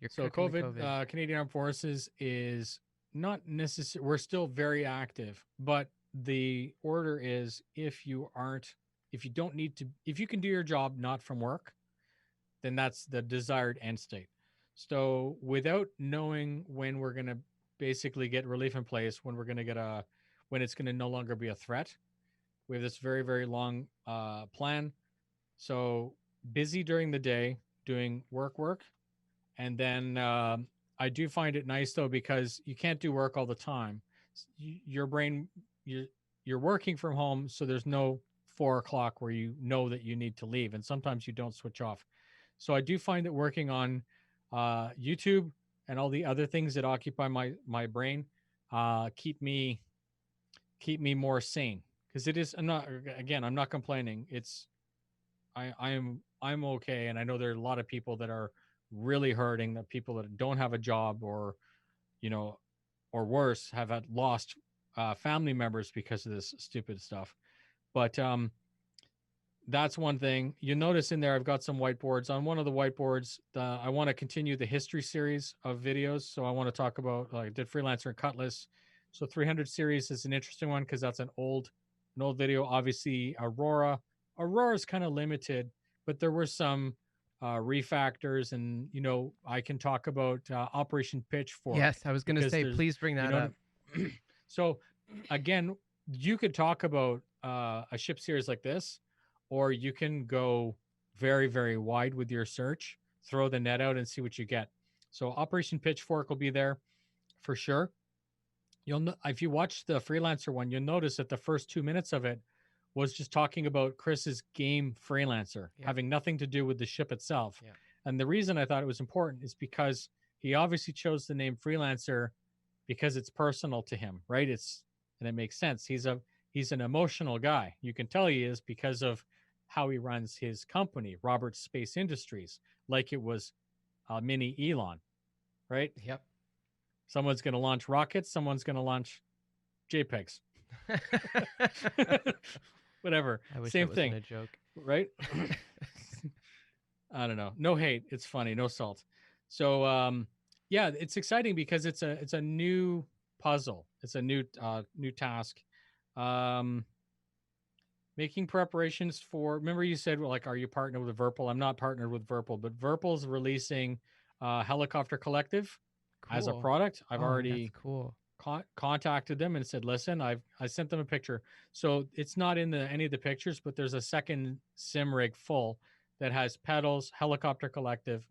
So COVID. Canadian Armed Forces is not necessary. We're still very active, but the order is if you don't need to, if you can do your job not from work, then that's the desired end state. So without knowing when we're going to basically get relief in place, when we're going to get when it's going to no longer be a threat, we have this very, very long plan. So busy during the day doing work. And then I do find it nice though, because you can't do work all the time. Your brain, you're, you're working from home. So there's no 4 o'clock where you know that you need to leave. And sometimes you don't switch off. So I do find that working on YouTube and all the other things that occupy my brain keep me more sane, because it is. I'm not complaining. I'm okay, and I know there are a lot of people that are really hurting. That people that don't have a job, or you know, or worse, have had lost family members because of this stupid stuff. But that's one thing. You notice in there, I've got some whiteboards. On one of the whiteboards, I want to continue the history series of videos. So I want to talk about, like, I did Freelancer and Cutlass. So 300 series is an interesting one because that's an old video. Obviously, Aurora is kind of limited, but there were some refactors, and I can talk about Operation Pitchfork, Yes, I was gonna because say, there's, please bring you that know, up. so again, you could talk about a ship series like this, or you can go very, very wide with your search, throw the net out and see what you get. So Operation Pitchfork will be there for sure. If you watch the Freelancer one, you'll notice that the first 2 minutes of it was just talking about Chris's game Freelancer, Yeah, having nothing to do with the ship itself. yeah, And the reason I thought it was important is because he obviously chose the name Freelancer because it's personal to him, right? And it makes sense. He's an emotional guy. You can tell he is because of how he runs his company, Roberts Space Industries, like it was mini Elon, right? yep. Someone's going to launch rockets, someone's going to launch JPEGs. Whatever. I wish Same that wasn't thing, a joke. right? I don't know. No hate. It's funny. No salt. So yeah, it's exciting because it's a new puzzle. It's a new task. Um, Making preparations for. Remember, you said, well, like, are you partnered with Verpal? I'm not partnered with Verpal, but Verpal's releasing Helicopter Collective as a Cool. product. I've Oh, that's already cool. contacted them and said, listen, I sent them a picture. So it's not in any of the pictures, but there's a second sim rig full that has pedals, helicopter collective,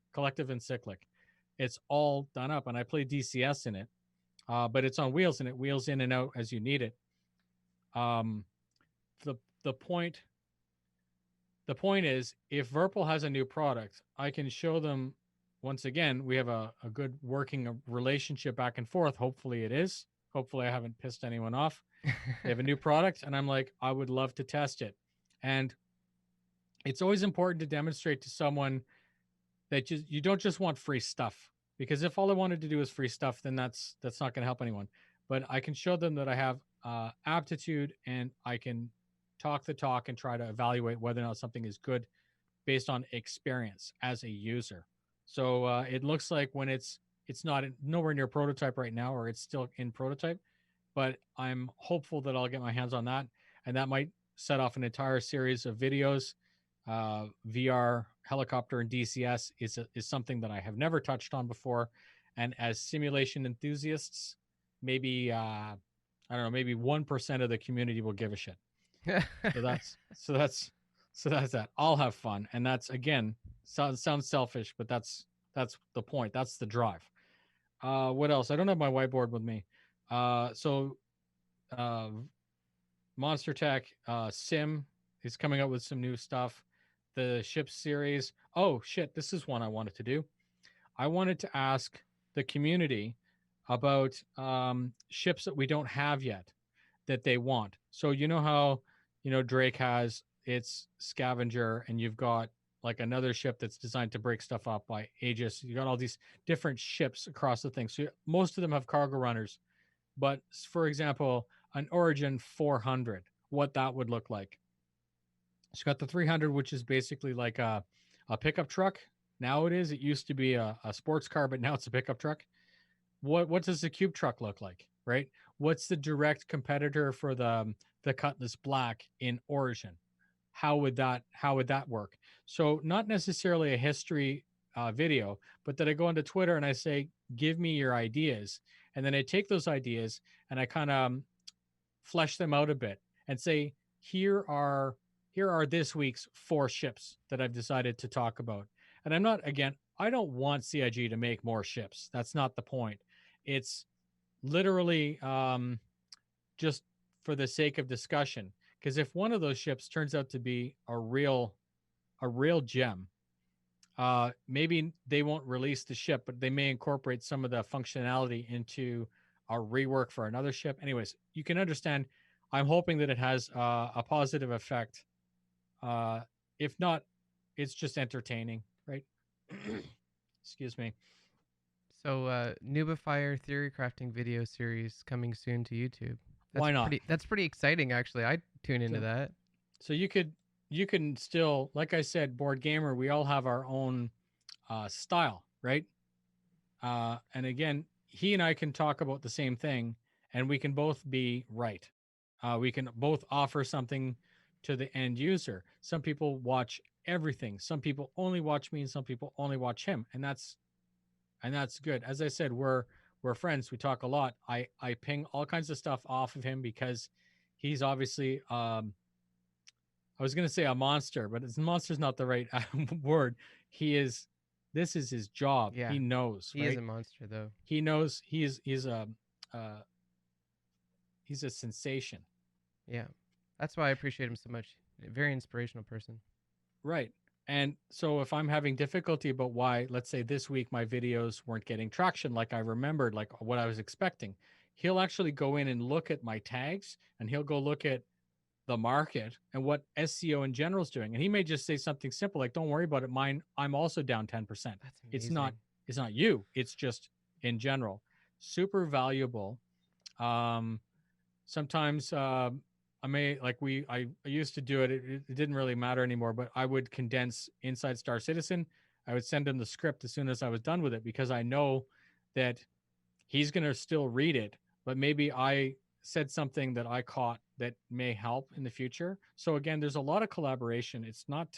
and cyclic. It's all done up, and I play DCS in it, but it's on wheels, and it wheels in and out as you need it. Um, the the point the point is, if Verpal has a new product, I can show them. Once again, we have a good working relationship back and forth. Hopefully it is. Hopefully I haven't pissed anyone off. They have a new product, and I'm like, I would love to test it. And it's always important to demonstrate to someone that you don't just want free stuff. Because if all I wanted to do is free stuff, then that's not going to help anyone. But I can show them that I have aptitude, and I can talk the talk and try to evaluate whether or not something is good based on experience as a user. So it looks like when it's not nowhere near prototype right now, or it's still in prototype, but I'm hopeful that I'll get my hands on that, and that might set off an entire series of videos. VR helicopter and DCS is something that I have never touched on before, and as simulation enthusiasts, maybe I don't know, maybe 1% of the community will give a shit. So that's that. I'll have fun, and that's, again, sounds selfish, but that's the point. That's the drive. What else? I don't have my whiteboard with me. So uh, Monster Tech Sim is coming out with some new stuff. The ship series. Oh shit! This is one I wanted to do. I wanted to ask the community about ships that we don't have yet that they want. So you know how Drake has its Scavenger, and you've got like another ship that's designed to break stuff up by Aegis. You got all these different ships across the thing. So most of them have cargo runners, but for example, an Origin 400, what that would look like. It's got the 300, which is basically like a pickup truck. Now it is. It used to be a sports car, but now it's a pickup truck. What does the cube truck look like, right? What's the direct competitor for the Cutlass Black in Origin? how would that work? So not necessarily a history video, but that I go onto Twitter and I say, give me your ideas, and then I take those ideas and I kind of flesh them out a bit and say, here are here are this week's 4 ships that I've decided to talk about. And I'm not, again, I don't want CIG to make more ships. That's not the point. It's literally just for the sake of discussion. Because if one of those ships turns out to be a real gem, maybe they won't release the ship, but they may incorporate some of the functionality into a rework for another ship. Anyways, you can understand. I'm hoping that it has a positive effect. Uh, if not, it's just entertaining, right? Excuse me. So, Noobifier theory crafting video series coming soon to YouTube. That's Why not? pretty. That's pretty exciting, actually. I'd tune into So, that. so you can still, like I said, board gamer. We all have our own style, right? And again, he and I can talk about the same thing, and we can both be right. We can both offer something to the end user. Some people watch everything. Some people only watch me, and some people only watch him, and that's good. As I said, we're friends. We talk a lot. I ping all kinds of stuff off of him because he's obviously I was going to say a monster, but monster's not the right word. He is. This is his job. Yeah, He knows, he is a right? monster, though. He knows uh, he's a sensation, Yeah, that's why I appreciate him so much. A very inspirational person. right? And so if I'm having difficulty about why, let's say this week my videos weren't getting traction like I remembered, like what I was expecting, he'll actually go in and look at my tags, and he'll go look at the market and what SEO in general is doing. And he may just say something simple like, don't worry about it. Mine, I'm also down 10%. That's It's not, amazing. it's not you. It's just in general. Super valuable. Um, Sometimes I may like I used to do it. It didn't really matter anymore, but I would condense Inside Star Citizen. I would send him the script as soon as I was done with it because I know that he's going to still read it, but maybe I said something that I caught that may help in the future. So again, there's a lot of collaboration. It's not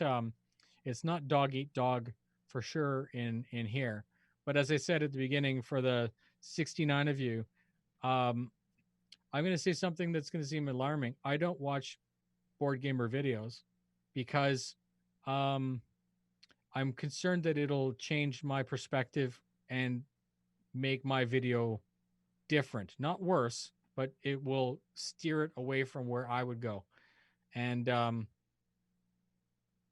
dog eat dog for sure in here. But as I said at the beginning, for the 69 of you, um, I'm going to say something that's going to seem alarming. I don't watch board gamer videos because um, I'm concerned that it'll change my perspective and make my video different, not worse, but it will steer it away from where I would go. And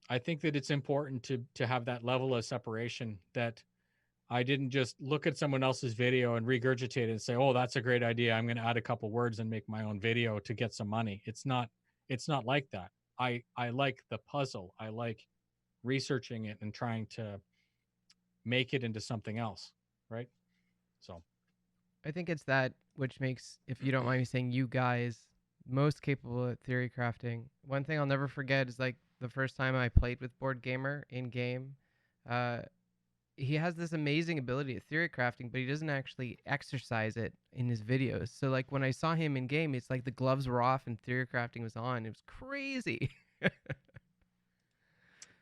I think that it's important to have that level of separation, that I didn't just look at someone else's video and regurgitate it and say, "Oh, that's a great idea. I'm going to add a couple words and make my own video to get some money." It's not like that. I like the puzzle. I like researching it and trying to make it into something else, right? So, I think it's that which makes, if you don't mind me saying, you guys most capable at theory crafting. One thing I'll never forget is like the first time I played with Board Gamer in game. Uh, he has this amazing ability at theory crafting, but he doesn't actually exercise it in his videos. So like when I saw him in game, it's like the gloves were off and theory crafting was on. It was crazy.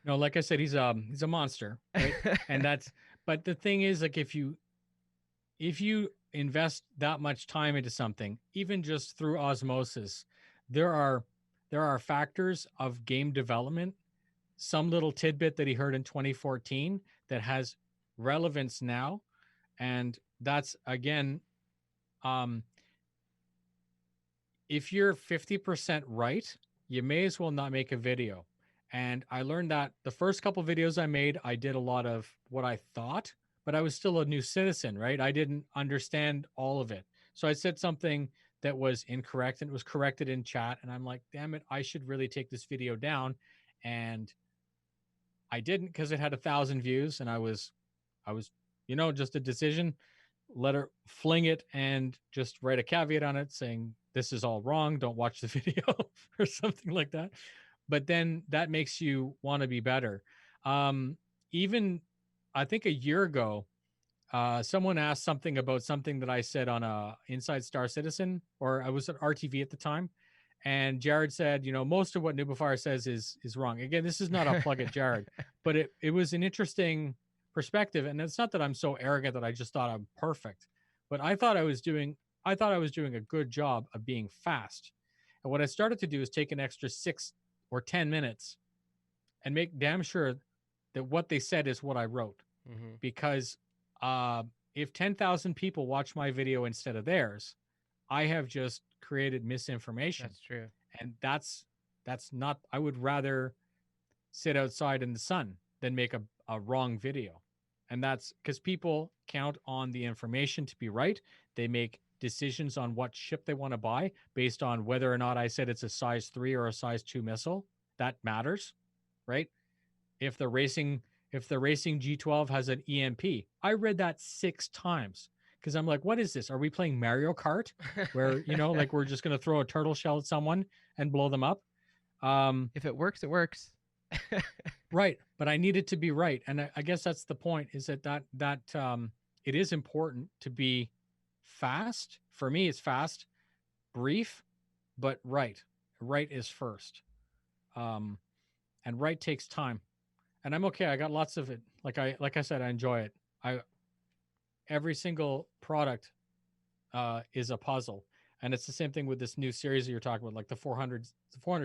no, like I said, he's a monster, right? And that's, but the thing is, like, if you invest that much time into something, even just through osmosis, there are there are factors of game development, some little tidbit that he heard in 2014 that has relevance now. And that's again, um, if you're 50% right, you may as well not make a video. And I learned that the first couple videos I made, I did a lot of what I thought, but I was still a new citizen, right? I didn't understand all of it. So I said something that was incorrect and it was corrected in chat. And I'm like, damn it, I should really take this video down. And I didn't because it had 1,000 views and I was, just a decision. Let her fling it and just write a caveat on it saying this is all wrong. Don't watch the video or something like that. But then that makes you want to be better. Even I think a year ago, someone asked something about something that I said on a Inside Star Citizen, or I was at RTV at the time, And Jared said, most of what Noobifier says is wrong. Again, this is not a plug at Jared, but it was an interesting perspective. And it's not that I'm so arrogant that I just thought I'm perfect, but I thought I was doing a good job of being fast. And what I started to do is take an extra 6 or 10 minutes and make damn sure that what they said is what I wrote. Mm-hmm. Because if 10,000 people watch my video instead of theirs, I have just created misinformation. That's true. And that's not, I would rather sit outside in the sun than make a wrong video. And that's because people count on the information to be right. They make decisions on what ship they want to buy based on whether or not I said it's a size 3 or a size 2 missile. That matters, right? If the racing G12 has an EMP, I read that 6 times because I'm like, what is this? Are we playing Mario Kart where, like we're just going to throw a turtle shell at someone and blow them up? If it works, it works. Right. But I need it to be right. And I guess that's the point, is that it is important to be fast. For me, it's fast, brief, but right. Right is first. And right takes time. And I'm okay. I got lots of it. Like I said, I enjoy it. Every single product is a puzzle. And it's the same thing with this new series that you're talking about, like the 400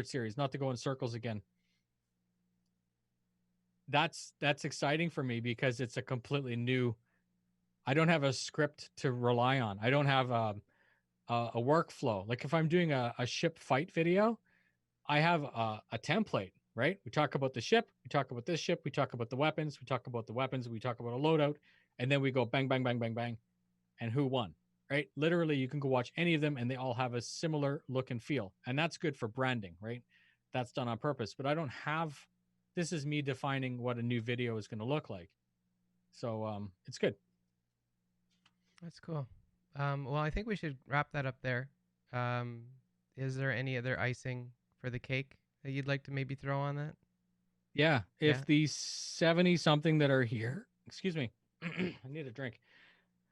series, not to go in circles again. That's exciting for me because it's a completely new, I don't have a script to rely on. I don't have a workflow. Like if I'm doing a ship fight video, I have a template, right? We talk about the ship, we talk about this ship, we talk about the weapons, we talk about the weapons, we talk about a loadout, and then we go bang, bang, bang, bang, bang, and who won, right? Literally, you can go watch any of them and they all have a similar look and feel. And that's good for branding, right? That's done on purpose. But I don't have, this is me defining what a new video is going to look like. So it's good. That's cool. Well, I think we should wrap that up there. Is there any other icing for the cake that you'd like to maybe throw on that? Yeah. Yeah. If the 70 something that are here, excuse me, I need a drink,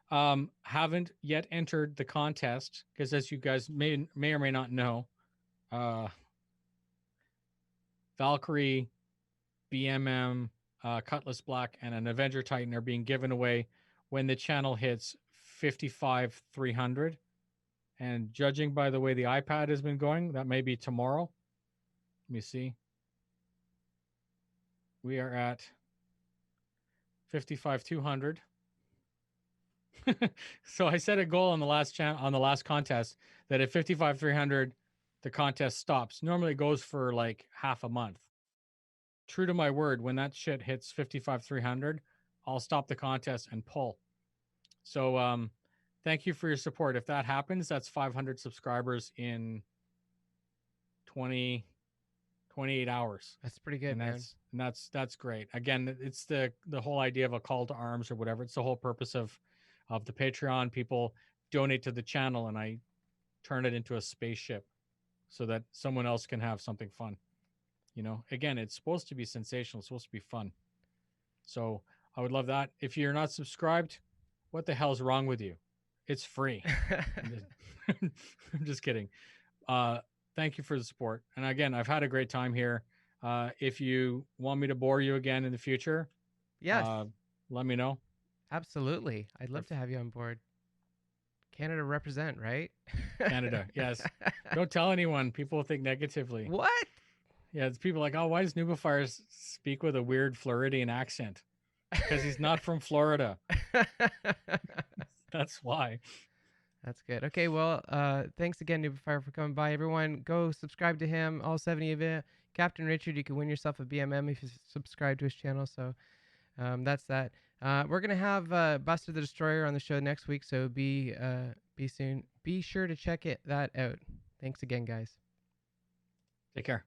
haven't yet entered the contest, because as you guys may or may not know, Valkyrie, BMM, Cutlass Black, and an Avenger Titan are being given away when the channel hits 55,300. And judging by the way the iPad has been going, that may be tomorrow. Let me see. We are at 55,200. So I set a goal on the last contest that at 55,300 the contest stops. Normally it goes for like half a month. True to my word, when that shit hits 55,300, I'll stop the contest and pull. So thank you for your support. If that happens, that's 500 subscribers in 28 hours. That's pretty good, man. And that's great. Again, it's the whole idea of a call to arms or whatever. It's the whole purpose of the Patreon. People donate to the channel and I turn it into a spaceship so that someone else can have something fun. Again, it's supposed to be sensational. It's supposed to be fun. So I would love that. If you're not subscribed, what the hell's wrong with you? It's free. I'm just kidding. Thank you for the support. And again, I've had a great time here. If you want me to bore you again in the future, yes, let me know. Absolutely. I'd love to have you on board. Canada represent, right? Canada, yes. Don't tell anyone. People think negatively. What? Yeah, it's people like, oh, why does Noobifier speak with a weird Floridian accent? Because he's not from Florida. That's why. That's good. Okay, well, thanks again, Noobifier, for coming by. Everyone, go subscribe to him, all 70 of you. Captain Richard, you can win yourself a BMM if you subscribe to his channel. So that's that. We're gonna have Buster the Destroyer on the show next week, so be sure to check that out. Thanks again, guys. Take care.